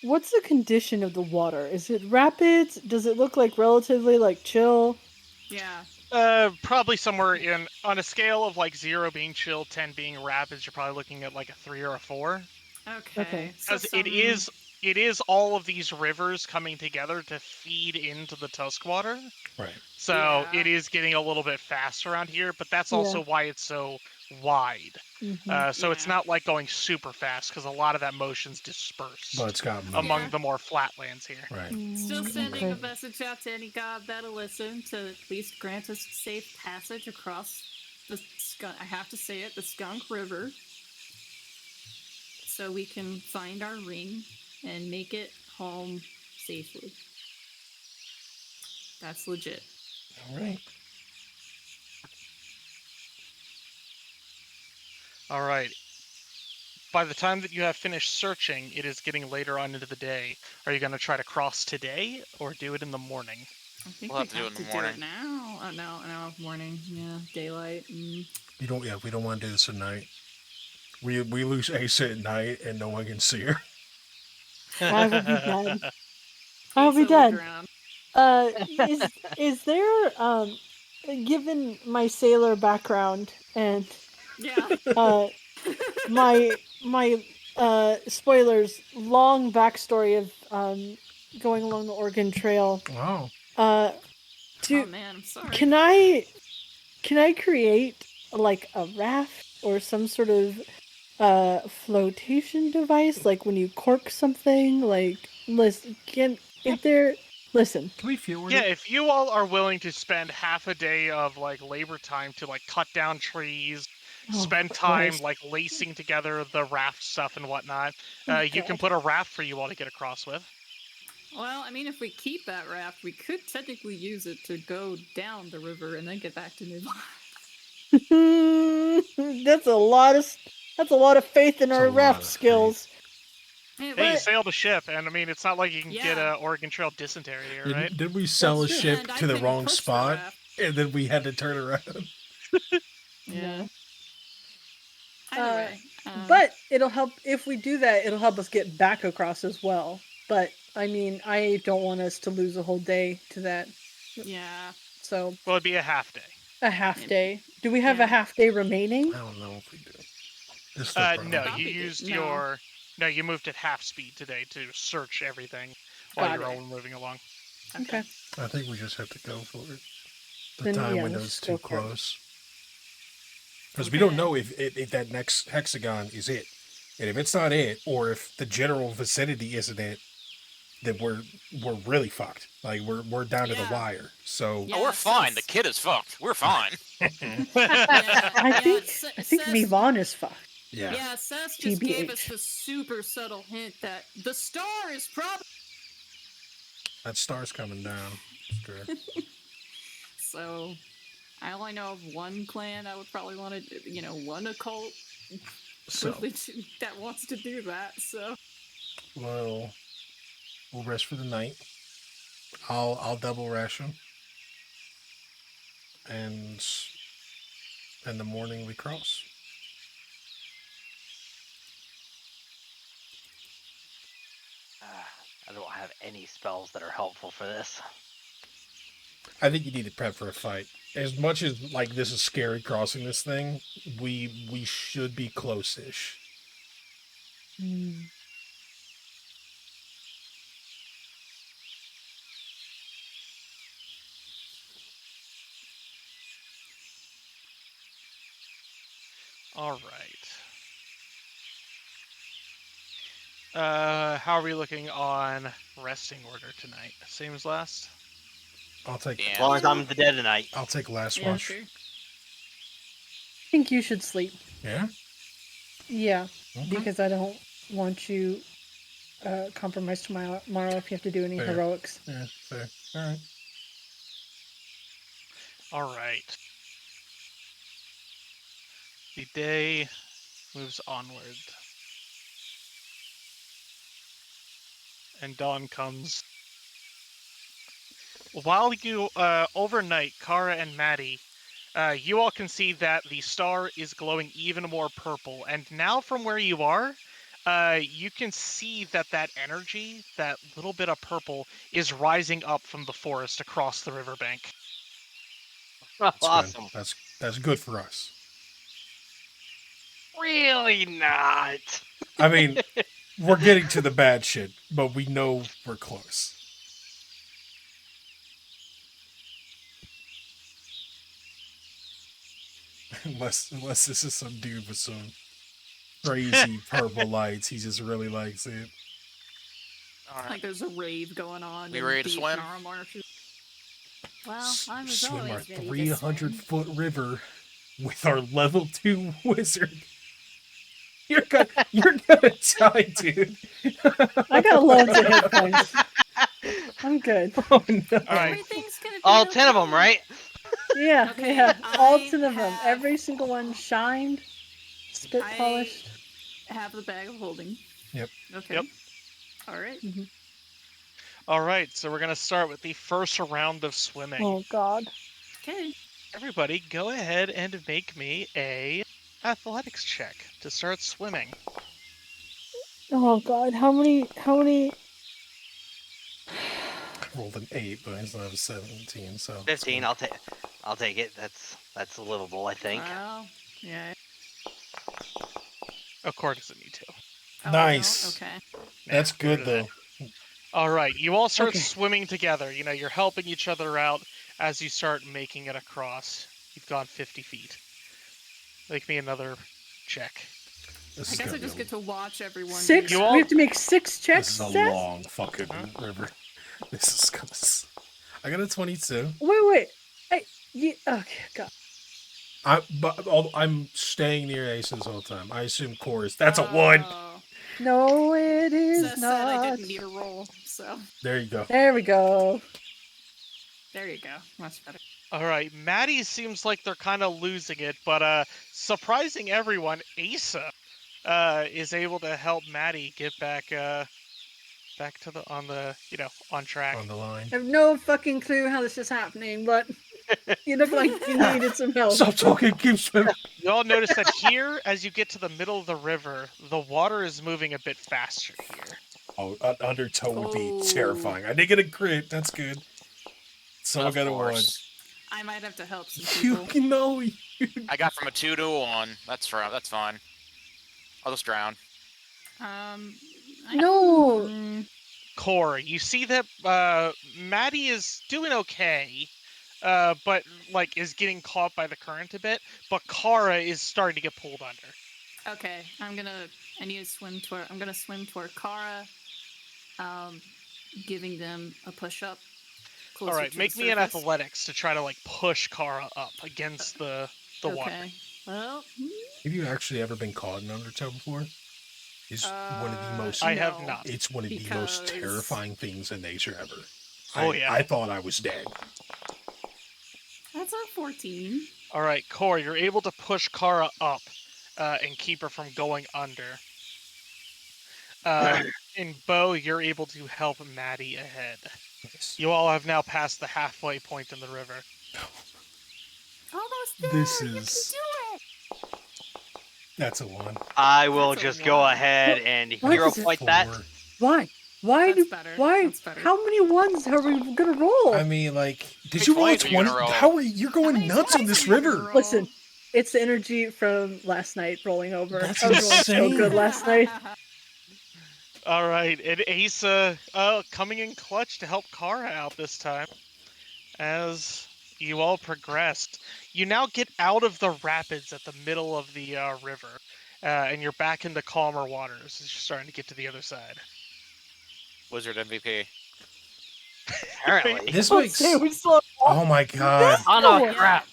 what's the condition of the water? Is it rapid? Does it look like relatively like chill? Yeah. Probably somewhere on a scale of like 0 being chill, 10 being rapids, you're probably looking at like a 3 or a 4. Okay. So Because it is all of these rivers coming together to feed into the Tuskwater. Right. So Yeah. it is getting a little bit fast around here, but that's also why it's so wide. Mhm. So it's Yeah. not like going super fast, because a lot of that motion's dispersed But it's got among Yeah. the more flatlands here. right. Still Mm, sending okay. a message out to any god that'll listen to at least grant us safe passage across the skunk. I have to say it, the Skunk River, so we can find our ring and make it home safely. That's legit. All right. All right. By the time that you have finished searching, it is getting later on into the day. Are you going to try to cross today, or do it in the morning? I think We'll we have to do it in the do it morning. now. Oh no, morning. Yeah, daylight. We don't want to do this at night. We lose Asa at night and no one can see her. I will be dead. I'll be Asa will dead. drown. Is there given my sailor background and Yeah. my spoilers, long backstory of going along the Oregon Trail. Wow. Oh man, I'm sorry. Can I create like a raft or some sort of flotation device, like when you cork something? Like, listen, listen. Can we fuel Yeah, it? if you all are willing to spend half a day of like labor time to like cut down trees, spend time Christ. like lacing together the raft stuff and whatnot, Oh, you can God. put a raft for you all to get across with. Well, I mean, if we keep that raft, we could technically use it to go down the river and then get back to New That's a lot of faith in That's our a lot raft of skills. Hey, Hey, you But- sailed a ship, and I mean, it's not like you can get Yeah. a Oregon Trail dysentery here, right? Did we sell a That's true. ship And I to the can wrong push the spot, raft. and then we had to turn around? Yeah. Uh, Anyway, But it'll help if we do that. It'll help us get back across as well. But I mean, I don't want us to lose a whole day to that. yeah. So Well, it'd be a half day. a half Yeah. day. Do we have Yeah. a half day remaining? I don't know if we do. This is the problem. No, Thought you we did. used No. your. No, you moved at half speed today to search everything while Got you're it. all moving along. Okay. I think we just have to go for it. The Then, time yeah, window's let's too go for it. close. Because we don't Okay. know if that next hexagon is it. And if it's not it, or if the general vicinity isn't it, then we're really fucked. Like we're down to the Yeah. wire. So Yeah. Oh, we're fine. The sus. kid is fucked. We're fine. Yeah, I think Sess- Vivon is fucked. yeah. Yeah, Sess just gave us TBH. the super subtle hint that the star is probably. That star's coming down. It's true. So, I only know of one clan I would probably want to, one occult So that wants to do that. So, we'll rest for the night. I'll double ration. And in the morning we cross. I don't have any spells that are helpful for this. I think you need to prep for a fight. As much as like this is scary crossing this thing, we should be close-ish. All right. How are we looking on resting order tonight? Same as last? I'll take Yeah. As long as I'm the dead tonight. I'll take last yeah, watch. sure. I think you should sleep. Yeah? Yeah, Okay. because I don't want you compromised tomorrow if you have to do any Fair. heroics. Yeah, fair. Alright. All right. The day moves onward. And dawn comes. While you, overnight, Kara and Maddie, you all can see that the star is glowing even more purple. And now from where you are, you can see that energy, that little bit of purple, is rising up from the forest across the riverbank. That's Awesome. good. That's good for us. Really not. I mean, we're getting to the bad shit, but we know we're close. Unless this is some dude with some crazy purple lights, he just really likes it. All right. Like there's a rave going on. We in ready to deep swim? Nara marshes. Well, I'm as Swim our always ready to swim. 300-foot river with our level 2 wizard. You're gonna die, dude. I got loads of hit points. I'm good. Oh no. All right. Everything's gonna be All 10 of okay. them, right? Yeah, Okay, yeah. All I 10 of them. have- Every single one shined, spit I- polished. Have the bag of holding. Yep. Okay. Yep. All right. All right, so we're going to start with the first round of swimming. Oh God. Okay. Everybody, go ahead and make me a athletics check to start swimming. Oh God. How many? I rolled an 8, but I still have a 17, so 15. I'll take it. That's livable, I think. Well, yeah. Oh, Core doesn't need to. Oh, Nice. okay. That's Nah, get rid good of that. though. All right, you all start Okay. swimming together. You know, you're helping each other out as you start making it across. You've gone 50 feet. Make me another check. This I is guess gonna I just be get to watch everyone. do Six? You that. all- We have to make 6 this checks, is a Seth? long fucking river. This is gonna. I got a 22. Wait. Okay, God. I'm staying near Ace this whole time. I assume Chorus. That's a 1. Oh. No, it is Seth not. said I didn't need a roll, so There you go. There we go. there you go. Much better. All right, Maddie seems like they're kind of losing it, but surprising everyone, Asa is able to help Maddie get back to on track. On the line. I have no fucking clue how this is happening, but you look like you needed some help. Stop talking. Keep swimming. You all notice that here, as you get to the middle of the river, the water is moving a bit faster here. Oh, undertow would be Oh. terrifying. I did get a crit. That's good. Someone Of got course. I might have to help some a 1. people. You know. I got from a 2 to a 1. That's fine. I'll just drown. No. Core, you see that Maddie is doing okay, but like is getting caught by the current a bit. But Kara is starting to get pulled under. Okay, I need to swim toward. I'm gonna swim toward Kara, giving them a push up. All right, make me an athletics to try to like push Kara up against the water. Okay. Well, Have you actually ever been caught in undertow before? It's one of the most. I have no. not. It's one of the most because- terrifying things in nature ever. Oh, yeah. I thought I was dead. that's a 14. All right, Core, you're able to push Kara up and keep her from going under. And Bo, you're able to help Maddie ahead. Nice. You all have now passed the halfway point in the river. Almost there. This You is- can do it. That's a 1. I will That's a just go one. ahead and What hero is it? point that. 4. Why? Why That's better. Why? That's better. How many ones are we gonna roll? I mean, like, did many you roll a points are you 20? gonna roll? How are you're How going many nuts on points this are you gonna river? roll? Listen, it's the energy from last night rolling over. That's I was rolling so insane. good last night. All right, and Asa coming in clutch to help Kara out this time. As you all progressed, you now get out of the rapids at the middle of the river, and you're back into calmer waters as you're starting to get to the other side. Wizard MVP. Apparently. This Oh, makes. dude, we still- Oh my god. Oh no, No. crap.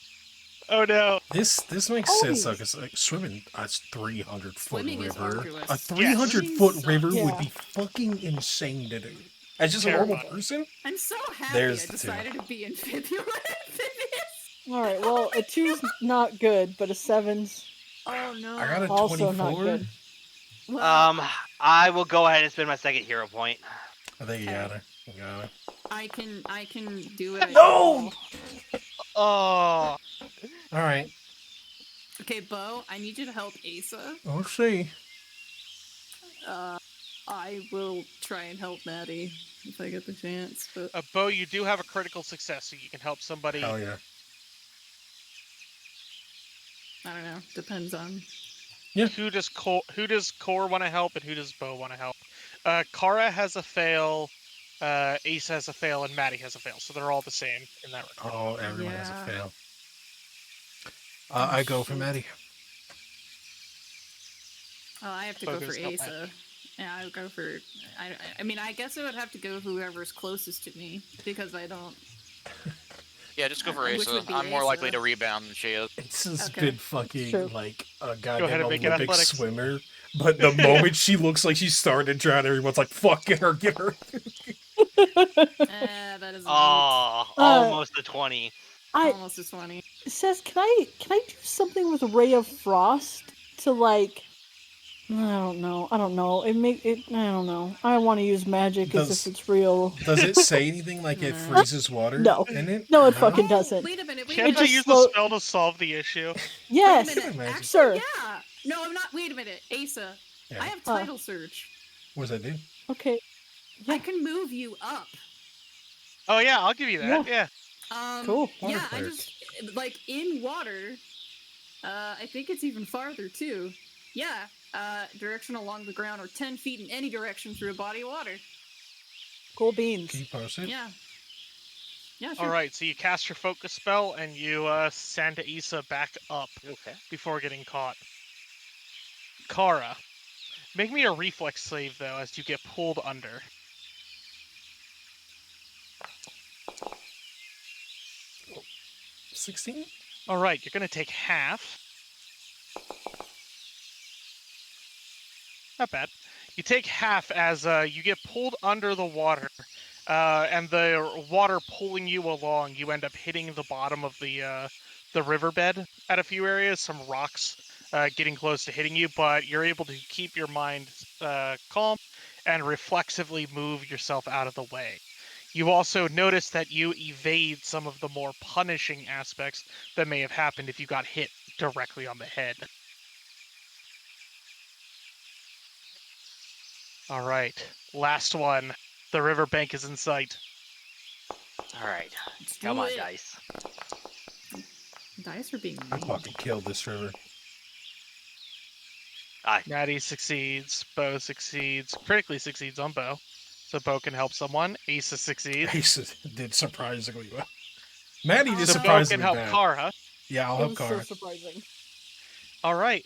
Oh no! This makes Holy- sense. It's like swimming a 300-foot Swimming is river. arduous. A 300-foot Swimming river sucks. would be fucking insane to do. As just a normal Terrifying. person. I'm so happy There's I the two. decided to be amphibious. All right. Well, a 2's not good, but a 7's Oh no. I got a also not 24. good. Well, I will go ahead and spend my second hero point. I think you got it. You got it. I can do it. No! Oh, All right. Okay, Bo, I need you to help Asa. Let's see. I will try and help Maddie if I get the chance, but Bo, you do have a critical success, so you can help somebody. Hell yeah. I don't know. Depends on. Who does Core want to help, and who does Bo want to help? Kara has a fail, Ace has a fail, and Maddie has a fail, so they're all the same in that regard. Oh, everyone has Yeah. a fail. I go for Maddie. Oh, I have to Bo go for goes help Asa. Yeah, I would go for. I mean, I guess I would have to go whoever's closest to me because I don't. Yeah, just go for Which Asa. would be I'm more likely Asa. to rebound than she is. It's has Okay. been fucking Sure. like a ahead goddamn and make an Olympic athletics. swimmer. But the moment she looks like she's starting to drown, everyone's like, fuck, get her, get her. That is Oh, almost a 20. almost a 20. Says, can I do something with Ray of Frost to like? I don't know. I don't know. I want to use magic as Does- if it's real. Does it say anything like it No. freezes water No. in it? No, it fucking doesn't. Wait a minute. Wait a Can't minute. I just use slow- the spell to solve the issue? Yes, Wait a minute. Magic. Actually, Sir. yeah. No, I'm not. Wait a minute, Asa. Yeah. I have title search. What does that do? Okay. I can move you up. Oh yeah, I'll give you that. Yeah. Cool. Yeah, Water I cleric. just like in water. I think it's even farther too. Yeah. Direction along the ground or 10 feet in any direction through a body of water. Cool beans. Can you post it? Yeah. Yeah, sure. All right, so you cast your focus spell and you send Issa back up Okay. before getting caught. Kara, make me a reflex save though as you get pulled under. 16? All right, you're gonna take half. Not bad. You take half as you get pulled under the water, and the water pulling you along. You end up hitting the bottom of the riverbed at a few areas. Some rocks getting close to hitting you, but you're able to keep your mind calm and reflexively move yourself out of the way. You also notice that you evade some of the more punishing aspects that may have happened if you got hit directly on the head. All right, last one. The riverbank is in sight. All right. Let's Come do on, it. dice. Dice are being I mean. fucking killed this river. Maddie succeeds. Bo succeeds. Critically succeeds on Bo. So Bo can help someone. Asa succeeds. Ace did surprisingly well. Maddie did So Bo can surprisingly help bad. Kara. Yeah, I'll It help was so Kara. surprising. All right.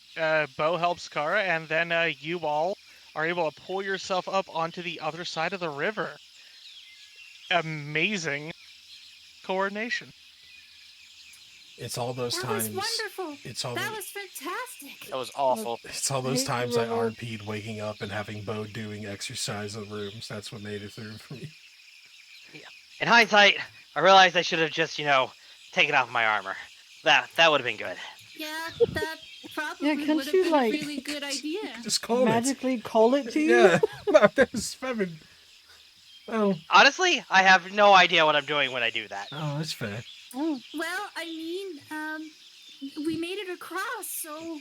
Bo helps Kara, and then you all are able to pull yourself up onto the other side of the river. Amazing coordination. It's all those That times. was wonderful. It's all That the, was fantastic. That was awful. It's all those Hate times the I river. RP'd waking up and having Bo doing exercise in rooms. That's what made it through for me. In hindsight, I realized I should have just, taken off my armor. That would have been good. Yeah, that probably can't would have you, been like, a really good idea. Just call Magically call it to it. you? Yeah. No, there's Fevin. Oh, Honestly, I have no idea what I'm doing when I do that. that's fair. Oh, Well, I mean, we made it across, so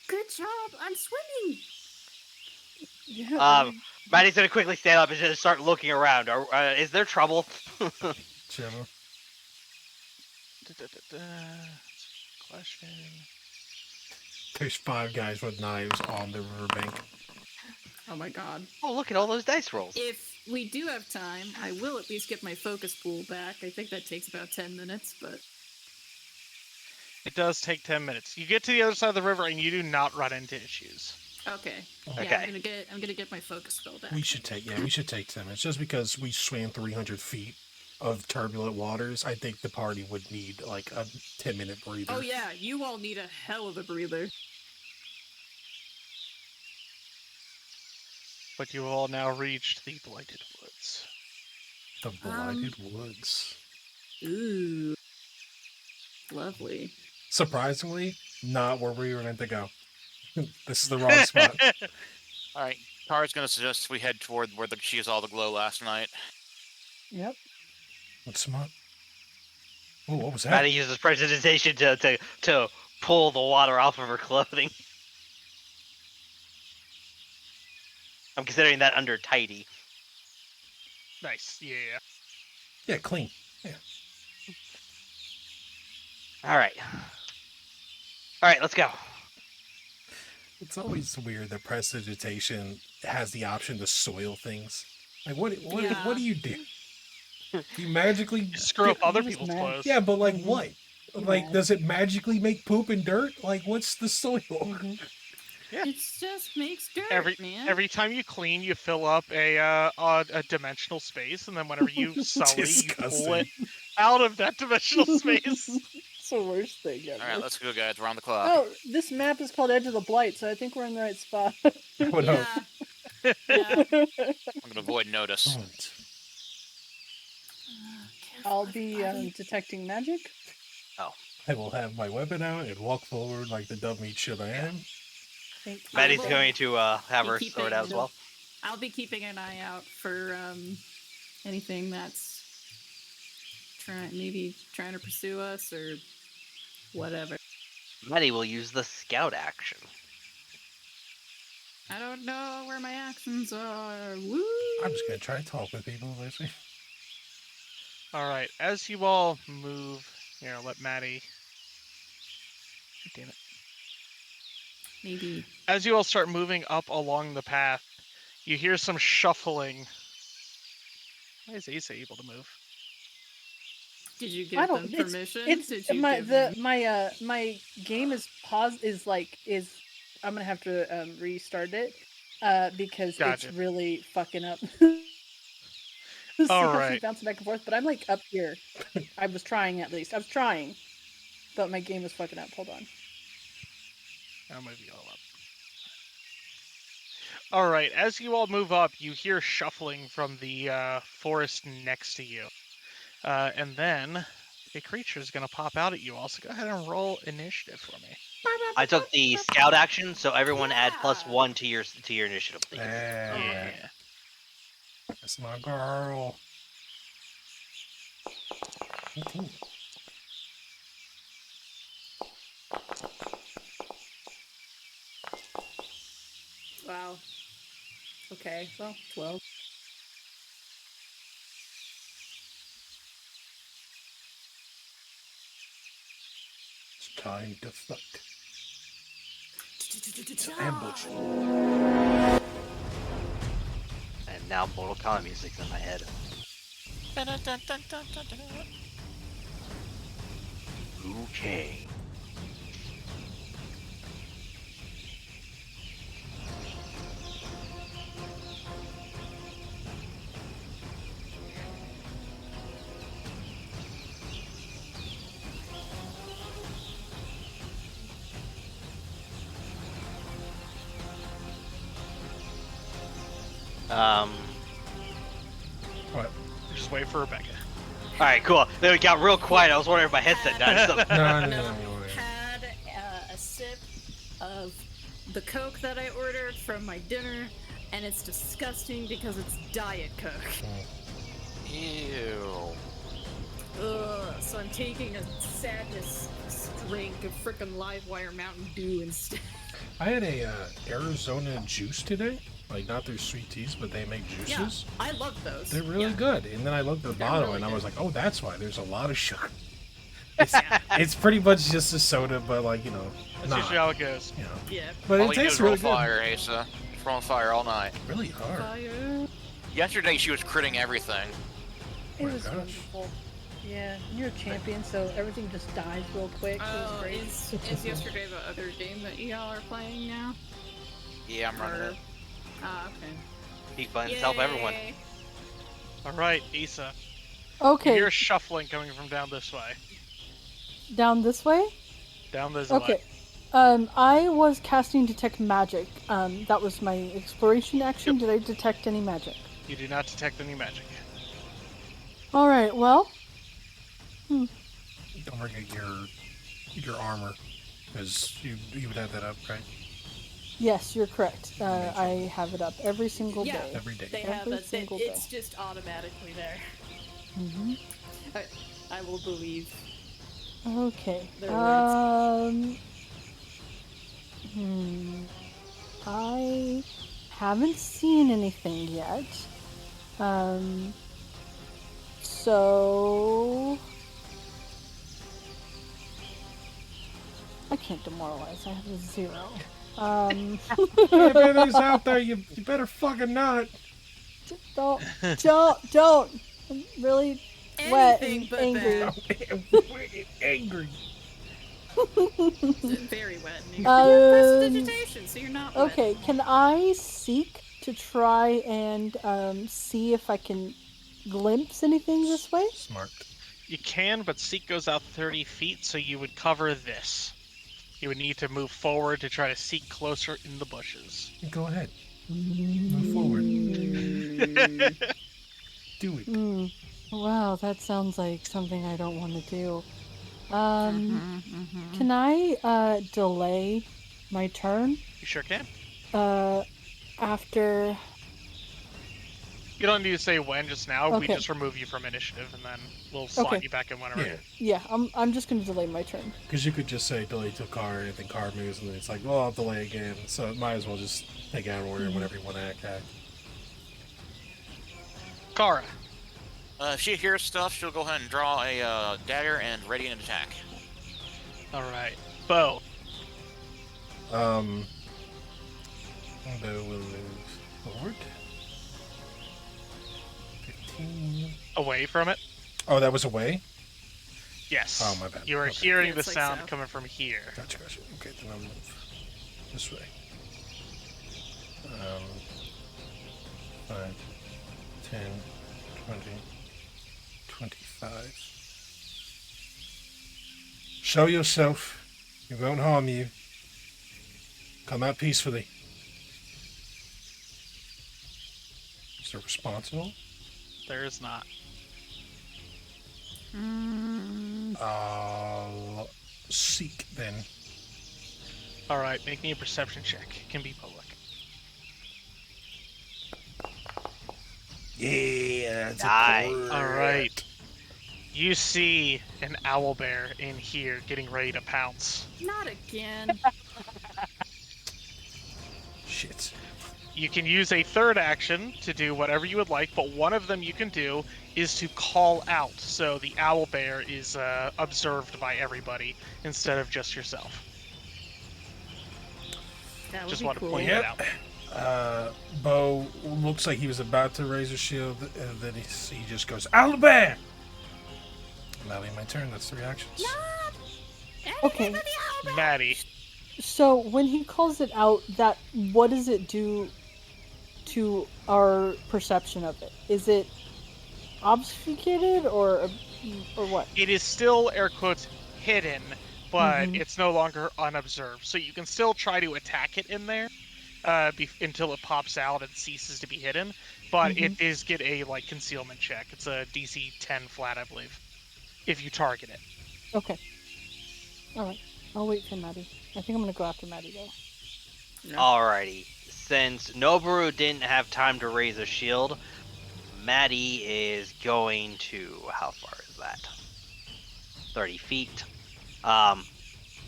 good job on swimming. yeah. Maddie's gonna quickly stand up and just start looking around. Is there trouble? Trevor. Question. There's 5 guys with knives on the riverbank. Oh my god. Oh, look at all those dice rolls. If we do have time, I will at least get my focus pool back. I think that takes about 10 minutes, but... It does take 10 minutes. You get to the other side of the river and you do not run into issues. Okay. Okay. Yeah, I'm gonna get my focus spell back. We should take 10 minutes. Just because we swam 300 feet of turbulent waters, I think the party would need like a 10-minute breather. Oh yeah, you all need a hell of a breather. But you all now reached the Blighted Woods. The Blighted Woods. Ooh. Lovely. Surprisingly, not where we were meant to go. This is the wrong spot. All right, Kara's gonna suggest we head toward where she saw the glow last night. Yep. What's smart? Oh, what was that? Maddie uses prestidigitation to pull the water off of her clothing. I'm considering that under tidy. Nice, yeah. Yeah, clean. Yeah. All right, let's go. It's always weird that prestidigitation has the option to soil things. Like, what Yeah. do you do? You magically You screw up other Just people's mad. clothes. Yeah, but like Mhm. what? Like, Yeah. does it magically make poop and dirt? Like, what's the soil? Mhm. It just makes dirt, man. Every time you clean, you fill up a dimensional space, and then whenever you sully, you pull it out of that dimensional space. It's the worst thing ever. All right, let's go, guys. We're on the clock. Oh, this map is called Edge of the Blight, so I think we're in the right spot. I would hope. Yeah. Yeah. I'm gonna avoid notice. I'll be detecting magic. I will have my weapon out and walk forward like the dumb meat shit I am. Maddie's will going to have be her keeping- sword out as well. I'll be keeping an eye out for anything that's trying to pursue us or whatever. Maddie will use the scout action. I don't know where my actions are. Woo! I'm just gonna try to talk with people, basically. All right, as you all move Here, let Maddie. Damn it. Maybe. As you all start moving up along the path, you hear some shuffling. Why is Asa able to move? Did you I give don't. them permission? It's Did you my give the me? my game is pause is like is I'm gonna have to restart it because Gotcha. it's really fucking up. All See how right. she's bouncing back and forth, but I'm like up here. I was trying at least. I was trying, but my game was fucking up. Hold on. I'll move you all up. All right. As you all move up, you hear shuffling from the forest next to you, and then a creature is going to pop out at you all. So go ahead and roll initiative for me. I took the scout action, so everyone add +1 to your initiative, please. Yeah. That's my girl. Ooh. Wow. Okay. Well, 12. It's time to fuck. Ambush. And now Mortal Kombat music's in my head. Okay. What? Just wait for Rebecca. All right, cool. Then it got real quiet. I was wondering if my headset died. So. No. Had a sip of the Coke that I ordered from my dinner, and it's disgusting because it's Diet Coke. Ew. Ugh, so I'm taking a sadness drink of frickin' Livewire Mountain Dew instead. I had a Arizona juice today. Like, not their sweet teas, but they make Yeah, juices. I love those. They're really Yeah. good. And then I looked at the bottle really and I good. was like, oh, that's why there's a lot of sugar. It's pretty much just a soda, but like, you know, That's not, usually how it goes. you know. Yeah. But All it you do tastes is roll really good. fire, Asa. Just rolling fire all night. Really hard. Fire. Yesterday she was critting everything. It my was gosh. wonderful. Yeah, you're a champion, so everything just dies real quick. It was Oh, great. is yesterday the other game that y'all are playing now? Yeah, I'm running it. Ah, okay. Peak buttons help everyone. Yay. All right, Asa. You Okay, hear shuffling coming from down this way. down this way. Down this Okay. way. I was casting detect magic. That was my exploration action. Yep. Did I detect any magic? You do not detect any magic. All right. Well, Don't forget your armor, because you would have that up, right? yes, you're correct. I have it up every single Yeah. day. Every day. They have Every a. single It's just automatically there. Mm-hmm. I will believe. Okay. Their words. I haven't seen anything yet. So I can't demoralize. I have a 0. If anything's out there, you better fucking not. Don't. I'm really wet Anything and but angry. that. Angry. Very wet. And you have prestidigitation, so you're not wet. Okay, can I seek to try and see if I can glimpse anything this way? Smart. You can, but Seek goes out 30 feet, so you would cover this. You would need to move forward to try to seek closer in the bushes. Go ahead. Move forward. Do it. Wow, that sounds like something I don't want to do. Can I delay my turn You sure can. after? You don't need to say when just now. We Okay. just remove you from initiative, and then we'll slot Okay. you back in whenever. Yeah. Yeah, I'm just gonna delay my turn. Because you could just say delay till car, and then car moves, and then it's like, well, I'll delay again. So it might as well just take out an order whenever you want to act. Kara. If she hears stuff, she'll go ahead and draw a dagger and ready an attack. All right, Bo. Bo will move forward. 15. Away from it. Oh, that was away? Yes. Oh, my bad. You are Okay. hearing Yeah, the it's like sound so. coming from here. Gotcha. Okay, then I'll move this way. 5, 10, 20, 25. Show yourself. It won't harm you. Come out peacefully. Is there responsible? There is not. I'll seek then. All right, make me a perception check. It can be public. Yeah, that's Nice. a All right. You see an owlbear in here getting ready to pounce. Not again. Shit. You can use a third action to do whatever you would like, but one of them you can do is to call out, so the owlbear is observed by everybody instead of just yourself. That would Just be want to cool. point Yep. that out. Bo looks like he was about to raise a shield, and then he just goes, Owlbear! That'll be my turn. That's 3 actions. Okay. Maddie, So when he calls it out, that what does it do to our perception of it? Is it obfuscated or what? it is still, air quotes, hidden, but Mhm. it's no longer unobserved. So you can still try to attack it in there until it pops out and ceases to be hidden, but it does get a concealment check. It's a DC 10 flat, I believe, if you target it. Okay. All right. I'll wait for Maddie. I think I'm gonna go after Maddie though. Yeah. Alrighty. Since Noboru didn't have time to raise a shield, Maddie is going to. How far is that? 30 feet. I'm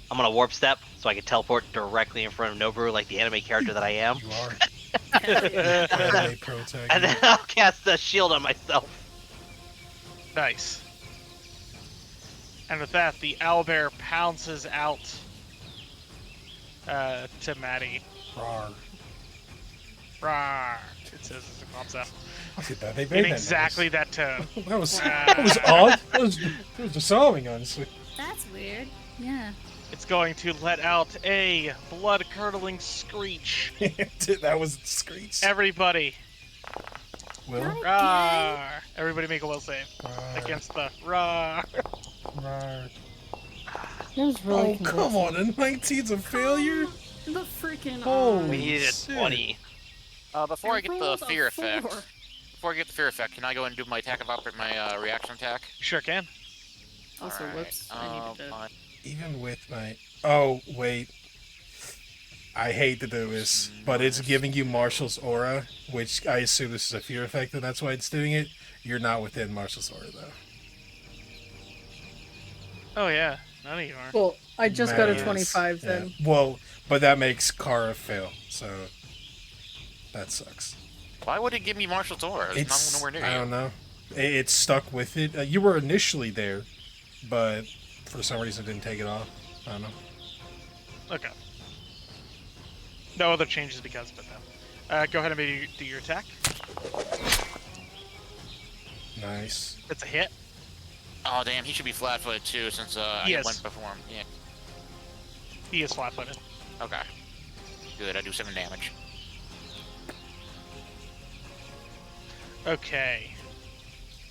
gonna warp step so I can teleport directly in front of Noboru like the anime character that I am. You are. Yeah. Anime pro tag. And then I'll cast the shield on myself. Nice. And with that, the owlbear pounces out to Maddie. Rawr. Rawr, it says as it pops out. Look at that. They made In that exactly that tone. noise. That was odd. That was disarming, honestly. That's weird. Yeah. It's going to let out a blood-curdling screech. That was screech. Everybody, Will? Not rawr. Everybody make a will save Rawr. against the rawr. Rawr. That was really Oh, come on. A 19's a failure? The freaking. Holy We needed shit. 20. Before I get the rolled a fear effect, 4. can I go and do my attack of my reaction attack? Sure can. Also, Alright, whoops. I needed to. fine. Even with my... Oh, wait. I hate to do this, but it's giving you Marshall's aura, which I assume this is a fear effect, and that's why it's doing it. You're not within Marshall's aura, though. Oh yeah, none of you are. Well, I just got a Maddie is. 25 Yeah. then. Well, but that makes Kara fail, so that sucks. Why would it give me Marshall's aura? It's not nowhere near I you. don't know. It's stuck with it. You were initially there, but for some reason didn't take it off. I don't know. Okay. No other changes because of it, though. Go ahead and do your attack. Nice. It's a hit. Oh damn, he should be flat-footed too, since I Yes. went before him. Yeah. He is flat-footed. Okay. Good. I do 7 damage. Okay.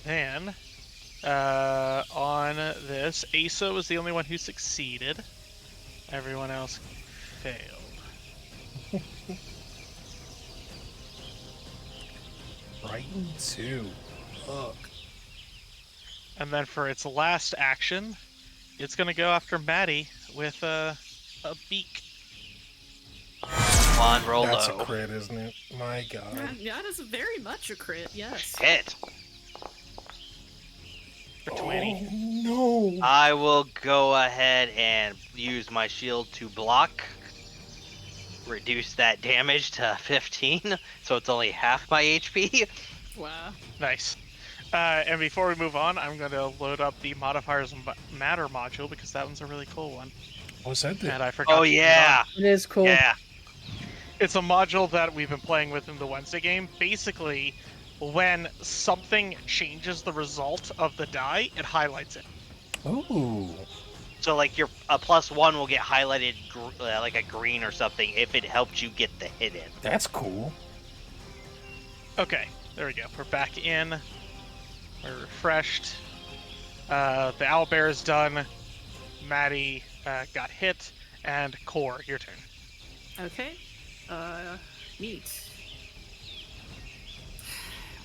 Then, on this, Asa was the only one who succeeded. Everyone else failed. Brighton 2. Fuck. And then for its last action, it's going to go after Maddie with a beak. Come on, roll That's low. a crit, isn't it? My god. That is very much a crit, yes. Hit. For 20. Oh, no. I will go ahead and use my shield to block. Reduce that damage to 15, so it's only half my HP. Wow. Nice. And before we move on, I'm going to load up the modifiers matter module because that one's a really cool one. What's that? And I forgot. Oh to turn it on. yeah, It is cool. yeah. It's a module that we've been playing with in the Wednesday game. Basically, when something changes the result of the die, it highlights it. Ooh. So like your a +1 will get highlighted like a green or something if it helped you get the hit in. That's cool. Okay, there we go. We're back in. We're refreshed. The owlbear is done. Maddie got hit. And Core, your turn. Okay. Neat.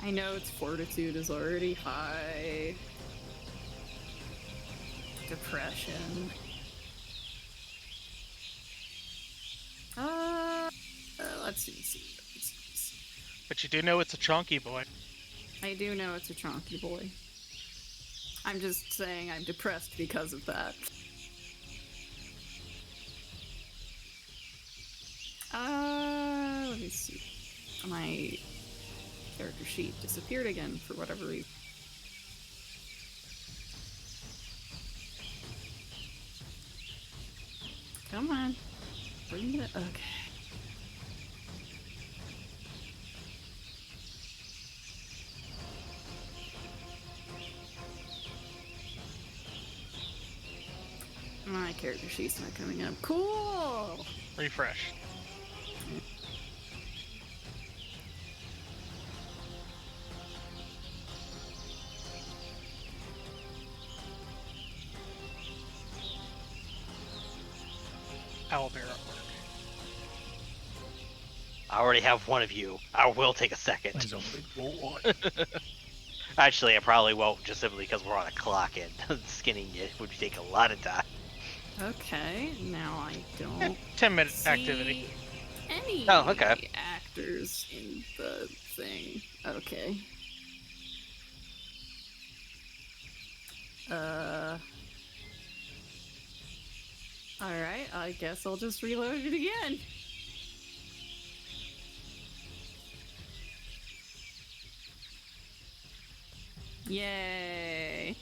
I know its fortitude is already high. Depression. Let's see. But you do know it's a chunky boy. I do know it's a chonky boy. I'm just saying I'm depressed because of that. Let me see. My character sheet disappeared again for whatever reason. Come on. Bring it. Okay. My character sheet's not coming up. Cool! Refresh. Owlbear at work. I already have one of you. I will take a second. He's a big boy. Actually, I probably won't, just simply because we're on a clock and skinning you would take a lot of time. Okay, now I don't 10-minute see activity. any Oh, okay. actors in the thing. Okay. Alright, I guess I'll just reload it again. Yay.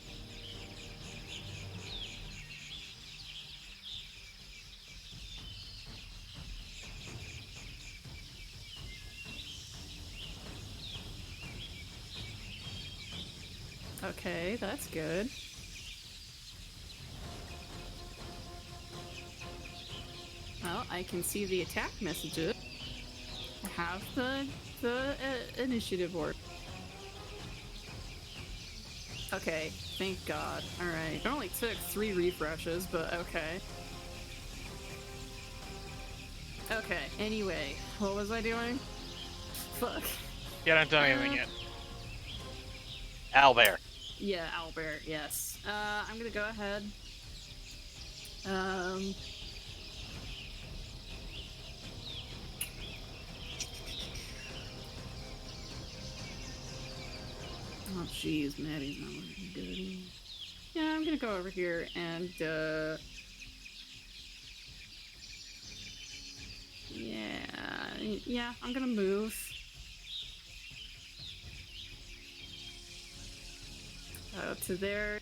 Okay, that's good. Well, I can see the attack messages. I have the initiative order. Okay, thank God. Alright. It only took 3 refreshes, but okay. Okay, anyway, what was I doing? Fuck. You haven't done anything yet. Owlbear. Yeah, Albert, yes. I'm gonna go ahead. Oh jeez, Maddie's not looking good. Yeah, I'm gonna go over here and, yeah, I'm gonna move. To there,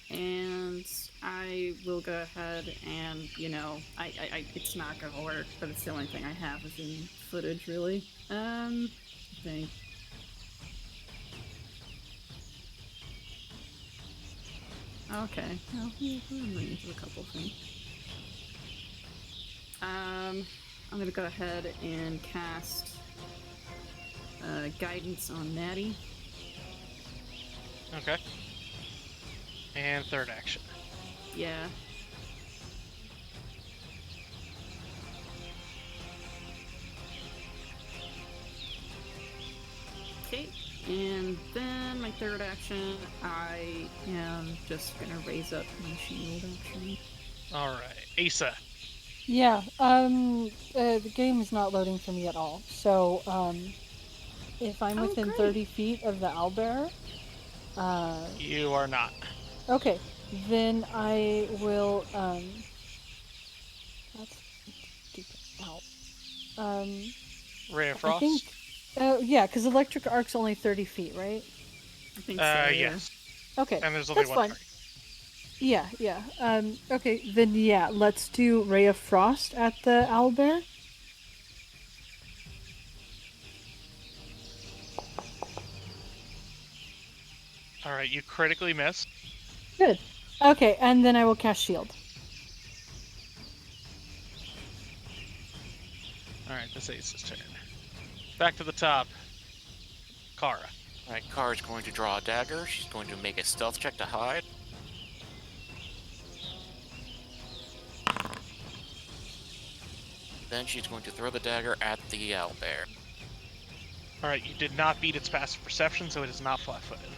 and I will go ahead and, you know, it's not gonna work, but it's the only thing I have is in footage, really. I think. Okay, well, we're running into a couple things. I'm gonna go ahead and cast guidance on Maddie. Okay. And third action. Yeah. Okay, and then my third action, I am just gonna raise up my shield actually. Alright. Asa. Yeah, the game is not loading for me at all. So, if I'm within great. 30 feet of the owlbear, You are not. okay, then I will, that's stupid, ow. Ray of I Frost. think, yeah, because electric arc's only 30 feet, right? I think so. Yeah. Yes. Okay, And there's only that's one fine. target. Yeah. Okay, then yeah, let's do Ray of Frost at the owlbear. All right, you critically miss. Good. Okay, and then I will cast Shield. All right, this Ace's turn. Back to the top. Kara. All right, Kara's going to draw a dagger. She's going to make a stealth check to hide. Then she's going to throw the dagger at the owlbear. All right, you did not beat its passive perception, so it is not flat-footed.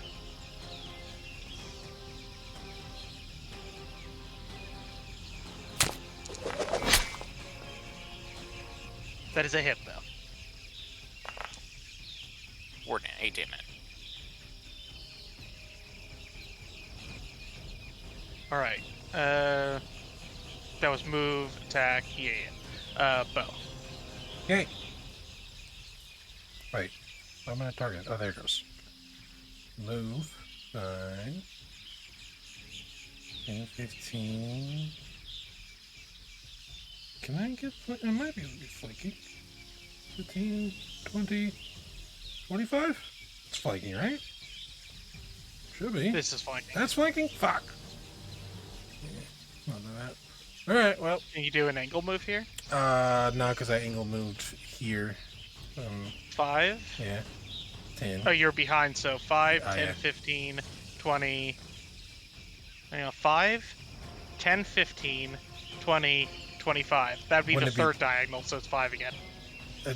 That is a hit, though. 8 damage. All right. That was move, attack, yeah. Bow. Yay. Wait. I'm gonna target. Oh, there it goes. Move. 9. 10, 15. Can I get... I might be able to get flanking. 15, 20, 25? It's flanking, right? Should be. This is flanking. That's flanking? Fuck. Yeah, not that. Alright, well. Can you do an angle move here? No, because I angle moved here. 5? Yeah. 10. Oh, you're behind, so 5, Oh, 10, yeah. 15, 20... Hang on, 5, 10, 15, 20, 25. That'd be Wouldn't the it be- third diagonal, so it's 5 again.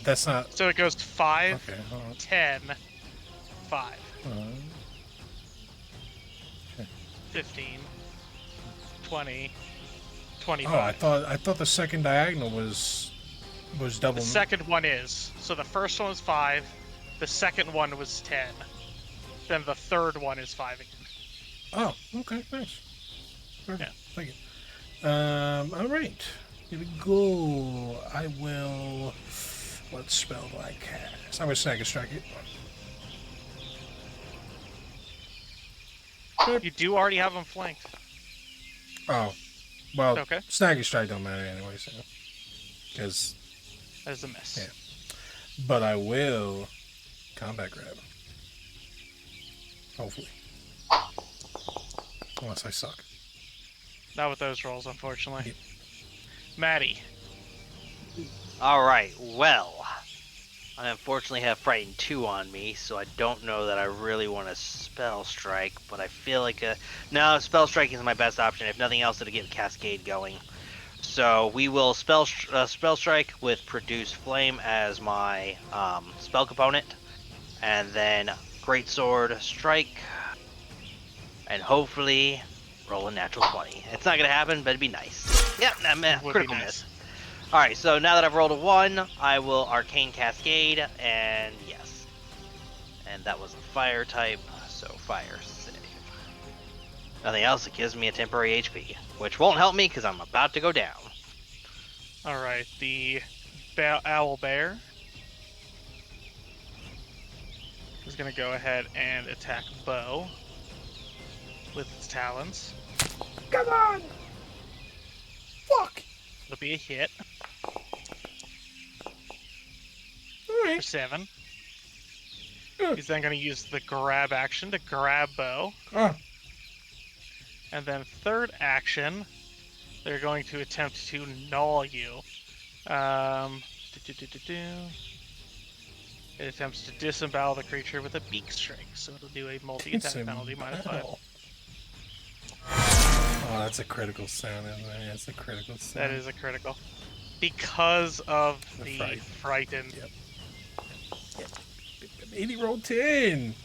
That's not... So it goes 5, Okay, hold on. 10, 5, Uh, 15, 20, 25. Oh, I thought the second diagonal was double. The second one is. So the first one was 5, the second one was 10, then the third one is 5 again. Oh, okay, nice. Perfect. Yeah. Thank you. All right. Here we go. I will. What spell do I cast? I'm gonna Snag and Strike it. You do already have them flanked. Oh, well. Okay. Snag and Strike don't matter anyway, so. Because, That is a miss. Yeah. but I will combat grab. Hopefully. Unless I suck. Not with those rolls, unfortunately. Yep. Maddie. Alright, well. I unfortunately have Frighten 2 on me, so I don't know that I really want to Spell Strike, but I feel like no, Spell Strike is my best option. If nothing else, it'll get Cascade going. So we will Spell Strike with Produce Flame as my spell component, and then Greatsword Strike, and hopefully roll a natural 20. It's not going to happen, but it'd be nice. Yep, Would critical be nice. miss. Alright, so now that I've rolled a 1, I will Arcane Cascade, and yes. And that was a fire type, so fire save. Nothing else, it gives me a temporary HP, which won't help me because I'm about to go down. Alright, the owl bear is going to go ahead and attack Bo with its talons. Come on! Fuck! It'll be a hit Alright. for 7. He's then going to use the grab action to grab Bo. Oh, And then third action, they're going to attempt to null you. It attempts to disembowel the creature with a beak strike, so it'll do a multi-attack penalty -5. Oh, that's a critical sound, isn't it? That's a critical sound. That is a critical. Because of The the frightened. Yep. Baby rolled 10!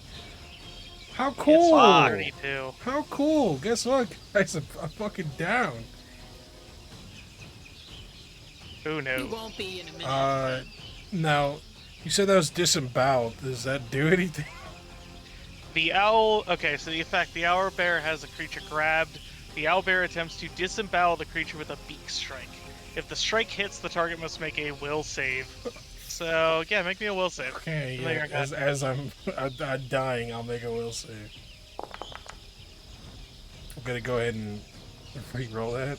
How It's cool! 32. How cool! Guess what, guys? I'm fucking down. Who You knew? won't be in a minute. Now, you said that was disemboweled. Does that do anything? The owl. Okay, so the effect: the owl bear has a creature grabbed. The owl bear attempts to disembowel the creature with a beak strike. If the strike hits, the target must make a will save. So yeah, make me a will save. Okay, Something yeah. like that. As I'm dying, I'll make a will save. I'm gonna go ahead and re-roll that.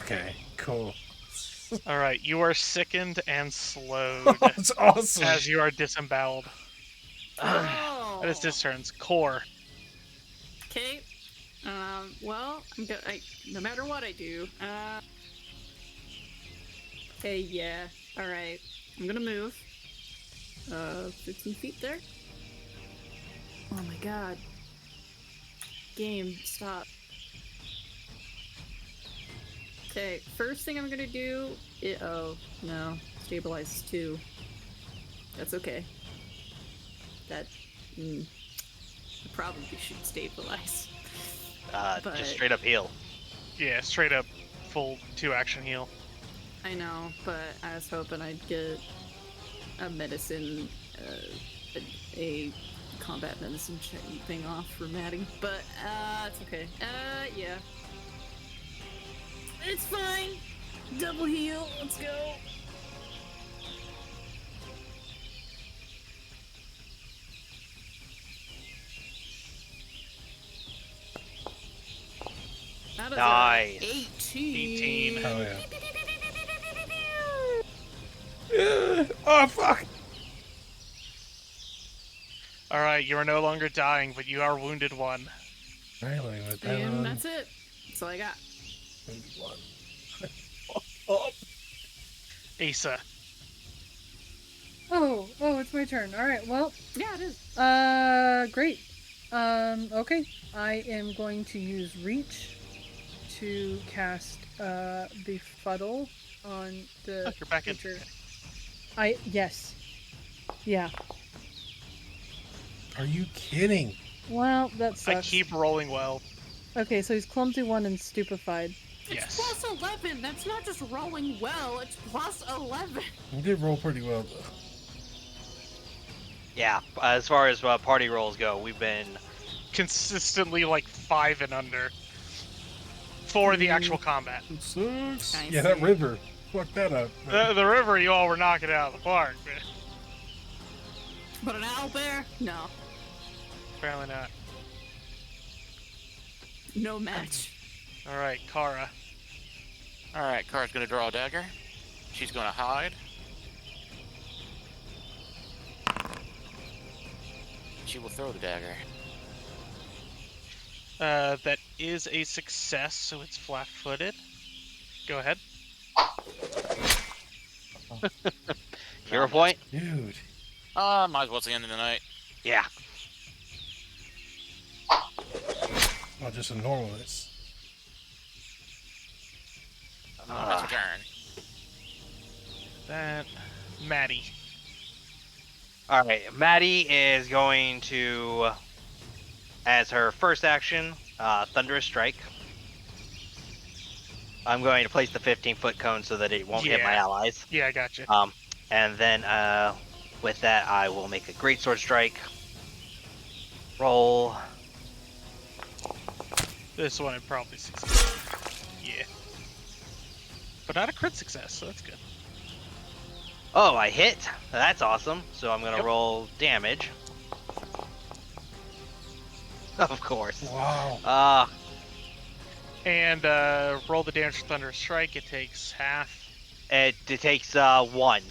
Okay, cool. All right, you are sickened and slowed That's awesome. as you are disemboweled. Oh. That is his turns. Core. Okay. Well, no matter what I do. Okay, yeah. All right. I'm gonna move. 15 feet there. Oh my god. Game, stop. Okay, first thing I'm gonna do. Oh no, stabilize 2. That's okay. That. I probably should stabilize. But Just straight up heal. Yeah, straight up full 2-action heal. I know, but I was hoping I'd get a medicine, a combat medicine thing off for Maddie. But, it's okay. Yeah. It's fine! Double heal, let's go! That is Nice. 18. 18. Hell yeah. Oh fuck! All right, you are no longer dying, but you are wounded 1. Really, with that And on? that's it. That's all I got. Oh. Asa. Oh, it's my turn. All right. Well, Yeah, it is. great. Okay. I am going to use Reach to cast Befuddle on the You're back in. creature. Yes. Yeah. Are you kidding? Well, that sucks. I keep rolling well. Okay, so he's clumsy 1 and stupefied. It's Yes. plus 11. That's not just rolling well. It's plus 11. You did roll pretty well, though. Yeah, as far as party rolls go, we've been Consistently like 5 and under for the actual combat. It sucks. I Yeah, that see. river. Fuck that up. The river, you all were knocking it out of the park, but But an owlbear? No. apparently not. No match. All right, Kara. All right, Kara's gonna draw a dagger. She's gonna hide. She will throw the dagger. That is a success, so it's flat-footed. Go ahead. hero point. Dude. Might as well it's the end of the night. Yeah. Oh, just a normalist. That's a turn. That Maddie. All right, Maddie is going to, as her first action, Thunderous Strike. I'm going to place the 15-foot cone so that it won't hit my Yeah. allies. Yeah, I got you. And then with that, I will make a Greatsword Strike. Roll. This one would probably succeed. Yeah. But not a crit success, so that's good. Oh, I hit. That's awesome. So I'm going to Yep. roll damage. Of course. Wow. And roll the damage for Thunderous Strike. It takes half. It takes 1.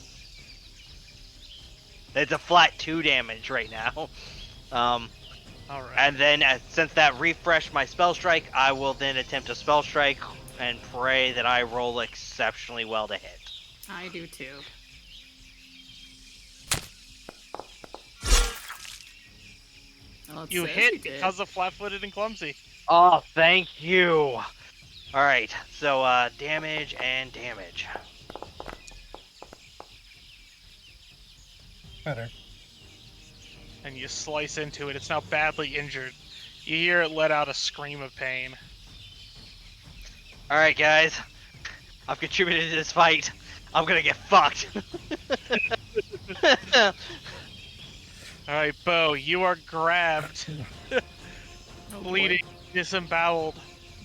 It's a flat 2 damage right now. All right. And then since that refreshed my spell strike, I will then attempt a spell strike and pray that I roll exceptionally well to hit. I do too. Well, it You says hit you did. because of flat-footed and clumsy. Oh, thank you. All right, so damage and damage. Better. And you slice into it. It's now badly injured. You hear it let out a scream of pain. All right, guys, I've contributed to this fight. I'm gonna get fucked. All right, Bo, you are grabbed, Oh, boy. bleeding, disemboweled.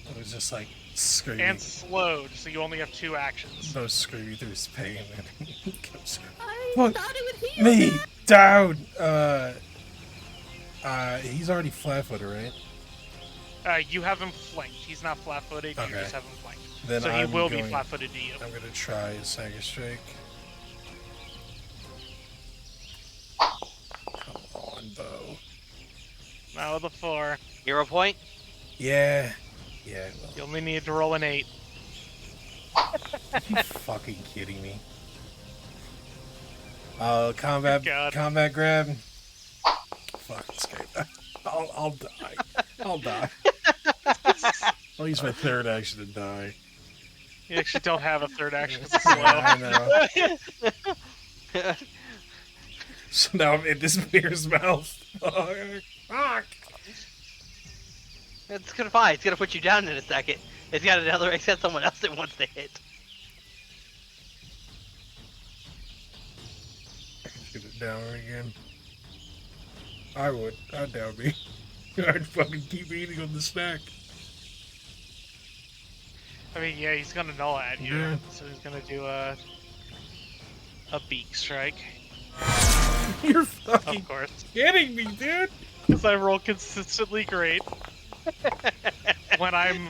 It was just like Screaming. and slowed, so you only have 2 actions. Those screaming through his pain. And he goes, I Look, thought it would heal me that. down. He's already flat-footed, right? You have him flanked. He's not flat-footed. You Okay. just have him flanked. Then So he I'm will be going- flat-footed to you. I'm gonna try a Saga Strike. Come on, Bo. Now with a 4. Hero point. Yeah. Yeah. Well, You only need to roll an 8. are you fucking kidding me? Combat God. grab. Fuck this game. I'll die. I'll die. I'll use my third action to die. You actually don't have a third action 'cause it's Yeah, slow. I know. So now I'm in this bear's mouth. Fuck. It's gonna fine. It's gonna put you down in a second. It's got someone else that wants to hit. Get it down again. I'd down me. I'd fucking keep eating on the snack. I mean, yeah, he's gonna null at you. Yeah. So he's gonna do a beak strike. You're fucking Of course. kidding me, dude. Because I roll consistently great. when I'm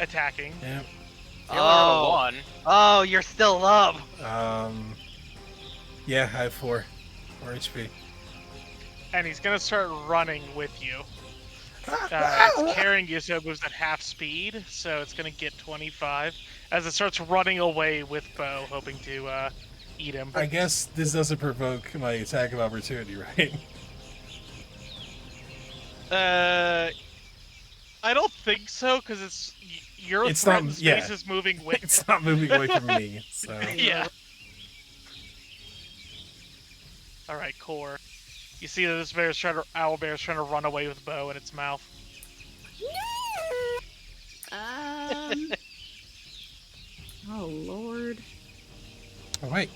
attacking. Yeah. You only rolled a 1. Oh, you're still up. Yeah, I have 4 HP. And he's gonna start running with you. It's carrying you, so it moves at half speed, so it's gonna get 25 as it starts running away with Bo, hoping to eat him. I guess this doesn't provoke my attack of opportunity, right? I don't think so, because your It's threatened not- space yeah. is moving with. It's not moving away from me, so. Yeah. All right, core. You see that this owl bear's trying to run away with Bo in its mouth. Oh Lord. Oh, wait.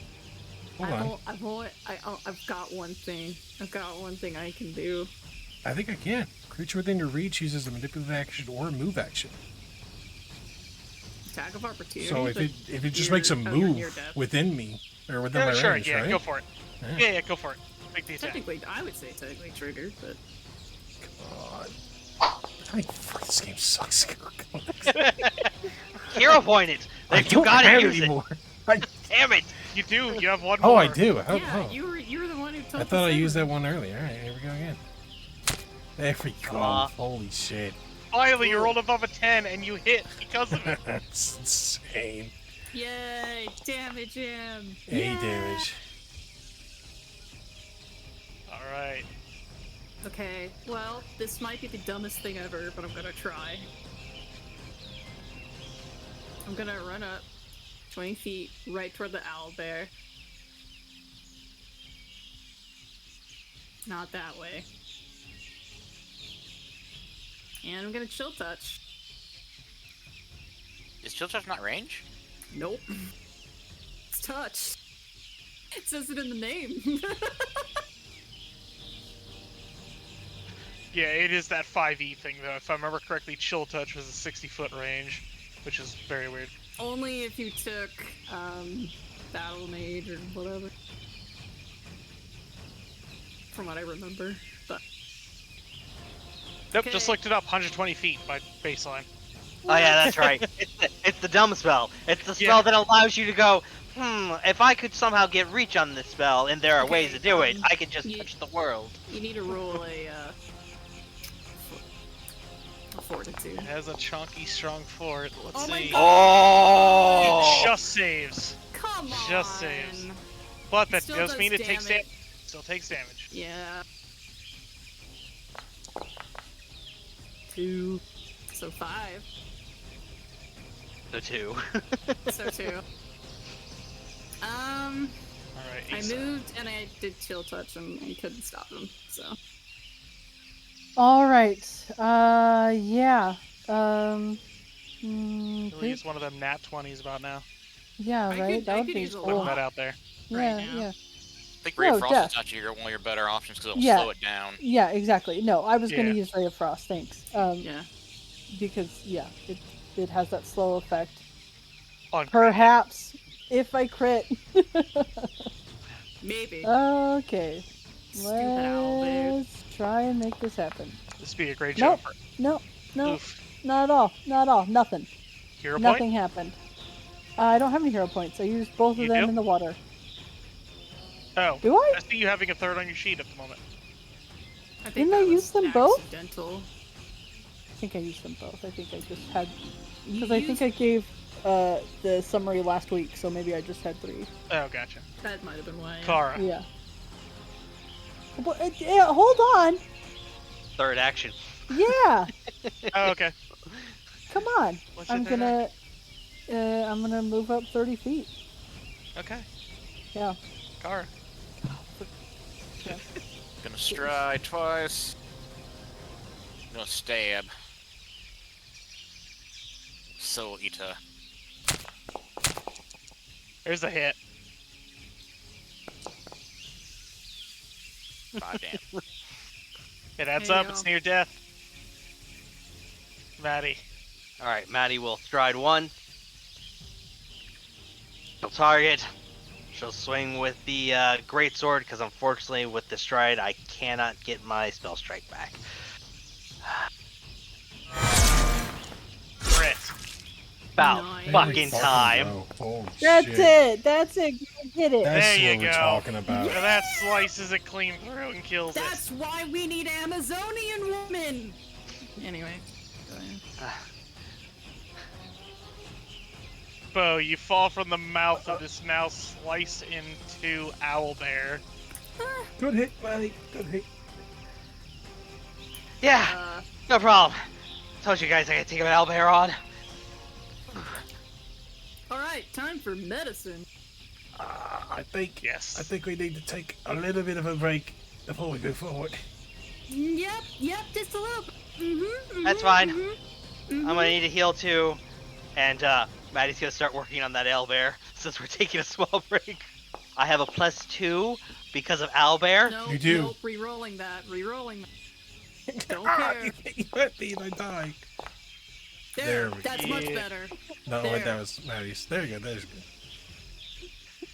Hold on. I've got one thing. I've got one thing I can do. I think I can. Creature within your reach uses a manipulative action or a move action. Attack of opportunity. So if but it just you're- makes a oh, you're near move death. within me, or within my Sure, range, yeah, right? go for it. Yeah. Yeah, go for it. Make the attack. Technically, I would say technically triggered, but God. Fuck, this game sucks. Hero point it. If you got it, use it. anymore. Damn it. You do. You have one Oh, more. I do. Oh, yeah, oh. you were the one who told I thought I the used that second one earlier. All right, here we go again. There we go. Aw. Holy shit. Finally, you rolled above a 10 and you hit because of it. That's insane. Yay! Damage him. 8 Yay! damage. All right. Okay, well, this might be the dumbest thing ever, but I'm gonna try. I'm gonna run up 20 feet right toward the owl bear. Not that way. And I'm gonna chill touch. Is Chill Touch not range? Nope. It's touch. It says it in the name. Yeah, it is that 5e thing, though. If I remember correctly, Chill Touch was a 60-foot range, which is very weird. Only if you took, Battle Mage or whatever. From what I remember, but... Nope, Okay. just looked it up. 120 feet by baseline. Oh yeah, that's right. It's the dumb spell. It's the spell Yeah. that allows you to go, if I could somehow get reach on this spell, and there are Okay, ways to do it, I could just you- touch the world. You need to roll a fortitude. It has a chunky, strong fort. Let's Oh my see. Oh! It just saves. Come on! Just saves. But that still does does mean it takes damage. damage. Still takes damage. Yeah. 2. So 5. The 2. So 2. Alright, I Asa. moved and I did chill touch and I couldn't stop him, so. All right. Yeah. We'll use one of them nat 20s about now. Yeah, I right. could- That I would could be use a Putting cool. that out there. Yeah, right now. yeah. I think No, Ray Frost Death. is actually one of your better options because it'll Yeah. slow it down. Yeah, exactly. No, I was Yeah. gonna use Ray of Frost. Thanks. Yeah. Because yeah, it has that slow effect. On Perhaps if I crit. Maybe. Okay. Stupid owlbear. Let's try and make this happen. this would be a great Nope. jumper. No. Oof. Not at all. Not at all. Nothing. Hero Nothing point? happened. I don't have any hero points. I used both of You them do? in the water. Oh. Do I? I see you having a third on your sheet at the moment. I think Didn't I that use was them both? accidental. I think I used them both. I think I just had... You Because I think used- I gave the summary last week, so maybe I just had 3. Oh, gotcha. That might have been why. Kara. Yeah. Yeah, hold on. Third action. Yeah. Oh, okay. Come on. What's your I'm third gonna move up 30 feet. Okay. Yeah. Kara. Gonna stride twice. Gonna stab. Soul Eater. There's a hit. 5 damage. It adds There you up. It's go. near death. Maddie. All right, Maddie will stride 1. She'll target. She'll swing with the great sword because unfortunately, with the stride, I cannot get my spell strike back. Crit. About Nice. fucking time. Go. Holy That's shit. it. That's it. Hit it. That's There you what we're go. talking about. And that slices it clean through and kills it. That's why we need Amazonian women. Anyway. Go ahead. Bo, you fall from the mouth of this now sliced into owlbear. Good hit, buddy. Good hit. Yeah, no problem. Told you guys I could take an owlbear on. All right, time for medicine. I think Yes. we need to take a little bit of a break before we go forward. Yep, just a little. That's fine. I'm gonna need a heal too, and Maddie's gonna start working on that owlbear since we're taking a small break. I have a +2 because of owlbear. No, You do. Nope, re-rolling that. Don't Ah, care. you hit me and I died. There we That's go. much Yeah. better. No, There. wait, that was Maddie's. There you go. There's good.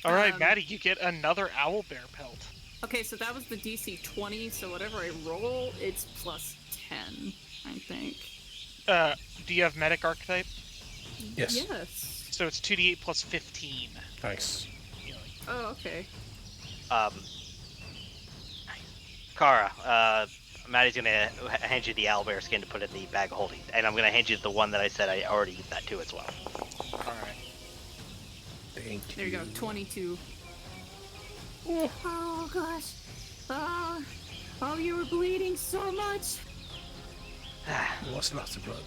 All right, Um, Maddie, you get another owlbear pelt. Okay, so that was the DC 20, so whatever I roll, it's +10, I think. Do you have medic archetype? Yes. Yes. So it's 2d8 plus 15. Nice. Oh, okay. Kara, Maddie's gonna hand you the owlbear skin to put in the bag of holding, and I'm gonna hand you the one that I said I already used that too as well. All right. Thank There you go, 22. Oh, gosh. Oh, you were bleeding so much. Lost lots of blood.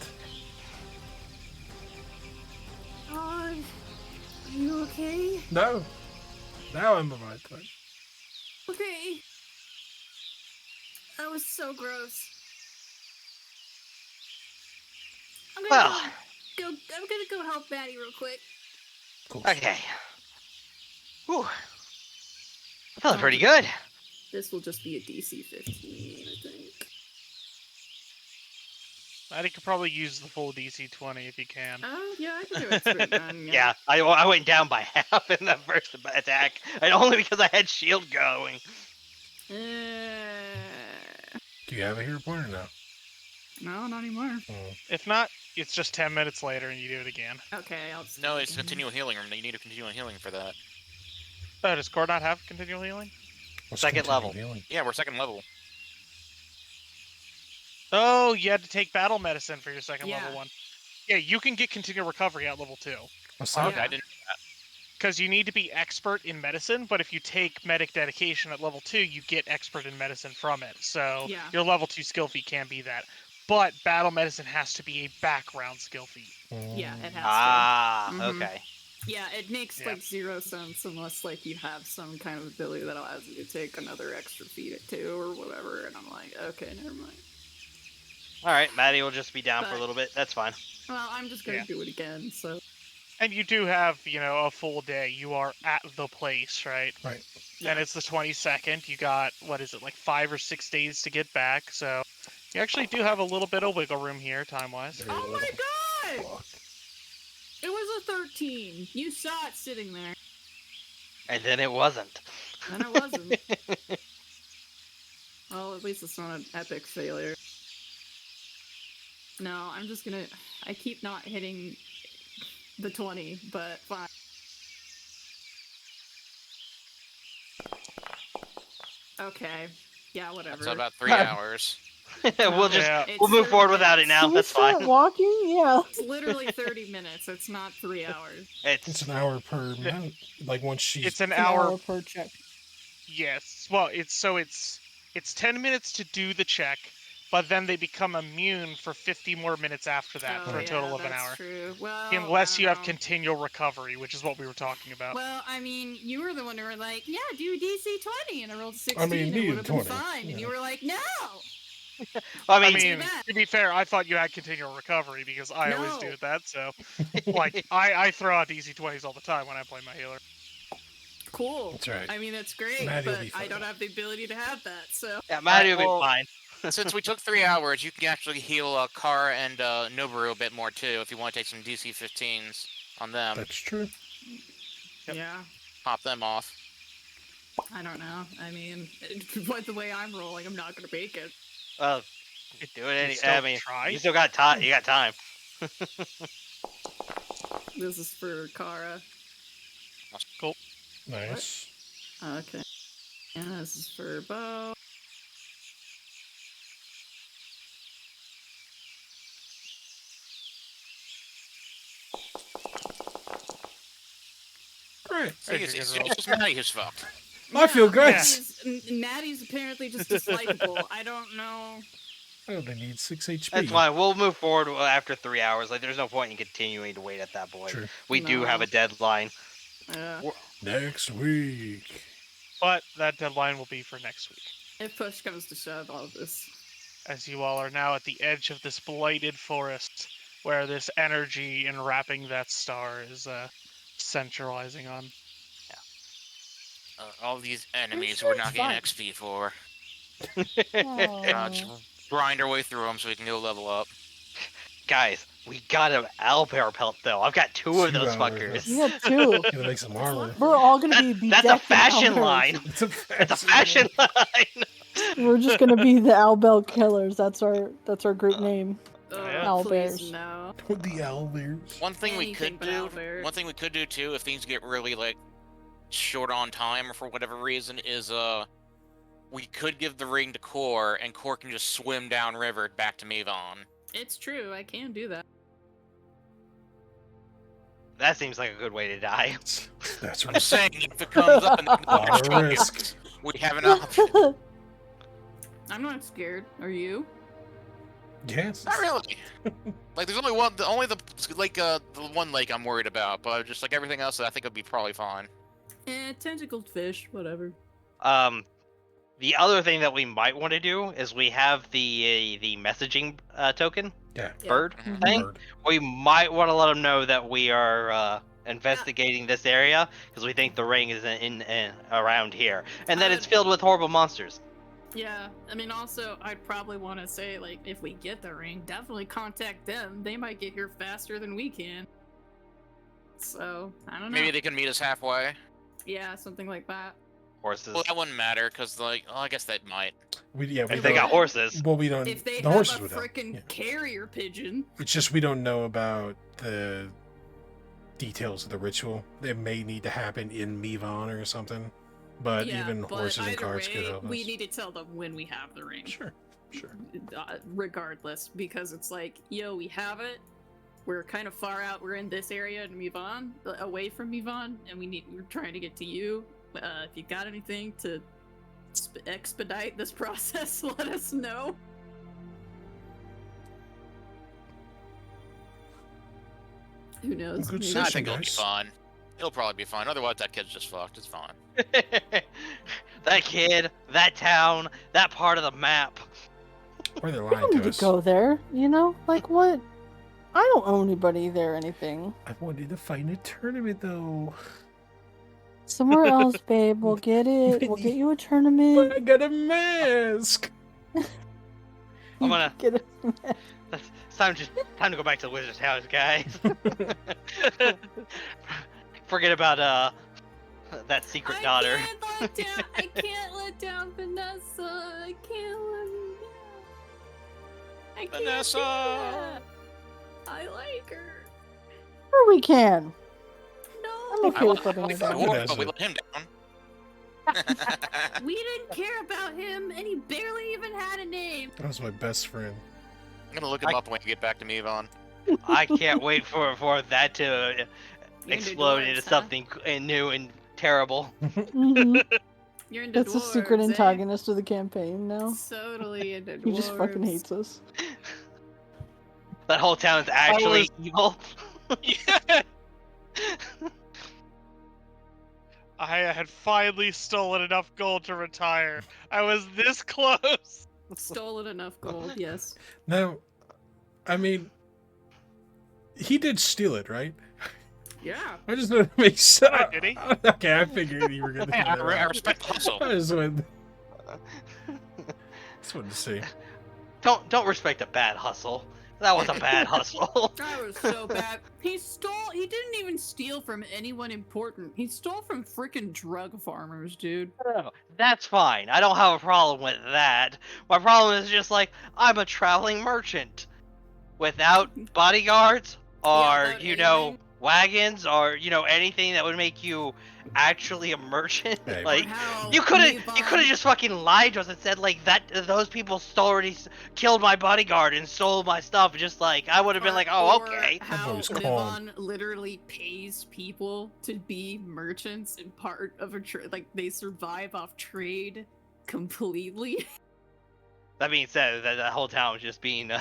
Oh, are you okay? No. Now I'm alright. Okay. That was so gross. I'm gonna Well, I'm gonna go help Maddie real quick. Cool. okay. Whew. I'm feeling pretty good. This will just be a DC 15, I think. Maddie could probably use the full DC 20 if you can. Oh, yeah, I can do expert then. Yeah, I went down by half in that first attack, and only because I had shield going. Uh, Do you have a hero point or no? no, not anymore. If not, it's just 10 minutes later and you do it again. Okay, I'll just No, do it it's again. continual healing. You need a continual healing for that. Oh, does Core not have continual healing? What's Second continual level. healing? Yeah, we're 2nd level. Oh, you had to take battle medicine for your second Yeah. level one. Yeah, you can get continual recovery at level 2. What's Oh, that? yeah. I didn't. Because you need to be expert in medicine, but if you take medic dedication at level 2, you get expert in medicine from it. So Yeah. your level 2 skill feat can be that. But battle medicine has to be a background skill feat. Yeah, it has Ah, Mhm. okay. to. Yeah, it makes Yeah. like 0 sense unless like you have some kind of ability that allows you to take another extra feat at 2 or whatever. And I'm like, okay, never mind. All right, Maddie will just be down for a But- little bit. That's fine. Well, I'm just gonna Yeah. do it again. So And you do have, a full day. You are at the place, right? Right. Yeah. And it's the 22nd. You got, what is it, like 5 or 6 days to get back. So you actually do have a little bit of wiggle room here, time-wise. Very Oh my little. god! Fuck. It was a 13. You saw it sitting there. And then it wasn't. And it wasn't. Well, at least it's not an epic failure. No, I'm just gonna... I keep not hitting the 20, but fine. Okay. Yeah, whatever. That's about 3 hours. We'll move forward without it now. Can we That's start fine. walking? Yeah. It's literally 30 minutes. It's not 3 hours. It's an hour per minute. Like once she's. It's an An hour. per check. Yes. Well, it's 10 minutes to do the check, but then they become immune for 50 more minutes after that Oh, for a total yeah, of an that's hour. True. Well, Unless I you don't have know. continual recovery, which is what we were talking about. Well, I mean, you were the one who were like, "Yeah, do DC 20," and I rolled 16. I mean, it needed would have been 20, fine, and yeah. you were like, "No." I I mean, mean, that. to be fair, I thought you had continual recovery because I always No. do that. So, like, I throw out DC 20s all the time when I play my healer. Cool. That's right. I mean, that's great, Maddie will but be I fine. don't have the ability to have that. So yeah, Maddie will well- be fine. Since we took 3 hours, you can actually heal Kara and Noboru a bit more too if you want to take some DC 15s on them. That's true. Yep. yeah, Pop them off. I don't know. I mean, by the way I'm rolling, I'm not gonna make it. Well, you could do it any. still I mean, try? you still got time. You got time. This is for Kara. Cool. Nice. Okay. And this is for Bo. Great. See, it's just Maddie who's fucked. I feel good. Maddie's apparently just dislikable. I don't know. Oh, they need 6 HP. That's fine. We'll move forward after 3 hours. Like, there's no point in continuing to wait at that point. True. We do No. have a deadline. Next week. But that deadline will be for next week, If push comes to shove, all of this. as you all are now at the edge of this blighted forest, where this energy enwrapping that star is centralizing on. All these enemies sure we're it's not getting fine. XP for. Aw. Just grind our way through them so we can go level up. Guys, we got an owlbear pelt though. I've got 2 of 2 those hours, fuckers. We have two. Gonna make some armor. We're all gonna be That's bedecked a in fashion owlbears. line. It's a It's a fashion line. We're just gonna be the Owlbell Killers. That's our group name. Yeah. Please Owlbears. no. With the owlbears. One thing we Anything could but do, owlbears. one thing we could do too, if things get really like short on time or for whatever reason, is we could give the ring to Core, and Core can just swim downriver back to Mevon. It's true. I can do that. That seems like a good way to die. That's I'm right. saying if it comes up and the Lot of Core risk. we have an option. I'm not scared. Are you? Yes. Not really. Like there's only one, the one lake I'm worried about, but just like everything else, I think it'll be probably fine. Tentacled fish. Whatever. The other thing that we might want to do is we have the messaging token Yeah. Yeah. bird Mhm. thing. Bird. We might want to let them know that we are investigating this area because we think the ring is in around here, and that it's filled with horrible monsters. Yeah. I mean, also, I'd probably want to say, like, if we get the ring, definitely contact them. They might get here faster than we can. So I don't know. Maybe they can meet us halfway. Yeah, something like that. Horses. Well, that wouldn't matter because like, well, I guess that might. We If they got horses. Well, we don't. If they the have horses a would help. freaking Yeah. carrier pigeon. It's just we don't know about the details of the ritual. It may need to happen in Mevon or something. But yeah, even but horses and either carts could way, help us. we need to tell them when we have the ring. Sure. Sure. Regardless, because it's like, yo, we have it. We're kind of far out. We're in this area in Mevon, away from Mevon, and we're trying to get to you. If you got anything to expedite this process, let us know. Who knows? Good Maybe- I session, think it'll be guys. fine. It'll probably be fine. Otherwise, that kid's just fucked. It's fine. That kid, that town, that part of the map. Or they're We lying don't need to to us. go there. You know, like what? I don't owe anybody there anything. I wanted to find a tournament though. Somewhere else, babe. We'll get it. We'll get you a But tournament. I got a mask. I'm gonna- Get it. time to go back to the wizard's house, guys. Forget about that secret daughter. I can't let down Vanessa. I can't let her down. I can't Vanessa! do that. I like her. Sure we can. No. I'm okay with letting her the down. dwarf, Vanessa. but we let him down. We didn't care about him, and he barely even had a name. That was my best friend. I'm gonna look him up when you get back to me, Yvonne. I can't wait for that to You're into explode dwarves, into huh? something new and terrible. Mhm. You're into That's the dwarves, secret eh? antagonist of the campaign now. Totally into dwarves. He just fucking hates us. That whole town is actually evil. Yeah. I had finally stolen enough gold to retire. I was this close. Stolen enough gold, yes. Now, I mean, he did steal it, right? Yeah. I just want to make sure. Oh, did he? Okay, I figured you were gonna. Hey, do that. I respect the hustle. I just wanted to see. Don't respect a bad hustle. That was a bad hustle. That was so bad. He didn't even steal from anyone important. He stole from freaking drug farmers, dude. That's fine. I don't have a problem with that. My problem is just like I'm a traveling merchant without bodyguards or without anything. wagons or anything that would make you actually a merchant. Hey, Like How you could have just fucking lied to us and said like that those people already killed my bodyguard and stole my stuff. Just like I would have been like, oh, okay. How boy's calm. Nivon literally pays people to be merchants and part of a trade. Like they survive off trade completely. That being said, that whole town was just being,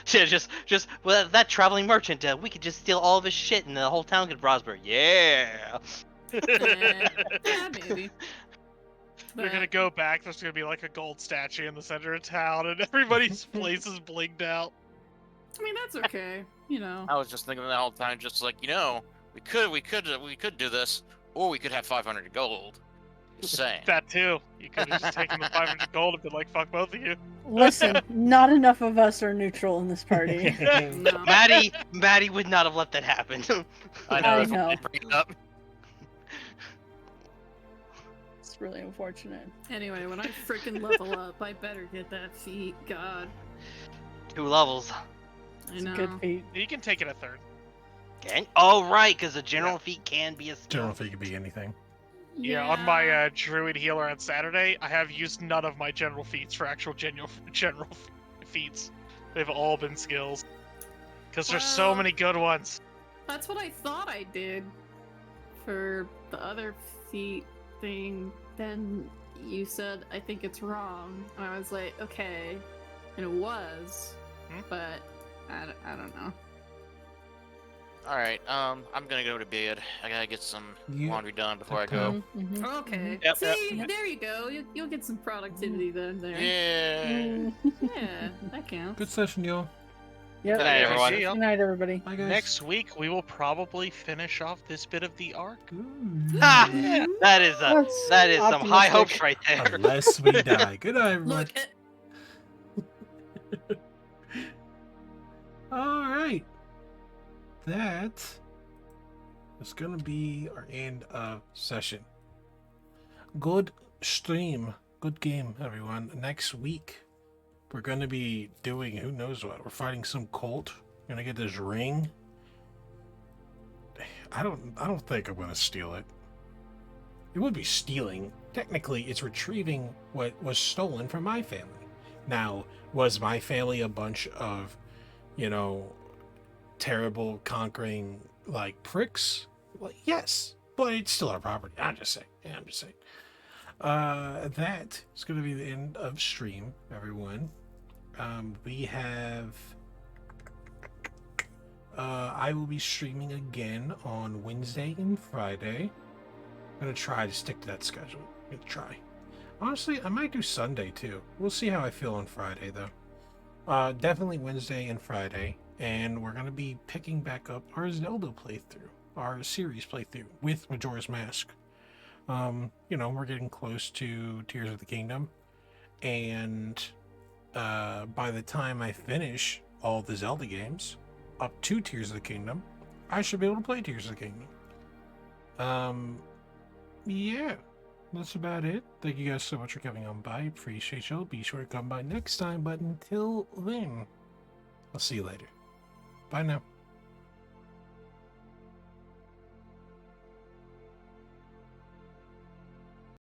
just well, that traveling merchant, we could just steal all of his shit and the whole town could prosper. Yeah. Yeah, maybe. You're gonna go back, there's gonna be like a gold statue in the center of town, and everybody's place is blinged out. I mean, that's okay. You know. I was just thinking the whole time, just like we could do this, or we could have 500 gold. Just saying. That too. You could have just taken the 500 gold and been like, fuck both of you. Listen, not enough of us are neutral in this party. No. Maddie would not have let that happen. I know. I if know. bring it up. It's really unfortunate. Anyway, when I freaking level up, I better get that feat. God, 2 levels. I It's a know. good feat. You can take it a third. Oh right, because the general feat can be a skill. General fee could be anything. Yeah, on my druid healer on Saturday, I have used none of my general feats for actual general feats. They've all been skills. Because there's so Well- many good ones. That's what I thought I did for the other feat thing. Then you said, I think it's wrong. And I was like, okay. And it was. But I don't know. All right. I'm gonna go to bed. I gotta get some You- laundry done before I Okay. go. Mhm. Okay. Yep, See, yep. there you go. You'll get some productivity then there. Yeah. Yeah, that counts. Good session, y'all. Yep. Good night, everyone. See ya. Good night, everybody. Bye, guys. Next week, we will probably finish off this bit of the arc. Ha! Yeah. That is That's some high optimistic. hopes right there. Unless we die. Good night, everyone. Look, All right. That is going to be our end of session. Good stream. Good game, everyone. Next week, we're going to be doing who knows what. We're fighting some cult. We're going to get this ring. I don't think I'm going to steal it. It would be stealing. Technically, it's retrieving what was stolen from my family. Now, was my family a bunch of, terrible, conquering, pricks? Well, yes, but it's still our property. I'm just saying. That is going to be the end of stream, everyone. We have... I will be streaming again on Wednesday and Friday. I'm going to try to stick to that schedule. I'm going to try. Honestly, I might do Sunday too. We'll see how I feel on Friday though. Definitely Wednesday and Friday. And we're going to be picking back up our Zelda playthrough. Our series playthrough with Majora's Mask. We're getting close to Tears of the Kingdom. And by the time I finish all the Zelda games up to Tears of the Kingdom, I should be able to play Tears of the Kingdom. Yeah, that's about it. Thank you guys so much for coming on by. Appreciate y'all. Be sure to come by next time. But until then, I'll see you later. Bye now.